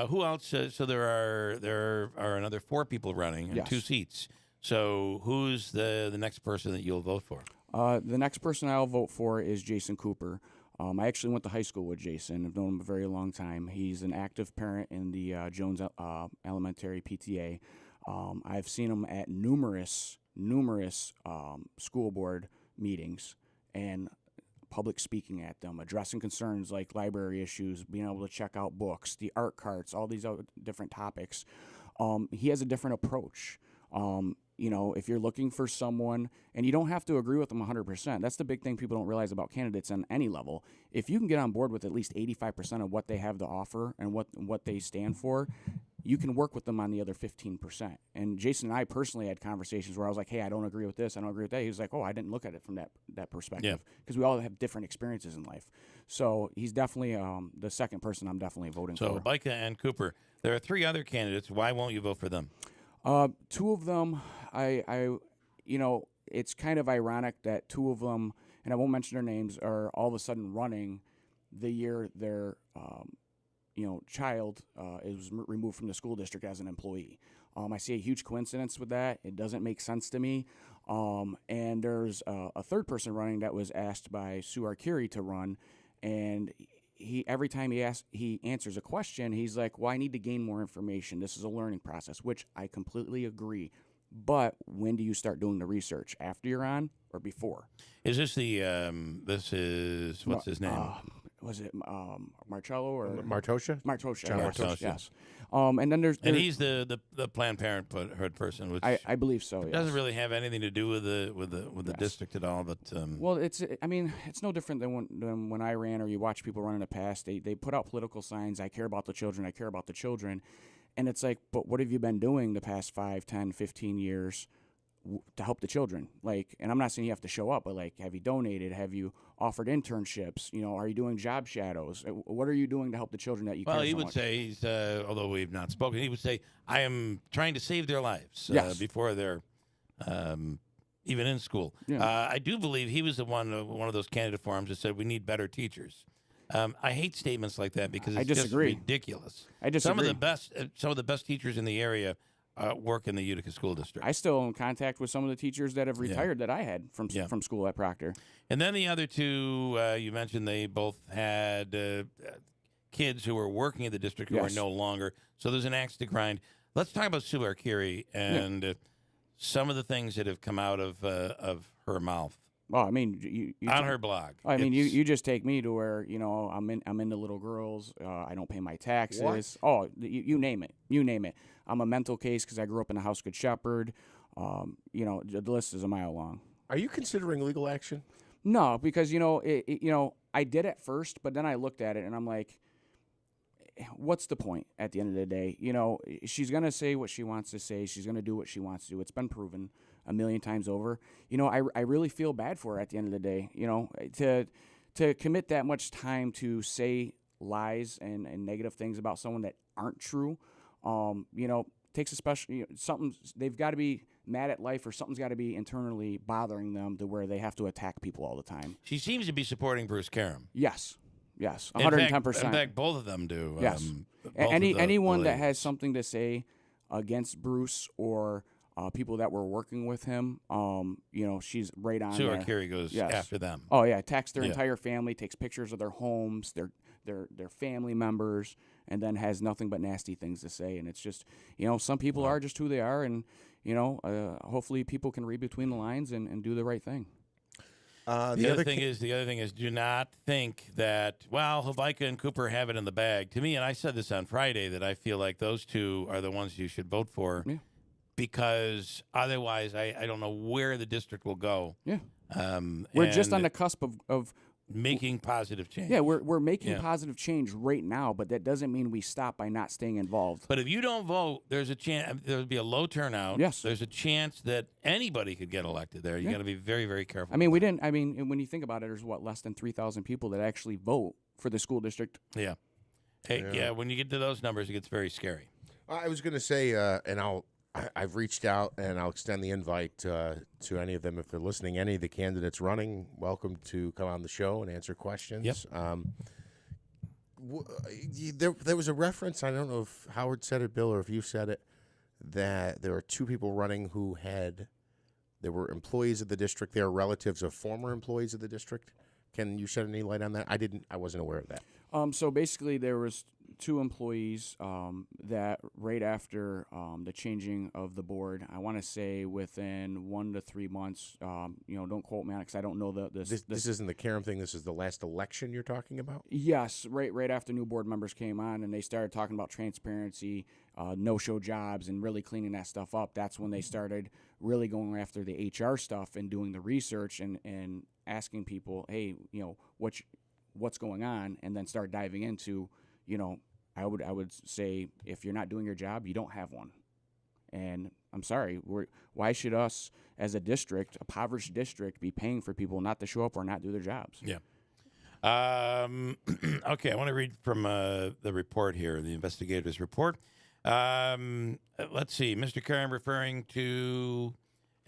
Who else? So there are another 4 people running and 2 seats. So who's the next person that you'll vote for? The next person I'll vote for is Jason Cooper. I actually went to high school with Jason. I've known him a very long time. He's an active parent in the Jones Elementary PTA. I've seen him at numerous school board meetings and public speaking at them, addressing concerns like library issues, being able to check out books, the art carts, all these other different topics. He has a different approach. if you're looking for someone, and you don't have to agree with them 100%. That's the big thing people don't realize about candidates on any level. If you can get on board with at least 85% of what they have to offer and what they stand for, you can work with them on the other 15%. And Jason and I personally had conversations where I was like, hey, I don't agree with this, I don't agree with that. He was like, oh, I didn't look at it from that perspective, because we all have different experiences in life. So he's definitely the second person I'm definitely voting for. So Bika and Cooper. There are 3 other candidates. Why won't you vote for them? 2 of them, it's kind of ironic that 2 of them, and I won't mention their names, are all of a sudden running the year their child is removed from the school district as an employee. I see a huge coincidence with that. It doesn't make sense to me. And there's a third person running that was asked by Sue Arcuri to run, and every time he answers a question, he's like, well, I need to gain more information. This is a learning process, which I completely agree. But when do you start doing the research? After you're on or before? Is this what's his name? Was it Marcello or Martosha? Martosha, John yes. Martosha. Yes. And then there's he's the Planned Parenthood person, which I believe so. Yes. Doesn't really have anything to do with the district at all. But well, it's no different than when I ran, or you watch people run in the past. They put out political signs. I care about the children. I care about the children. And it's like, but what have you been doing the past 5, 10, 15 years to help the children? Like, and I'm not saying you have to show up, but like, have you donated? Have you offered internships? Are you doing job shadows? What are you doing to help the children that you care so much? Well, he would say, he's, although we've not spoken, he would say, I am trying to save their lives before they're even in school. Yeah. I do believe he was one of those candidate forums that said we need better teachers. I hate statements like that because it's just ridiculous. I disagree. Some of the best teachers in the area work in the Utica School District. I still am in contact with some of the teachers that have retired that I had from school at Proctor. And then the other 2, you mentioned they both had kids who were working at the district who are no longer. So there's an axe to grind. Let's talk about Sue Arcuri and some of the things that have come out of her mouth. Well, I mean, you on her blog. I mean, you just take me to where I'm into little girls. I don't pay my taxes. What? Oh, you name it. You name it. I'm a mental case because I grew up in a house good shepherd. The list is a mile long. Are you considering legal action? No, because I did at first, but then I looked at it and I'm like, what's the point at the end of the day? She's gonna say what she wants to say. She's gonna do what she wants to do. It's been proven a million times over. I really feel bad for her at the end of the day. To commit that much time to say lies and negative things about someone that aren't true, takes a special something. They've got to be mad at life, or something's got to be internally bothering them to where they have to attack people all the time. She seems to be supporting Bruce Karam. Yes, 110%. In fact, both of them do. Yes, anyone that has something to say against Bruce or people that were working with him, she's right on Sue there. Arcuri goes after them. Oh yeah, attacks their entire family, takes pictures of their homes, their family members, and then has nothing but nasty things to say. And it's just, some people are just who they are, and hopefully people can read between the lines and do the right thing. The other thing is, do not think that, Havika and Cooper have it in the bag. To me, and I said this on Friday, that I feel like those 2 are the ones you should vote for. Yeah. Because otherwise, I don't know where the district will go. Yeah, we're just on the cusp of making positive change. Yeah, we're making positive change right now, but that doesn't mean we stop by not staying involved. But if you don't vote, there's a chance there'll be a low turnout. Yes, there's a chance that anybody could get elected there. You got to be very, very careful. I mean, when you think about it, there's less than 3,000 people that actually vote for the school district. Yeah. When you get to those numbers, it gets very scary. I was going to say, I've reached out, and I'll extend the invite to any of them if they're listening. Any of the candidates running, welcome to come on the show and answer questions. Yep. There was a reference, I don't know if Howard said it, Bill, or if you said it, that there were 2 people running who they were employees of the district. They are relatives of former employees of the district. Can you shed any light on that? I wasn't aware of that. So basically, there was two employees that right after the changing of the board, I want to say within 1 to 3 months, don't quote me on it because I don't know This isn't the Karam thing. This is the last election you're talking about? Yes, right after new board members came on and they started talking about transparency, no-show jobs, and really cleaning that stuff up. That's when they started really going after the HR stuff and doing the research and asking people, hey, what's going on, and then start diving into, I would say if you're not doing your job, you don't have one. And I'm sorry, why should us as a district, a impoverished district, be paying for people not to show up or not do their jobs? Yeah. Okay, I want to read from the report here, the investigator's report. Let's see, Mr. Karam referring to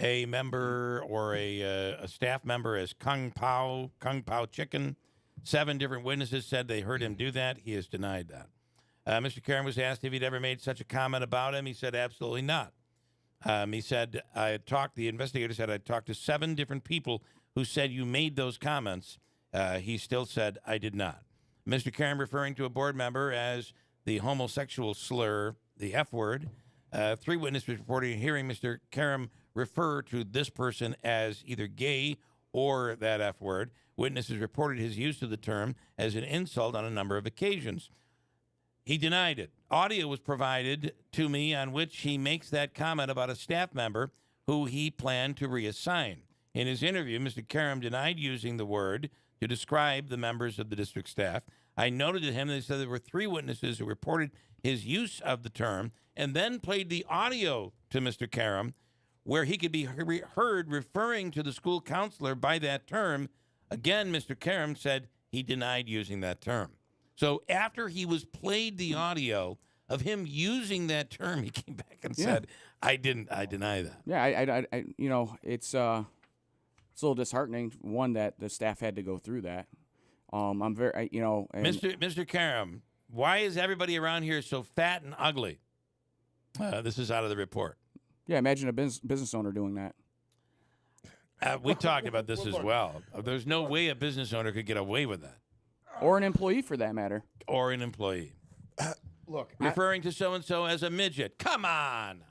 a member or a staff member as Kung Pao Chicken. 7 different witnesses said they heard him do that. He has denied that. Mr. Karam was asked if he'd ever made such a comment about him. He said absolutely not. He said, the investigator said, I talked to 7 different people who said you made those comments. He still said, I did not. Mr. Karam referring to a board member as the homosexual slur, the F word. 3 witnesses reported hearing Mr. Karam refer to this person as either gay or that F word. Witnesses reported his use of the term as an insult on a number of occasions. He denied it. Audio was provided to me on which he makes that comment about a staff member who he planned to reassign. In his interview, Mr. Karam denied using the word to describe the members of the district staff. I noted to him that he said there were 3 witnesses who reported his use of the term and then played the audio to Mr. Karam where he could be heard referring to the school counselor by that term. Again, Mr. Karam said he denied using that term. So after he was played the audio of him using that term, he came back and said, I deny that. Yeah, I it's a little disheartening, one, that the staff had to go through that. I'm very, Mr. Karam, why is everybody around here so fat and ugly? This is out of the report. Yeah, imagine a business owner doing that. We talked about this as well. There's no way a business owner could get away with that. Or an employee, for that matter. Or an employee. Look, referring to so-and-so as a midget. Come on.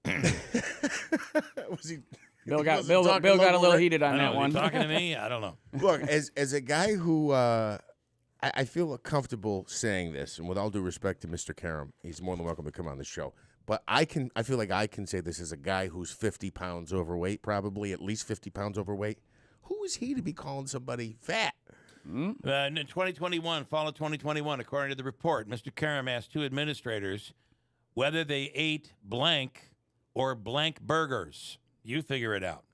Was he? Bill got a little heated on that one. Talking to me? I don't know. Look, as a guy who I feel comfortable saying this, and with all due respect to Mr. Karam, he's more than welcome to come on the show. But I feel like I can say this as a guy who's 50 pounds overweight, probably at least 50 pounds overweight. Who is he to be calling somebody fat? In 2021, fall of 2021, according to the report, Mr. Karam asked 2 administrators whether they ate blank or blank burgers. You figure it out.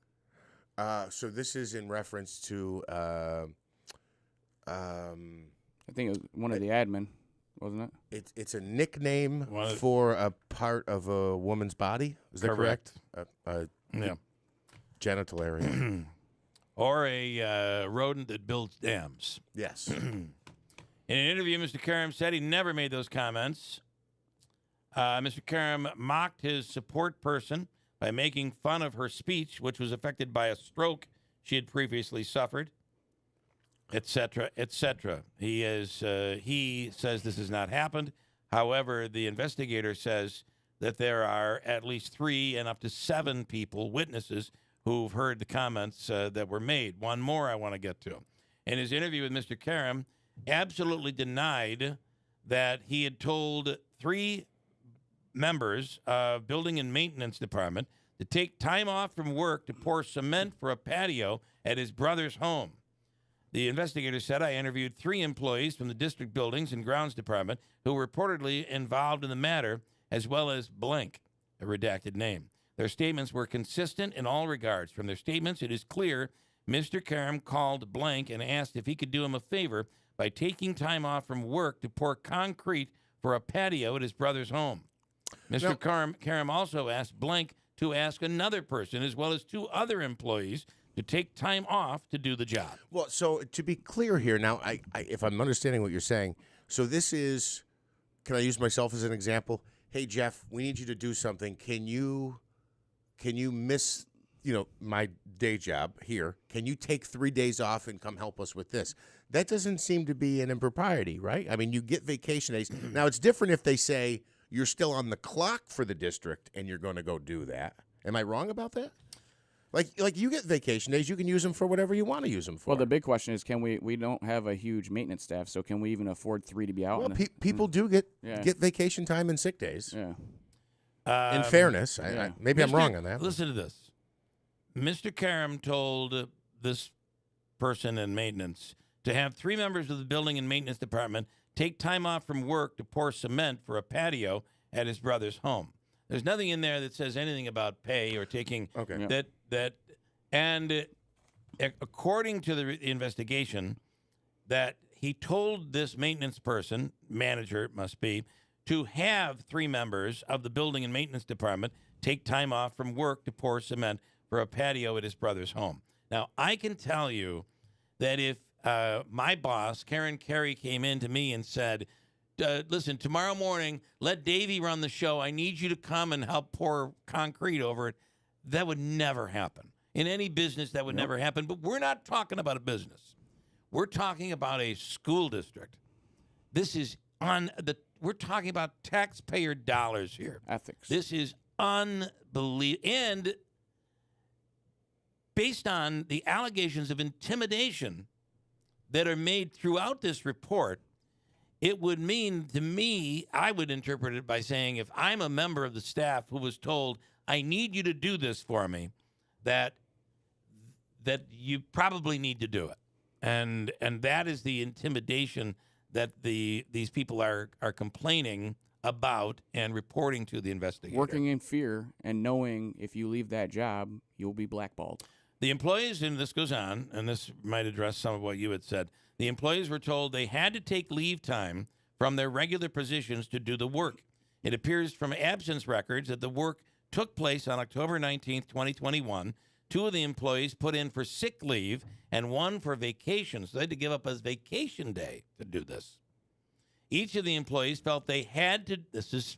So this is in reference to, I think it was one of the admin, wasn't it? It's a nickname for a part of a woman's body. Is that correct? Yeah. Genital area. Or a rodent that builds dams. Yes. In an interview, Mr. Karam said he never made those comments. Mr. Karam mocked his support person by making fun of her speech, which was affected by a stroke she had previously suffered, etc., etc. He says this has not happened. However, the investigator says that there are at least 3 and up to 7 people, witnesses, who've heard the comments that were made. One more I want to get to. In his interview with Mr. Karam, absolutely denied that he had told 3 members of Building and Maintenance Department to take time off from work to pour cement for a patio at his brother's home. The investigator said, I interviewed 3 employees from the district buildings and grounds department who were reportedly involved in the matter, as well as blank, a redacted name. Their statements were consistent in all regards. From their statements, it is clear Mr. Karam called blank and asked if he could do him a favor by taking time off from work to pour concrete for a patio at his brother's home. Mr. Karam also asked blank to ask another person, as well as 2 other employees, to take time off to do the job. Well, so to be clear here, now, if I'm understanding what you're saying, so this is, can I use myself as an example? Hey, Jeff, we need you to do something. Can you my day job here. Can you take 3 days off and come help us with this? That doesn't seem to be an impropriety, right? I mean, you get vacation days. Now, it's different if they say you're still on the clock for the district and you're going to go do that. Am I wrong about that? Like you get vacation days, you can use them for whatever you want to use them for. Well, the big question is, can we don't have a huge maintenance staff, so can we even afford 3 to be out? Well, people do get vacation time and sick days. Yeah. In fairness, maybe I'm wrong on that. Listen to this. Mr. Karam told this person in maintenance to have 3 members of the building and maintenance department take time off from work to pour cement for a patio at his brother's home. There's nothing in there that says anything about pay or taking that. And according to the investigation, that he told this maintenance person, manager it must be, to have 3 members of the building and maintenance department take time off from work to pour cement for a patio at his brother's home. Now, I can tell you that if my boss, Karen Carey, came in to me and said, listen, tomorrow morning, let Davey run the show. I need you to come and help pour concrete over it. That would never happen. In any business, that would never happen. But we're not talking about a business. We're talking about a school district. This is we're talking about taxpayer dollars here. Ethics. This is unbelievable. And based on the allegations of intimidation that are made throughout this report, it would mean to me, I would interpret it by saying, if I'm a member of the staff who was told, I need you to do this for me, that you probably need to do it. And that is the intimidation that these people are complaining about and reporting to the investigator. Working in fear and knowing if you leave that job, you'll be blackballed. The employees, and this goes on, and this might address some of what you had said, the employees were told they had to take leave time from their regular positions to do the work. It appears from absence records that the work took place on October 19th, 2021. 2 of the employees put in for sick leave and 1 for vacation, so they had to give up a vacation day to do this. Each of the employees felt they had to, this is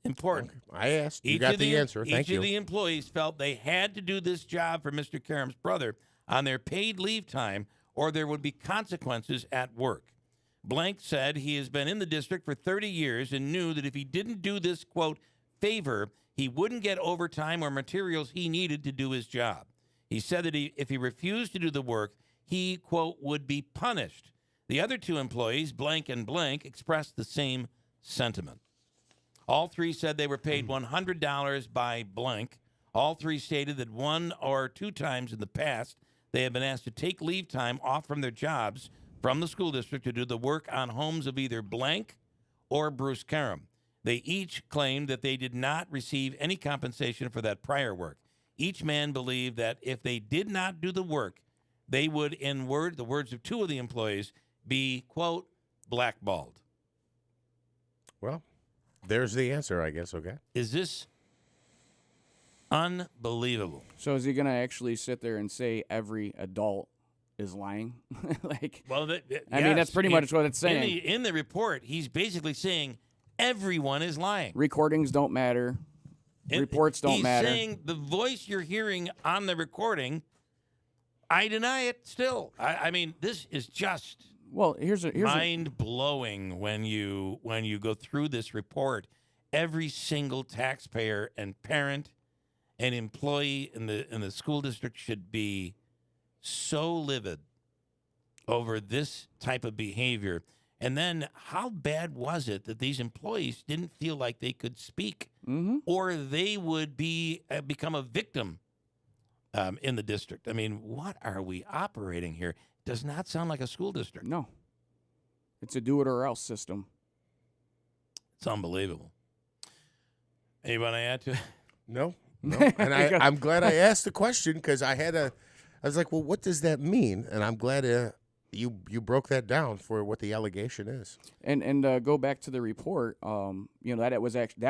important. I asked, you got the answer, thank you. Each of the employees felt they had to do this job for Mr. Karam's brother on their paid leave time, or there would be consequences at work. Blank said he has been in the district for 30 years and knew that if he didn't do this, quote, favor, he wouldn't get overtime or materials he needed to do his job. He said that if he refused to do the work, he, quote, would be punished. The other 2 employees, Blank and Blank, expressed the same sentiment. All 3 said they were paid $100 by Blank. All 3 stated that 1 or 2 times in the past, they have been asked to take leave time off from their jobs from the school district to do the work on homes of either Blank or Bruce Karam. They each claimed that they did not receive any compensation for that prior work. Each man believed that if they did not do the work, they would, in the words of 2 of the employees, be, quote, blackballed. Well, there's the answer, I guess, okay? Is this unbelievable? So is he going to actually sit there and say every adult is lying? Well, I mean, that's pretty much what it's saying. In the report, he's basically saying everyone is lying. Recordings don't matter. Reports don't matter. He's saying the voice you're hearing on the recording, I deny it still. I mean, this is just here's mind-blowing when you go through this report. Every single taxpayer and parent and employee in the school district should be so livid over this type of behavior. And then how bad was it that these employees didn't feel like they could speak, or they would become a victim in the district? I mean, what are we operating here? Does not sound like a school district. No. It's a do-it-or-else system. It's unbelievable. Anybody add to it? No. And I'm glad I asked the question, because I was like, well, what does that mean? And I'm glad you broke that down for what the allegation is. And go back to the report. That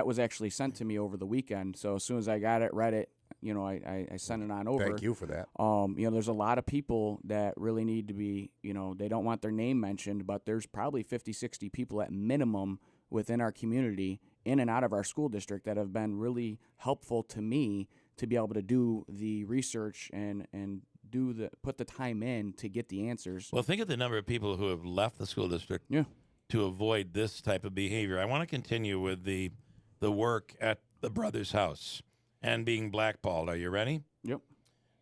was actually sent to me over the weekend. So as soon as I got it, read it, I sent it on over. Thank you for that. There's a lot of people that really need to be, they don't want their name mentioned, but there's probably 50, 60 people at minimum within our community, in and out of our school district, that have been really helpful to me to be able to do the research and put the time in to get the answers. Well, think of the number of people who have left the school district to avoid this type of behavior. I want to continue with the work at the brother's house and being blackballed. Are you ready? Yep.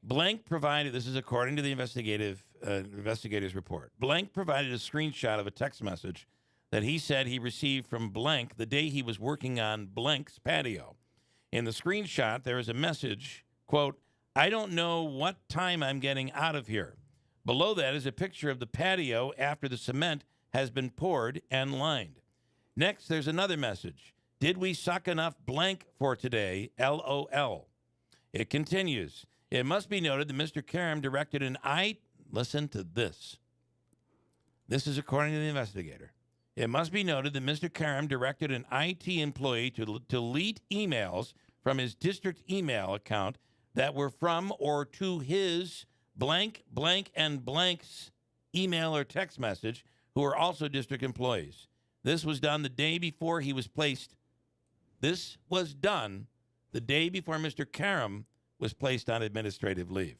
Blank provided, this is according to the investigators report, Blank provided a screenshot of a text message that he said he received from Blank the day he was working on Blank's patio. In the screenshot, there is a message, quote, "I don't know what time I'm getting out of here." Below that is a picture of the patio after the cement has been poured and lined. Next, there's another message. "Did we suck enough blank for today? LOL." It continues. It must be noted that Mr. Karam directed listen to this. This is according to the investigator. It must be noted that Mr. Karam directed an IT employee to delete emails from his district email account that were from or to his blank, blank, and blank's email or text message, who are also district employees. This was done the day before he was placed. This was done the day before Mr. Karam was placed on administrative leave.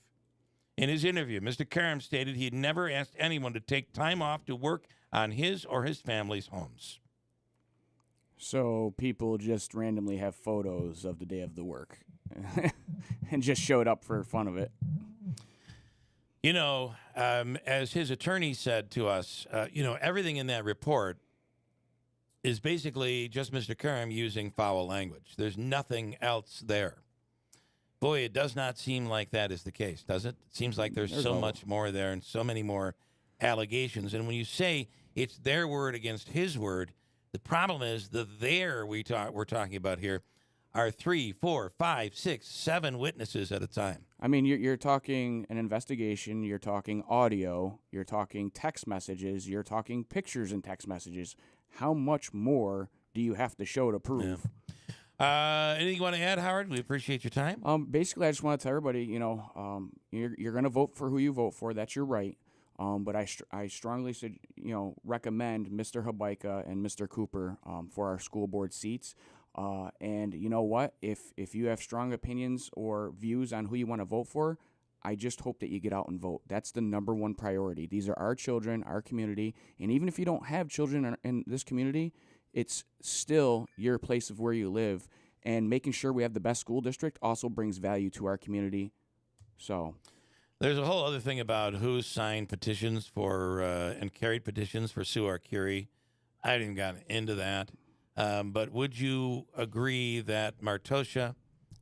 In his interview, Mr. Karam stated he had never asked anyone to take time off to work on his or his family's homes. So people just randomly have photos of the day of the work and just showed up for fun of it. You know, as his attorney said to us, everything in that report is basically just Mr. Karam using foul language. There's nothing else there. Boy, it does not seem like that is the case, does it? It seems like there's so much more there and so many more allegations. And when you say it's their word against his word, the problem is the we're talking about here are 3, 4, 5, 6, 7 witnesses at a time. I mean, you're talking an investigation, you're talking audio, you're talking text messages, you're talking pictures and text messages. How much more do you have to show to prove? Yeah. Anything you want to add, Howard? We appreciate your time. Basically, I just want to tell everybody, you're going to vote for who you vote for. That's your right. But I strongly recommend Mr. Habaika and Mr. Cooper for our school board seats. And you know what? If you have strong opinions or views on who you want to vote for, I just hope that you get out and vote. That's the number one priority. These are our children, our community. And even if you don't have children in this community, it's still your place of where you live. And making sure we have the best school district also brings value to our community. So there's a whole other thing about who signed petitions for and carried petitions for Sue Arcuri. I haven't even gotten into that. But would you agree that Martosha,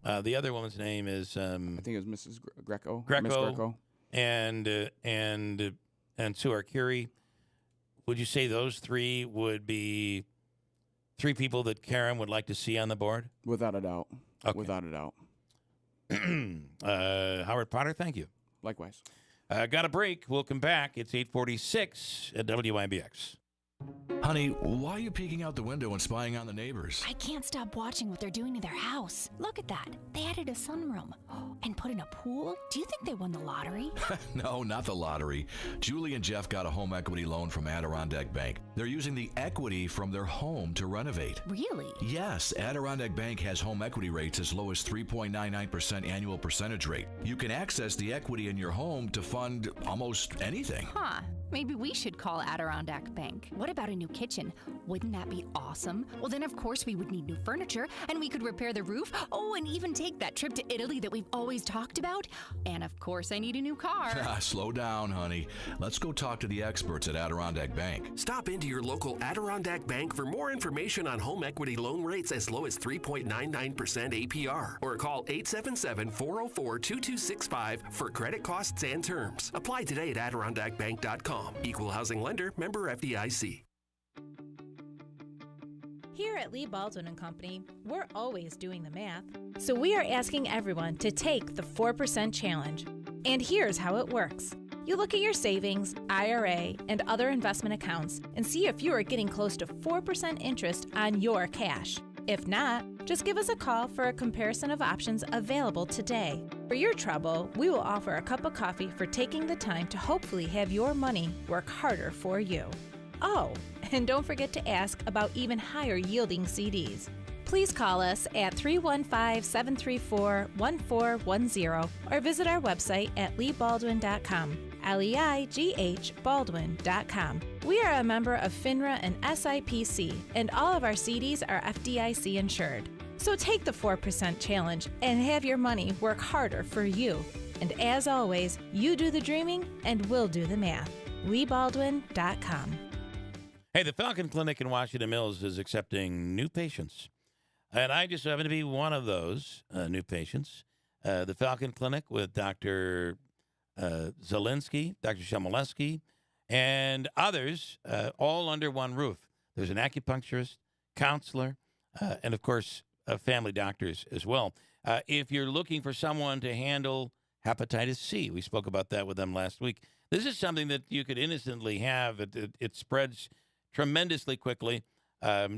the other woman's name is I think it was Mrs. Greco. Greco, Ms. Greco. and Sue Arcuri. Would you say those three would be three people that Karen would like to see on the board? Without a doubt. Okay. Without a doubt. Howard Potter, thank you. Likewise. Got a break. We'll come back. It's 8:46 at WIBX. Honey, why are you peeking out the window and spying on the neighbors? I can't stop watching what they're doing to their house. Look at that. They added a sunroom and put in a pool. Do you think they won the lottery? No, not the lottery. Julie and Jeff got a home equity loan from Adirondack Bank. They're using the equity from their home to renovate. Really? Yes, Adirondack Bank has home equity rates as low as 3.99% annual percentage rate. You can access the equity in your home to fund almost anything. Huh. Maybe we should call Adirondack Bank. What about a new kitchen? Wouldn't that be awesome? Well, then, of course, we would need new furniture, and we could repair the roof. Oh, and even take that trip to Italy that we've always talked about. And, of course, I need a new car. Slow down, honey. Let's go talk to the experts at Adirondack Bank. Stop into your local Adirondack Bank for more information on home equity loan rates as low as 3.99% APR. Or call 877-404-2265 for credit costs and terms. Apply today at AdirondackBank.com. Equal housing lender, member FDIC. Here at Lee Baldwin & Company, we're always doing the math. So we are asking everyone to take the 4% challenge. And here's how it works. You look at your savings, IRA, and other investment accounts and see if you are getting close to 4% interest on your cash. If not, just give us a call for a comparison of options available today. For your trouble, we will offer a cup of coffee for taking the time to hopefully have your money work harder for you. Oh, and don't forget to ask about even higher yielding CDs. please call us at 315-734-1410 or visit our website at leibaldwin.com. Leigh Baldwin.com. We are a member of FINRA and SIPC, and all of our CDs are FDIC insured. So take the 4% challenge and have your money work harder for you. And as always, you do the dreaming and we'll do the math. LeeBaldwin.com. Hey, the Falcon Clinic in Washington Mills is accepting new patients. And I just happen to be one of those new patients. The Falcon Clinic with Dr. Zielinski, Dr. Shemaleski, and others, all under one roof. There's an acupuncturist, counselor, and, of course, family doctors as well. If you're looking for someone to handle hepatitis C, we spoke about that with them last week. This is something that you could innocently have. It spreads tremendously quickly,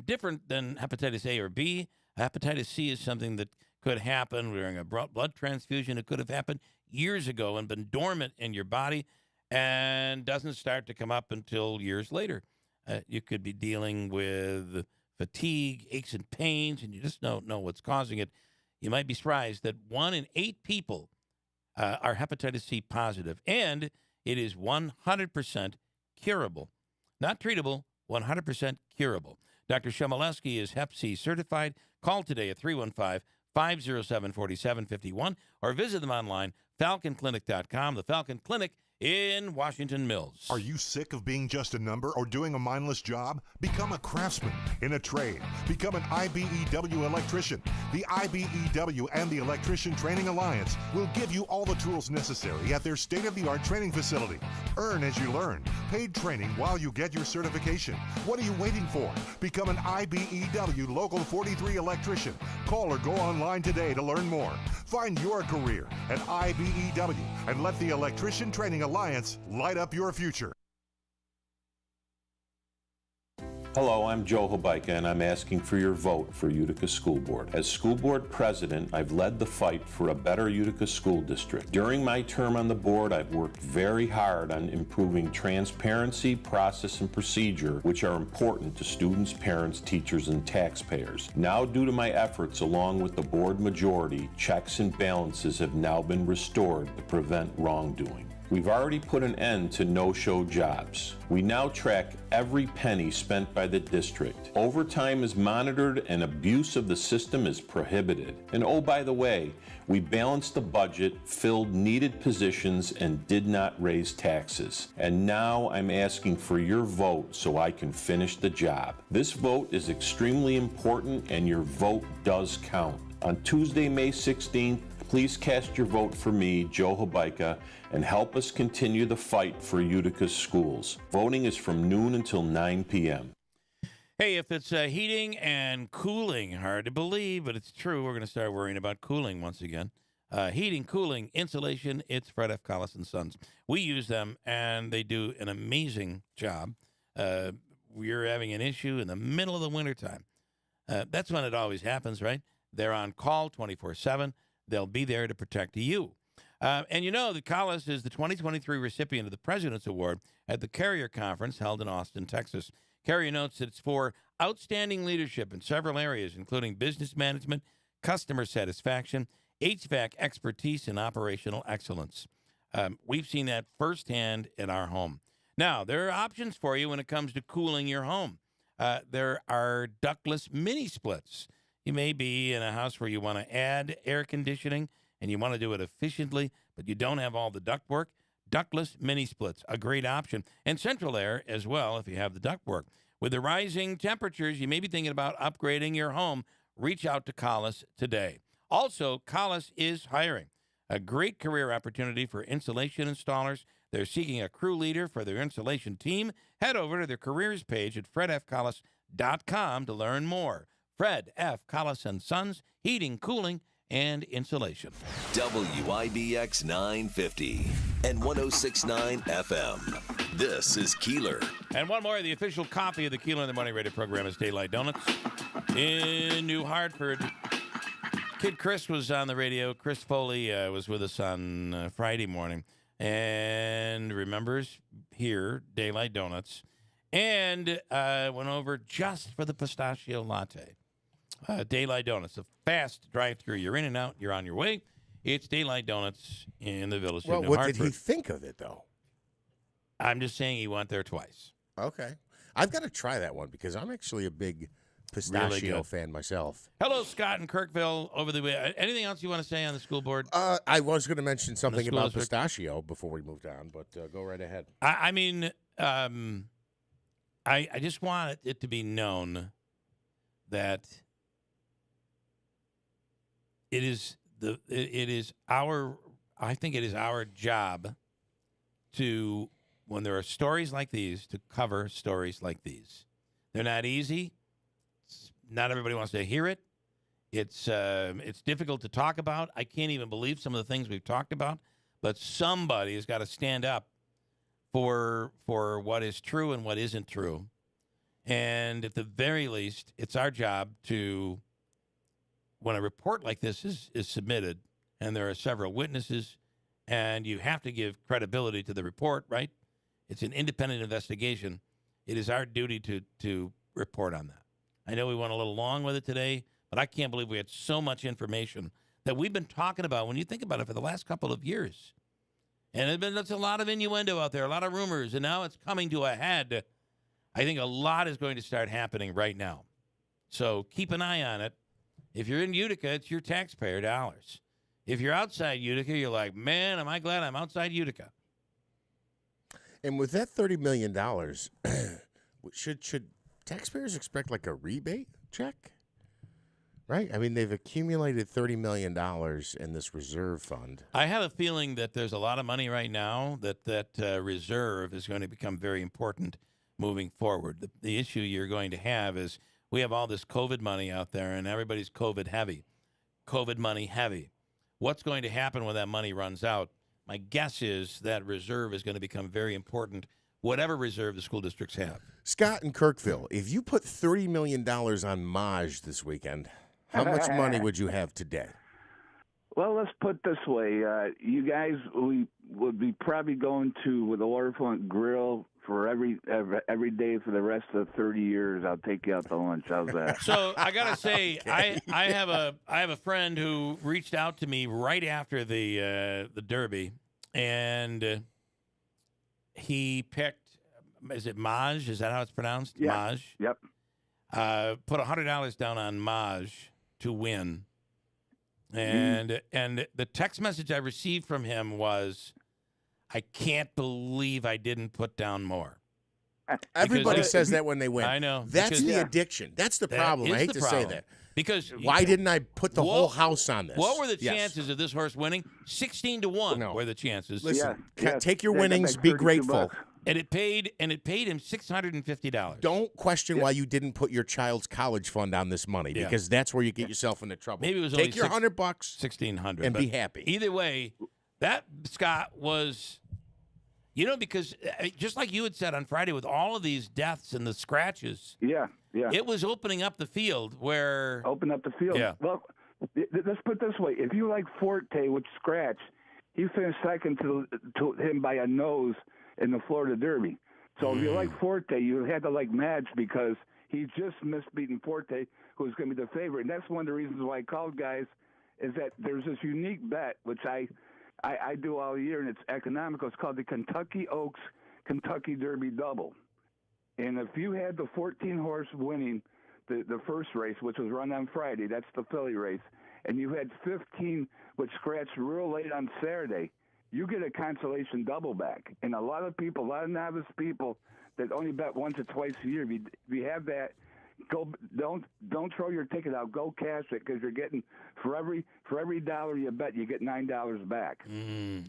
different than hepatitis A or B. Hepatitis C is something that could happen during a blood transfusion. It could have happened years ago and been dormant in your body and doesn't start to come up until years later. You could be dealing with fatigue, aches and pains, and you just don't know what's causing it. You might be surprised that 1 in 8 people are hepatitis C positive, and it is 100% curable. Not treatable, 100% curable. Dr. Shemaleski is Hep C certified. Call today at 315-507-4751 or visit them online, falconclinic.com. The Falcon Clinic in Washington Mills. Are you sick of being just a number or doing a mindless job? Become a craftsman in a trade. Become an IBEW electrician. The IBEW and the Electrician Training Alliance will give you all the tools necessary at their state-of-the-art training facility. Earn as you learn. Paid training while you get your certification. What are you waiting for? Become an IBEW Local 43 electrician. Call or go online today to learn more. Find your career at IBEW and let the Electrician Training Alliance light up your future. Hello, I'm Joe Hobeika, and I'm asking for your vote for Utica School Board. As school board president, I've led the fight for a better Utica school district. During my term on the board, I've worked very hard on improving transparency, process, and procedure, which are important to students, parents, teachers, and taxpayers. Now, due to my efforts along with the board majority, checks and balances have now been restored to prevent wrongdoing. We've already put an end to no-show jobs. We now track every penny spent by the district. Overtime is monitored and abuse of the system is prohibited. And oh, by the way, we balanced the budget, filled needed positions, and did not raise taxes. And now I'm asking for your vote so I can finish the job. This vote is extremely important and your vote does count. On Tuesday, May 16th, please cast your vote for me, Joe Hobeika, and help us continue the fight for Utica's schools. Voting is from noon until 9 p.m. Hey, if it's heating and cooling, hard to believe, but it's true. We're going to start worrying about cooling once again. Heating, cooling, insulation, it's Fred F. Collis & Sons. We use them, and they do an amazing job. We're having an issue in the middle of the wintertime. That's when it always happens, right? They're on call 24/7. They'll be there to protect you. And you know that Collis is the 2023 recipient of the President's Award at the Carrier Conference held in Austin, Texas. Carrier notes that it's for outstanding leadership in several areas, including business management, customer satisfaction, HVAC expertise, and operational excellence. We've seen that firsthand in our home. Now, there are options for you when it comes to cooling your home. There are ductless mini splits. You may be in a house where you want to add air conditioning and you want to do it efficiently, but you don't have all the ductwork. Ductless mini splits, a great option. And central air as well if you have the ductwork. With the rising temperatures, you may be thinking about upgrading your home. Reach out to Collis today. Also, Collis is hiring. A great career opportunity for insulation installers. They're seeking a crew leader for their installation team. Head over to their careers page at fredfcollis.com to learn more. Fred F. Collis & Sons, heating, cooling, and insulation. WIBX 950 and 106.9 FM. This is Keeler. And one more, the official copy of the Keeler in the Morning Radio program is Daylight Donuts in New Hartford. Kid Chris was on the radio. Chris Foley was with us on Friday morning and remembers here, Daylight Donuts, and went over just for the pistachio latte. Daylight Donuts, a fast drive-through. You're in and out. You're on your way. It's Daylight Donuts in the Village Well, of New what Hartford. did he think of it, though? I'm just saying he went there twice. Okay. I've got to try that one because I'm actually a big pistachio fan myself. Hello, Scott in Kirkville over the way. Anything else you want to say on the school board? I was going to mention something school about district? pistachio before we moved on, but go right ahead. I mean, I just want it to be known that it is our job to, when there are stories like these, to cover stories like these. They're not easy. Not everybody wants to hear it. It's difficult to talk about. I can't even believe some of the things we've talked about, but somebody has got to stand up for what is true and what isn't true. And at the very least, it's our job to, when a report like this is submitted, and there are several witnesses, and you have to give credibility to the report, right? It's an independent investigation. It is our duty to report on that. I know we went a little long with it today, but I can't believe we had so much information that we've been talking about, when you think about it, for the last couple of years. And there's a lot of innuendo out there, a lot of rumors, and now it's coming to a head. I think a lot is going to start happening right now. So keep an eye on it. If you're in Utica, it's your taxpayer dollars. If you're outside Utica, you're like, man, am I glad I'm outside Utica. And with that $30 million, should taxpayers expect like a rebate check? Right? I mean, they've accumulated $30 million in this reserve fund. I have a feeling that there's a lot of money right now that reserve is going to become very important moving forward. The issue you're going to have is we have all this COVID money out there, and everybody's COVID money heavy. What's going to happen when that money runs out? My guess is that reserve is going to become very important, whatever reserve the school districts have. Scott in Kirkville, if you put $30 million on Maj this weekend, how much money would you have today? Well, let's put it this way. You guys, we would be probably going to the Waterfront Grill for every day for the rest of the 30 years. I'll take you out to lunch. How's that? So I gotta say, okay. I have a friend who reached out to me right after the Derby, and he picked. Is it Maj? Is that how it's pronounced? Yeah. Maj. Yep. Put $100 down on Maj to win. And the text message I received from him was, I can't believe I didn't put down more. Everybody says that when they win. I know. That's the addiction. That's the problem. I hate to say that. Because why didn't I put the whole house on this? What were the chances of this horse winning? 16-1 were the chances. Listen, take your winnings, be grateful. And it paid him $650. Don't question why you didn't put your child's college fund on this money, because that's where you get yourself into trouble. Maybe it was take only your $100, $1,600, and be happy. Either way, that Scott was, because just like you had said on Friday, with all of these deaths and the scratches, it was opening up the field where open up the field. Yeah. Well, let's put it this way: if you like Forte with scratch, he finished second to him by a nose in the Florida Derby. So if you like Forte, you had to like Madge because he just missed beating Forte, who's going to be the favorite. And that's one of the reasons why I called guys, is that there's this unique bet, which I do all year, and it's economical. It's called the Kentucky Oaks Kentucky Derby Double. And if you had the 14-horse winning the first race, which was run on Friday, that's the Philly race, and you had 15 which scratched real late on Saturday, you get a consolation double back. And a lot of novice people that only bet once or twice a year, if you have that, don't throw your ticket out. Go cash it, because you're getting for every dollar you bet, you get $9 back.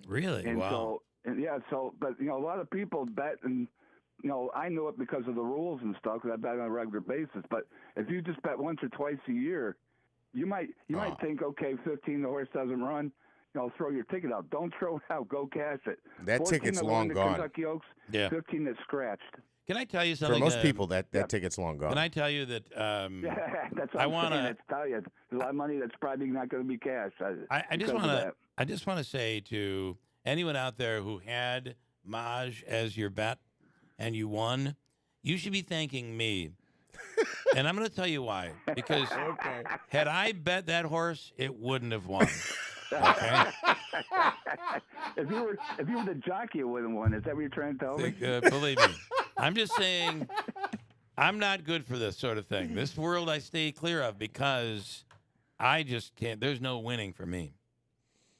Really? And wow. But a lot of people bet, and I know it because of the rules and stuff, because I bet on a regular basis. But if you just bet once or twice a year, you might think, okay, 15, the horse doesn't run. Throw your ticket out. Don't throw it out. Go cash it. That ticket's long gone. Kentucky Oaks, 15 that scratched. Can I tell you something? For most people, that ticket's long gone. Can I tell you that? That's what I'm saying. Tell you, there's a lot of money that's probably not going to be cash. I just want to say to anyone out there who had Maj as your bet and you won, you should be thanking me, And I'm going to tell you why. Because had I bet that horse, it wouldn't have won. Okay? If you were the jockey, it wouldn't won. Is that what you're trying to tell me? Believe me. I'm just saying I'm not good for this sort of thing. This world I stay clear of because I just can't. There's no winning for me.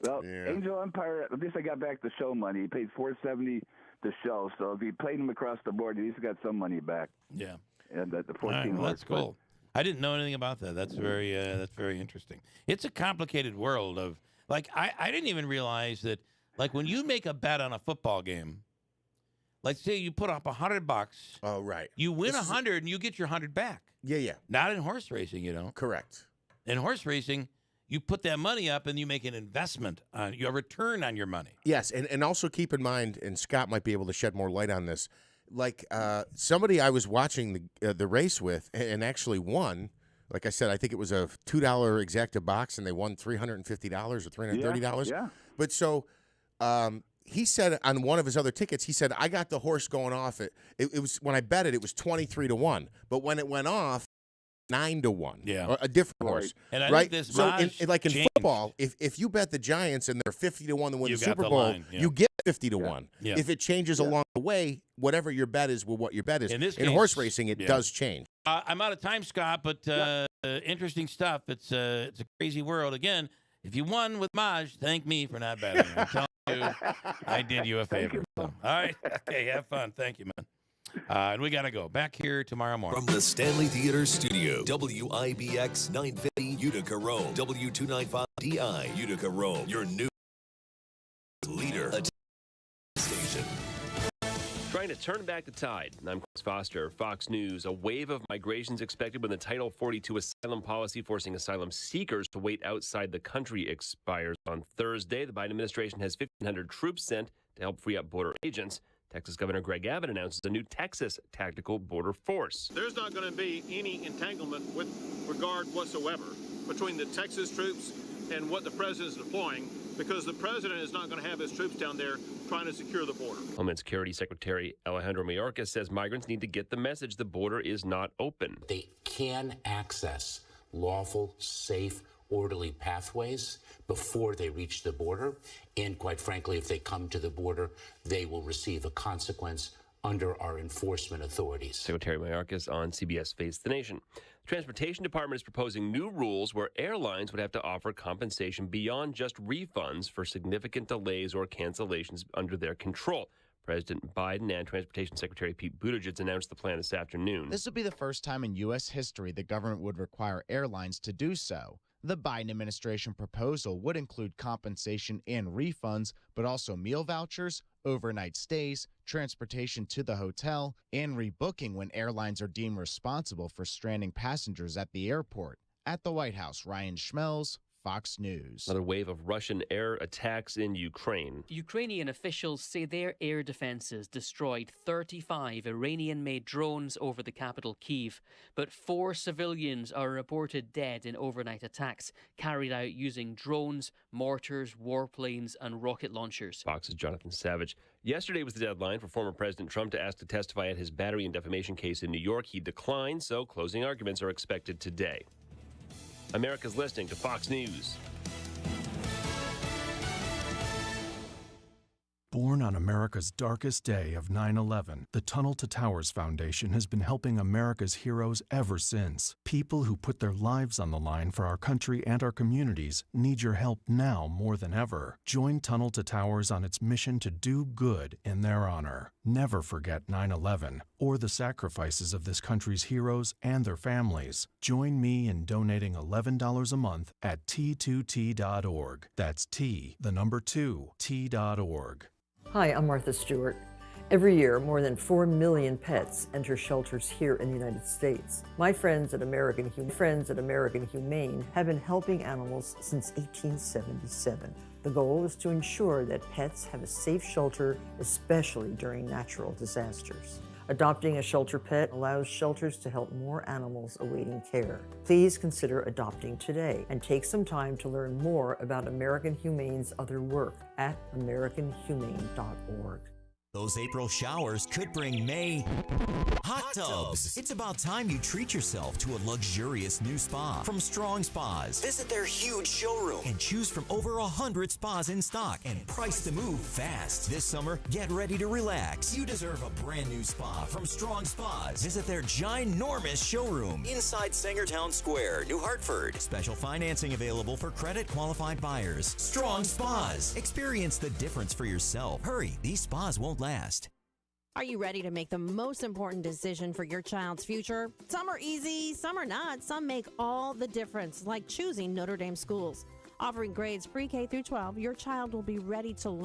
Well, Angel Empire, at least I got back the show money. He paid $470 the show, so if he played him across the board, at least got some money back. Yeah. And the 14 All right, well, that's horse. cool. I didn't know anything about that. That's very interesting. It's a complicated world of, like, I didn't even realize that, like, when you make a bet on a football game, like, say you put up $100. Oh, right. You win 100 and you get your 100 back. Yeah. Not in horse racing, you don't. Correct. In horse racing, you put that money up and you make an investment. You have a return on your money. Yes, and also keep in mind, and Scott might be able to shed more light on this, like somebody I was watching the race with and actually won. Like I said, I think it was a $2 exacta box, and they won $350 or $330. Yeah. But so he said on one of his other tickets, he said, I got the horse going off. It was when I bet it was 23-1. But when it went off, 9-1. Yeah. Or a different horse. And I right? think this so Maj in changed. football, if you bet the Giants and they're 50-1 to win You the got Super the Bowl, line, yeah. you get 50-1. Yeah. If it changes along the way, whatever your bet is will what your bet is. In this in case, horse racing, it does change. I'm out of time, Scott, but interesting stuff. It's a crazy world. Again, if you won with Maj, thank me for not betting. I'm telling you, I did you a favor. So, all right. Okay, have fun. Thank you, man. And we got to go. Back here tomorrow morning. From the Stanley Theater Studio, WIBX 950 Utica Rome, W295DI Utica Rome, your new leader station. Trying to turn back the tide. I'm Chris Foster, Fox News. A wave of migrations expected when the Title 42 asylum policy forcing asylum seekers to wait outside the country expires on Thursday. The Biden administration has 1,500 troops sent to help free up border agents. Texas Governor Greg Abbott announces a new Texas Tactical Border Force. There's not going to be any entanglement with regard whatsoever between the Texas troops and what the president is deploying, because the president is not going to have his troops down there trying to secure the border. Homeland Security Secretary Alejandro Mayorkas says migrants need to get the message the border is not open. They can access lawful, safe, orderly pathways before they reach the border. And quite frankly, if they come to the border, they will receive a consequence under our enforcement authorities. Secretary Mayorkas on CBS Face the Nation. The Transportation Department is proposing new rules where airlines would have to offer compensation beyond just refunds for significant delays or cancellations under their control. President Biden and Transportation Secretary Pete Buttigieg announced the plan this afternoon. This would be the first time in U.S. history the government would require airlines to do so. The Biden administration proposal would include compensation and refunds, but also meal vouchers, overnight stays, transportation to the hotel, and rebooking when airlines are deemed responsible for stranding passengers at the airport. At the White House, Ryan Schmelz, Fox News. Another wave of Russian air attacks in Ukraine. Ukrainian officials say their air defenses destroyed 35 Iranian-made drones over the capital Kyiv, but 4 civilians are reported dead in overnight attacks carried out using drones, mortars, warplanes, and rocket launchers. Fox's Jonathan Savage. Yesterday was the deadline for former President Trump to ask to testify at his battery and defamation case in New York. He declined, so closing arguments are expected today. America's listening to Fox News. Born on America's darkest day of 9/11, the Tunnel to Towers Foundation has been helping America's heroes ever since. People who put their lives on the line for our country and our communities need your help now more than ever. Join Tunnel to Towers on its mission to do good in their honor. Never forget 9/11 or the sacrifices of this country's heroes and their families. Join me in donating $11 a month at T2T.org. That's T2T.org. Hi, I'm Martha Stewart. Every year, more than 4 million pets enter shelters here in the United States. My friends at American Humane have been helping animals since 1877. The goal is to ensure that pets have a safe shelter, especially during natural disasters. Adopting a shelter pet allows shelters to help more animals awaiting care. Please consider adopting today and take some time to learn more about American Humane's other work at AmericanHumane.org. Those April showers could bring May hot tubs. It's about time you treat yourself to a luxurious new spa from Strong Spas. Visit their huge showroom and choose from over 100 spas in stock and priced to move fast. This summer, get ready to relax. You deserve a brand new spa from Strong Spas. Visit their ginormous showroom inside Sangertown Square, New Hartford. Special financing available for credit qualified buyers. Strong Spas. Experience the difference for yourself. Hurry, these spas won't last. Are you ready to make the most important decision for your child's future? Some are easy, some are not. Some make all the difference, like choosing Notre Dame schools. Offering grades pre-K through 12, your child will be ready to learn.